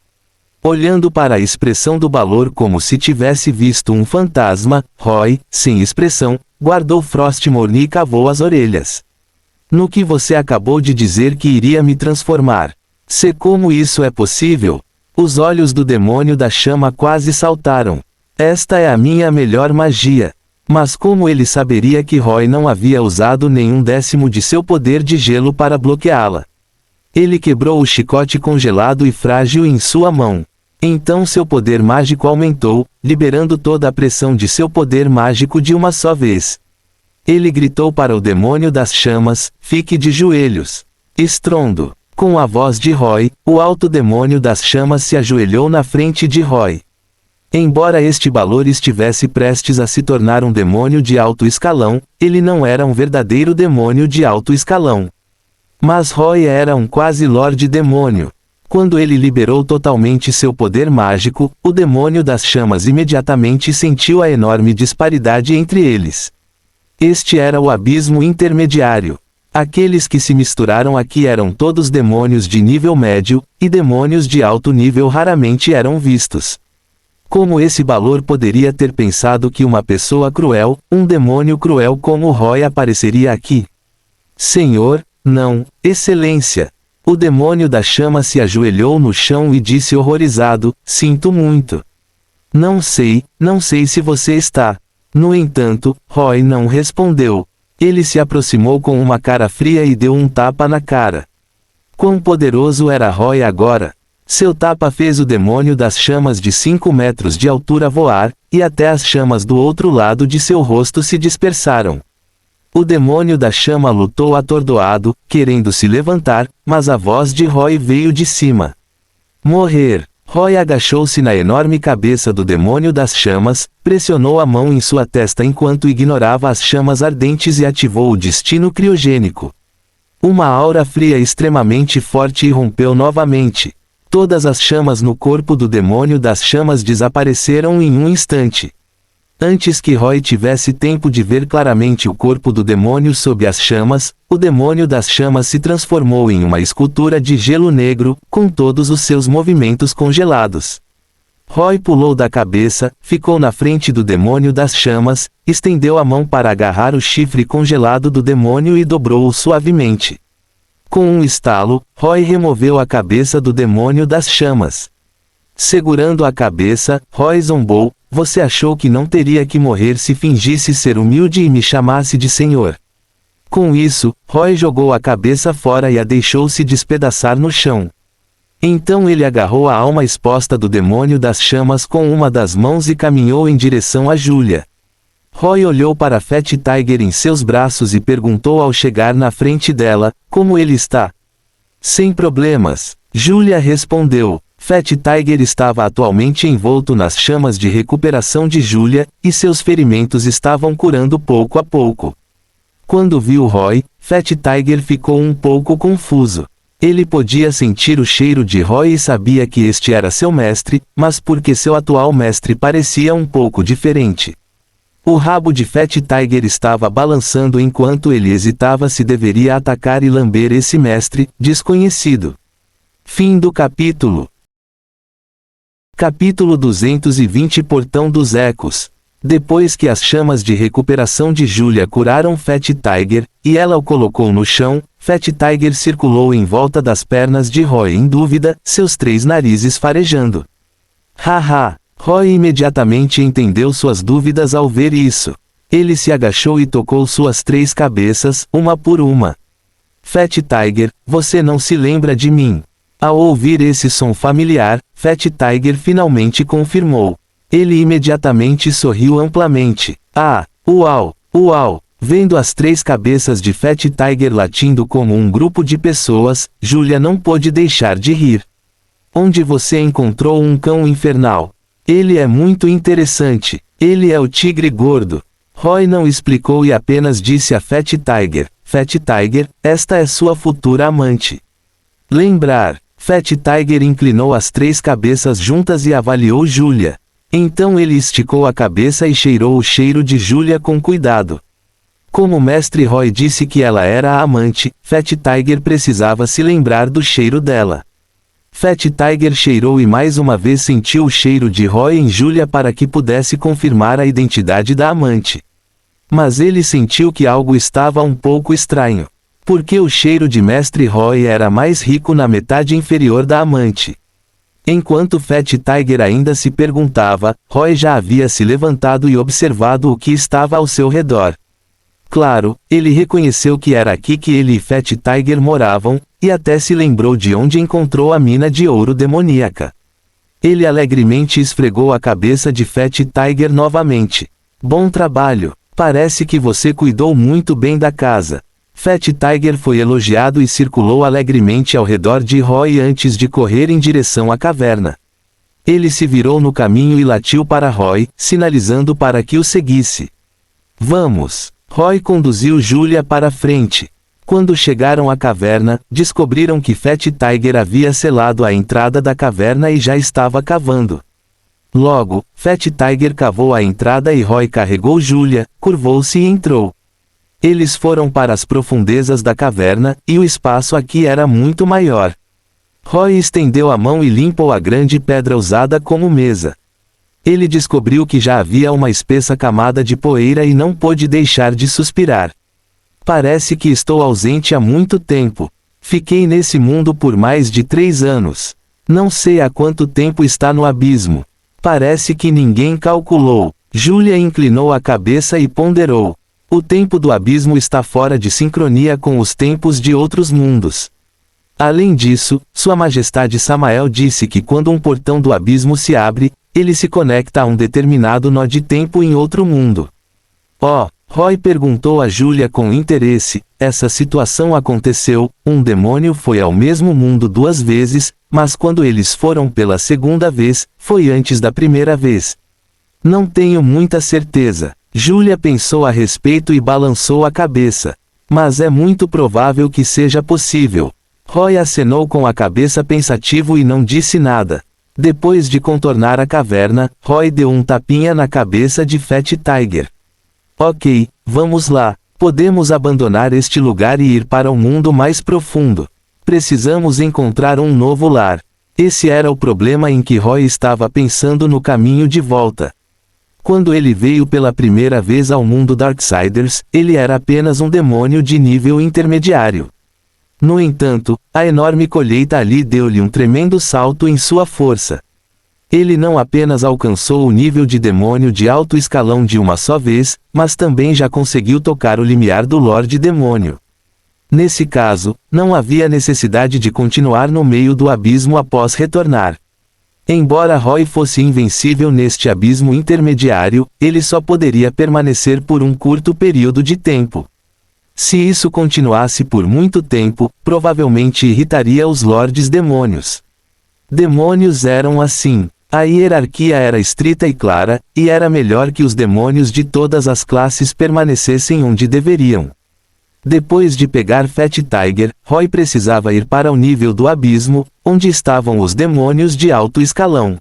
Olhando para a expressão do Balor como se tivesse visto um fantasma, Roy, sem expressão, guardou Frostmourne e cavou as orelhas. "No que você acabou de dizer que iria me transformar? Se como isso é possível?" Os olhos do demônio da chama quase saltaram. "Esta é a minha melhor magia." Mas como ele saberia que Roy não havia usado nenhum décimo de seu poder de gelo para bloqueá-la? Ele quebrou o chicote congelado e frágil em sua mão. Então seu poder mágico aumentou, liberando toda a pressão de seu poder mágico de uma só vez. Ele gritou para o demônio das chamas: "Fique de joelhos." Estrondo. Com a voz de Roy, o alto demônio das chamas se ajoelhou na frente de Roy. Embora este Balor estivesse prestes a se tornar um demônio de alto escalão, ele não era um verdadeiro demônio de alto escalão. Mas Roy era um quase Lorde Demônio. Quando ele liberou totalmente seu poder mágico, o demônio das chamas imediatamente sentiu a enorme disparidade entre eles. Este era o abismo intermediário. Aqueles que se misturaram aqui eram todos demônios de nível médio, e demônios de alto nível raramente eram vistos. Como esse Balor poderia ter pensado que uma pessoa cruel, um demônio cruel como Roy apareceria aqui? "Senhor, não, Excelência." O demônio da chama se ajoelhou no chão e disse horrorizado: "Sinto muito. Não sei se você está." No entanto, Roy não respondeu. Ele se aproximou com uma cara fria e deu um tapa na cara. Quão poderoso era Roy agora! Seu tapa fez o demônio das chamas de 5 metros de altura voar, e até as chamas do outro lado de seu rosto se dispersaram. O demônio da chama lutou atordoado, querendo se levantar, mas a voz de Roy veio de cima. "Morrer." Roy agachou-se na enorme cabeça do demônio das chamas, pressionou a mão em sua testa enquanto ignorava as chamas ardentes e ativou o destino criogênico. Uma aura fria extremamente forte irrompeu novamente. Todas as chamas no corpo do demônio das chamas desapareceram em um instante. Antes que Roy tivesse tempo de ver claramente o corpo do demônio sob as chamas, o demônio das chamas se transformou em uma escultura de gelo negro, com todos os seus movimentos congelados. Roy pulou da cabeça, ficou na frente do demônio das chamas, estendeu a mão para agarrar o chifre congelado do demônio e dobrou-o suavemente. Com um estalo, Roy removeu a cabeça do demônio das chamas. Segurando a cabeça, Roy zombou: "Você achou que não teria que morrer se fingisse ser humilde e me chamasse de senhor." Com isso, Roy jogou a cabeça fora e a deixou se despedaçar no chão. Então ele agarrou a alma exposta do demônio das chamas com uma das mãos e caminhou em direção a Julia. Roy olhou para Fat Tiger em seus braços e perguntou ao chegar na frente dela: "Como ele está?" "Sem problemas," Julia respondeu. Fat Tiger estava atualmente envolto nas chamas de recuperação de Julia, e seus ferimentos estavam curando pouco a pouco. Quando viu Roy, Fat Tiger ficou um pouco confuso. Ele podia sentir o cheiro de Roy e sabia que este era seu mestre, mas porque seu atual mestre parecia um pouco diferente. O rabo de Fat Tiger estava balançando enquanto ele hesitava se deveria atacar e lamber esse mestre desconhecido. Fim do capítulo. Capítulo 220 Portão dos Ecos. Depois que as chamas de recuperação de Julia curaram Fat Tiger, e ela o colocou no chão, Fat Tiger circulou em volta das pernas de Roy em dúvida, seus 3 narizes farejando. Haha! Roy imediatamente entendeu suas dúvidas ao ver isso. Ele se agachou e tocou suas 3 cabeças, uma por uma. Fat Tiger, você não se lembra de mim. Ao ouvir esse som familiar, Fat Tiger finalmente confirmou. Ele imediatamente sorriu amplamente. Ah, uau, uau! Vendo as 3 cabeças de Fat Tiger latindo como um grupo de pessoas, Julia não pôde deixar de rir. Onde você encontrou um cão infernal? Ele é muito interessante. Ele é o tigre gordo. Roy não explicou e apenas disse a Fat Tiger: Fat Tiger, esta é sua futura amante. Lembrar. Fat Tiger inclinou as 3 cabeças juntas e avaliou Julia. Então ele esticou a cabeça e cheirou o cheiro de Julia com cuidado. Como o mestre Roy disse que ela era a amante, Fat Tiger precisava se lembrar do cheiro dela. Fat Tiger cheirou e mais uma vez sentiu o cheiro de Roy em Julia para que pudesse confirmar a identidade da amante. Mas ele sentiu que algo estava um pouco estranho. Porque o cheiro de mestre Roy era mais rico na metade inferior da amante. Enquanto Fat Tiger ainda se perguntava, Roy já havia se levantado e observado o que estava ao seu redor. Claro, ele reconheceu que era aqui que ele e Fat Tiger moravam, e até se lembrou de onde encontrou a mina de ouro demoníaca. Ele alegremente esfregou a cabeça de Fat Tiger novamente. Bom trabalho, parece que você cuidou muito bem da casa. Fat Tiger foi elogiado e circulou alegremente ao redor de Roy antes de correr em direção à caverna. Ele se virou no caminho e latiu para Roy, sinalizando para que o seguisse. Vamos! Roy conduziu Julia para frente. Quando chegaram à caverna, descobriram que Fat Tiger havia selado a entrada da caverna e já estava cavando. Logo, Fat Tiger cavou a entrada e Roy carregou Julia, curvou-se e entrou. Eles foram para as profundezas da caverna, e o espaço aqui era muito maior. Roy estendeu a mão e limpou a grande pedra usada como mesa. Ele descobriu que já havia uma espessa camada de poeira e não pôde deixar de suspirar. Parece que estou ausente há muito tempo. Fiquei nesse mundo por mais de 3 anos. Não sei há quanto tempo está no abismo. Parece que ninguém calculou. Julia inclinou a cabeça e ponderou. O tempo do abismo está fora de sincronia com os tempos de outros mundos. Além disso, Sua Majestade Samael disse que quando um portão do abismo se abre, ele se conecta a um determinado nó de tempo em outro mundo. Oh, Roy perguntou a Julia com interesse, essa situação aconteceu, um demônio foi ao mesmo mundo 2 vezes, mas quando eles foram pela segunda vez, foi antes da primeira vez. Não tenho muita certeza. Julia pensou a respeito e balançou a cabeça. Mas é muito provável que seja possível. Roy acenou com a cabeça pensativo e não disse nada. Depois de contornar a caverna, Roy deu um tapinha na cabeça de Fat Tiger. Ok, vamos lá. Podemos abandonar este lugar e ir para um mundo mais profundo. Precisamos encontrar um novo lar. Esse era o problema em que Roy estava pensando no caminho de volta. Quando ele veio pela primeira vez ao mundo Darksiders, ele era apenas um demônio de nível intermediário. No entanto, a enorme colheita ali deu-lhe um tremendo salto em sua força. Ele não apenas alcançou o nível de demônio de alto escalão de uma só vez, mas também já conseguiu tocar o limiar do Lorde Demônio. Nesse caso, não havia necessidade de continuar no meio do abismo após retornar. Embora Roy fosse invencível neste abismo intermediário, ele só poderia permanecer por um curto período de tempo. Se isso continuasse por muito tempo, provavelmente irritaria os Lordes Demônios. Demônios eram assim. A hierarquia era estrita e clara, e era melhor que os demônios de todas as classes permanecessem onde deveriam. Depois de pegar Fat Tiger, Roy precisava ir para o nível do abismo, onde estavam os demônios de alto escalão.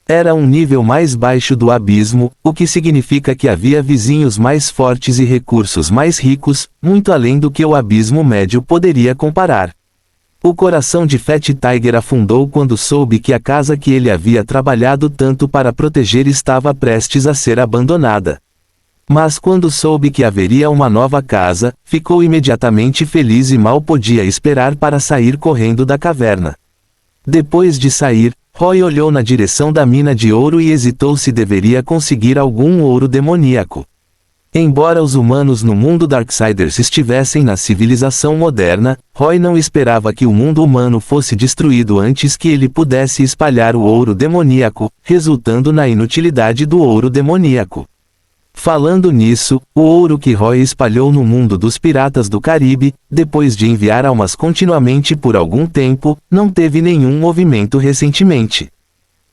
Era um nível mais baixo do abismo, o que significa que havia vizinhos mais fortes e recursos mais ricos, muito além do que o abismo médio poderia comparar. O coração de Fat Tiger afundou quando soube que a casa que ele havia trabalhado tanto para proteger estava prestes a ser abandonada. Mas quando soube que haveria uma nova casa, ficou imediatamente feliz e mal podia esperar para sair correndo da caverna. Depois de sair, Roy olhou na direção da mina de ouro e hesitou se deveria conseguir algum ouro demoníaco. Embora os humanos no mundo Darksiders estivessem na civilização moderna, Roy não esperava que o mundo humano fosse destruído antes que ele pudesse espalhar o ouro demoníaco, resultando na inutilidade do ouro demoníaco. Falando nisso, o ouro que Roy espalhou no mundo dos piratas do Caribe, depois de enviar almas continuamente por algum tempo, não teve nenhum movimento recentemente.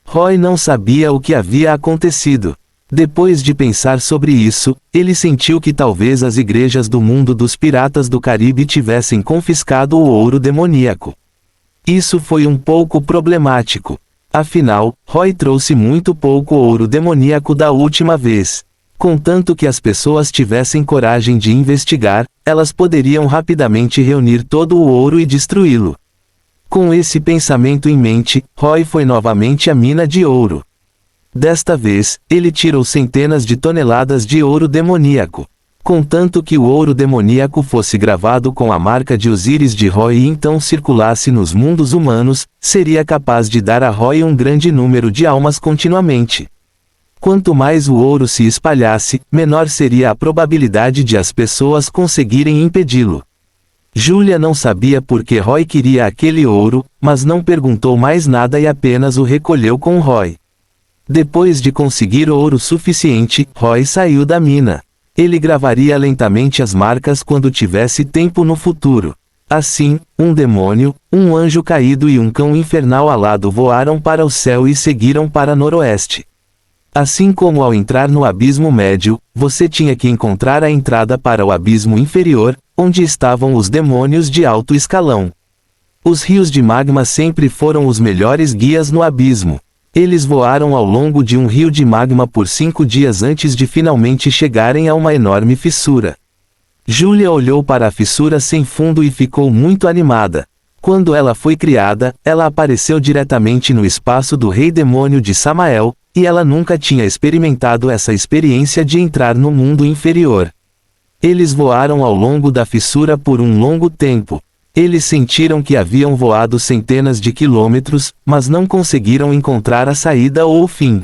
Roy não sabia o que havia acontecido. Depois de pensar sobre isso, ele sentiu que talvez as igrejas do mundo dos piratas do Caribe tivessem confiscado o ouro demoníaco. Isso foi um pouco problemático. Afinal, Roy trouxe muito pouco ouro demoníaco da última vez. Contanto que as pessoas tivessem coragem de investigar, elas poderiam rapidamente reunir todo o ouro e destruí-lo. Com esse pensamento em mente, Roy foi novamente à mina de ouro. Desta vez, ele tirou centenas de toneladas de ouro demoníaco. Contanto que o ouro demoníaco fosse gravado com a marca de Osíris de Roy e então circulasse nos mundos humanos, seria capaz de dar a Roy um grande número de almas continuamente. Quanto mais o ouro se espalhasse, menor seria a probabilidade de as pessoas conseguirem impedi-lo. Julia não sabia por que Roy queria aquele ouro, mas não perguntou mais nada e apenas o recolheu com Roy. Depois de conseguir ouro suficiente, Roy saiu da mina. Ele gravaria lentamente as marcas quando tivesse tempo no futuro. Assim, um demônio, um anjo caído e um cão infernal alado voaram para o céu e seguiram para noroeste. Assim como ao entrar no abismo médio, você tinha que encontrar a entrada para o abismo inferior, onde estavam os demônios de alto escalão. Os rios de magma sempre foram os melhores guias no abismo. Eles voaram ao longo de um rio de magma por 5 dias antes de finalmente chegarem a uma enorme fissura. Julia olhou para a fissura sem fundo e ficou muito animada. Quando ela foi criada, ela apareceu diretamente no espaço do Rei Demônio de Samael, e ela nunca tinha experimentado essa experiência de entrar no mundo inferior. Eles voaram ao longo da fissura por um longo tempo. Eles sentiram que haviam voado centenas de quilômetros, mas não conseguiram encontrar a saída ou o fim.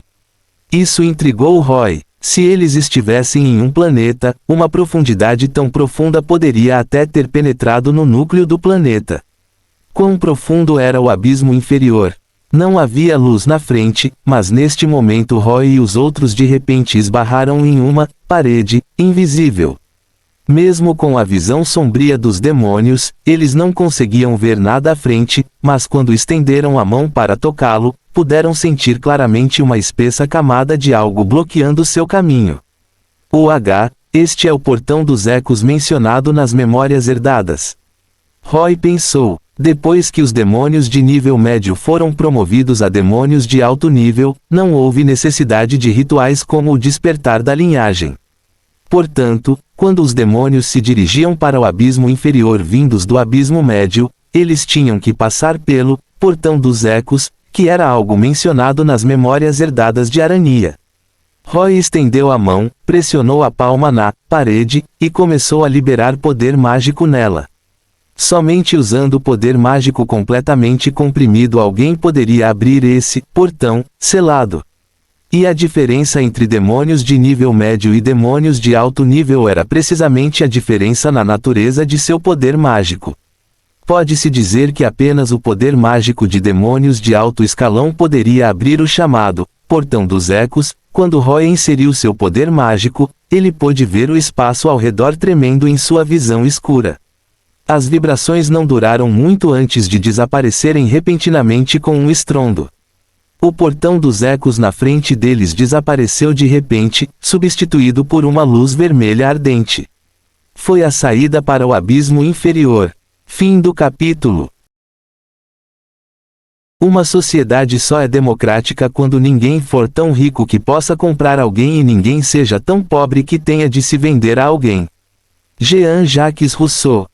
Isso intrigou Roy. Se eles estivessem em um planeta, uma profundidade tão profunda poderia até ter penetrado no núcleo do planeta. Quão profundo era o abismo inferior? Não havia luz na frente, mas neste momento Roy e os outros de repente esbarraram em uma parede invisível. Mesmo com a visão sombria dos demônios, eles não conseguiam ver nada à frente, mas quando estenderam a mão para tocá-lo, puderam sentir claramente uma espessa camada de algo bloqueando seu caminho. Este é o portão dos ecos mencionado nas memórias herdadas. Roy pensou, depois que os demônios de nível médio foram promovidos a demônios de alto nível, não houve necessidade de rituais como o despertar da linhagem. Portanto, quando os demônios se dirigiam para o abismo inferior vindos do abismo médio, eles tinham que passar pelo portão dos ecos, que era algo mencionado nas memórias herdadas de Arania. Roy estendeu a mão, pressionou a palma na parede, e começou a liberar poder mágico nela. Somente usando o poder mágico completamente comprimido alguém poderia abrir esse portão selado. E a diferença entre demônios de nível médio e demônios de alto nível era precisamente a diferença na natureza de seu poder mágico. Pode-se dizer que apenas o poder mágico de demônios de alto escalão poderia abrir o chamado Portão dos Ecos. Quando Roy inseriu seu poder mágico, ele pôde ver o espaço ao redor tremendo em sua visão escura. As vibrações não duraram muito antes de desaparecerem repentinamente com um estrondo. O portão dos ecos na frente deles desapareceu de repente, substituído por uma luz vermelha ardente. Foi a saída para o abismo inferior. Fim do capítulo. Uma sociedade só é democrática quando ninguém for tão rico que possa comprar alguém e ninguém seja tão pobre que tenha de se vender a alguém. Jean-Jacques Rousseau.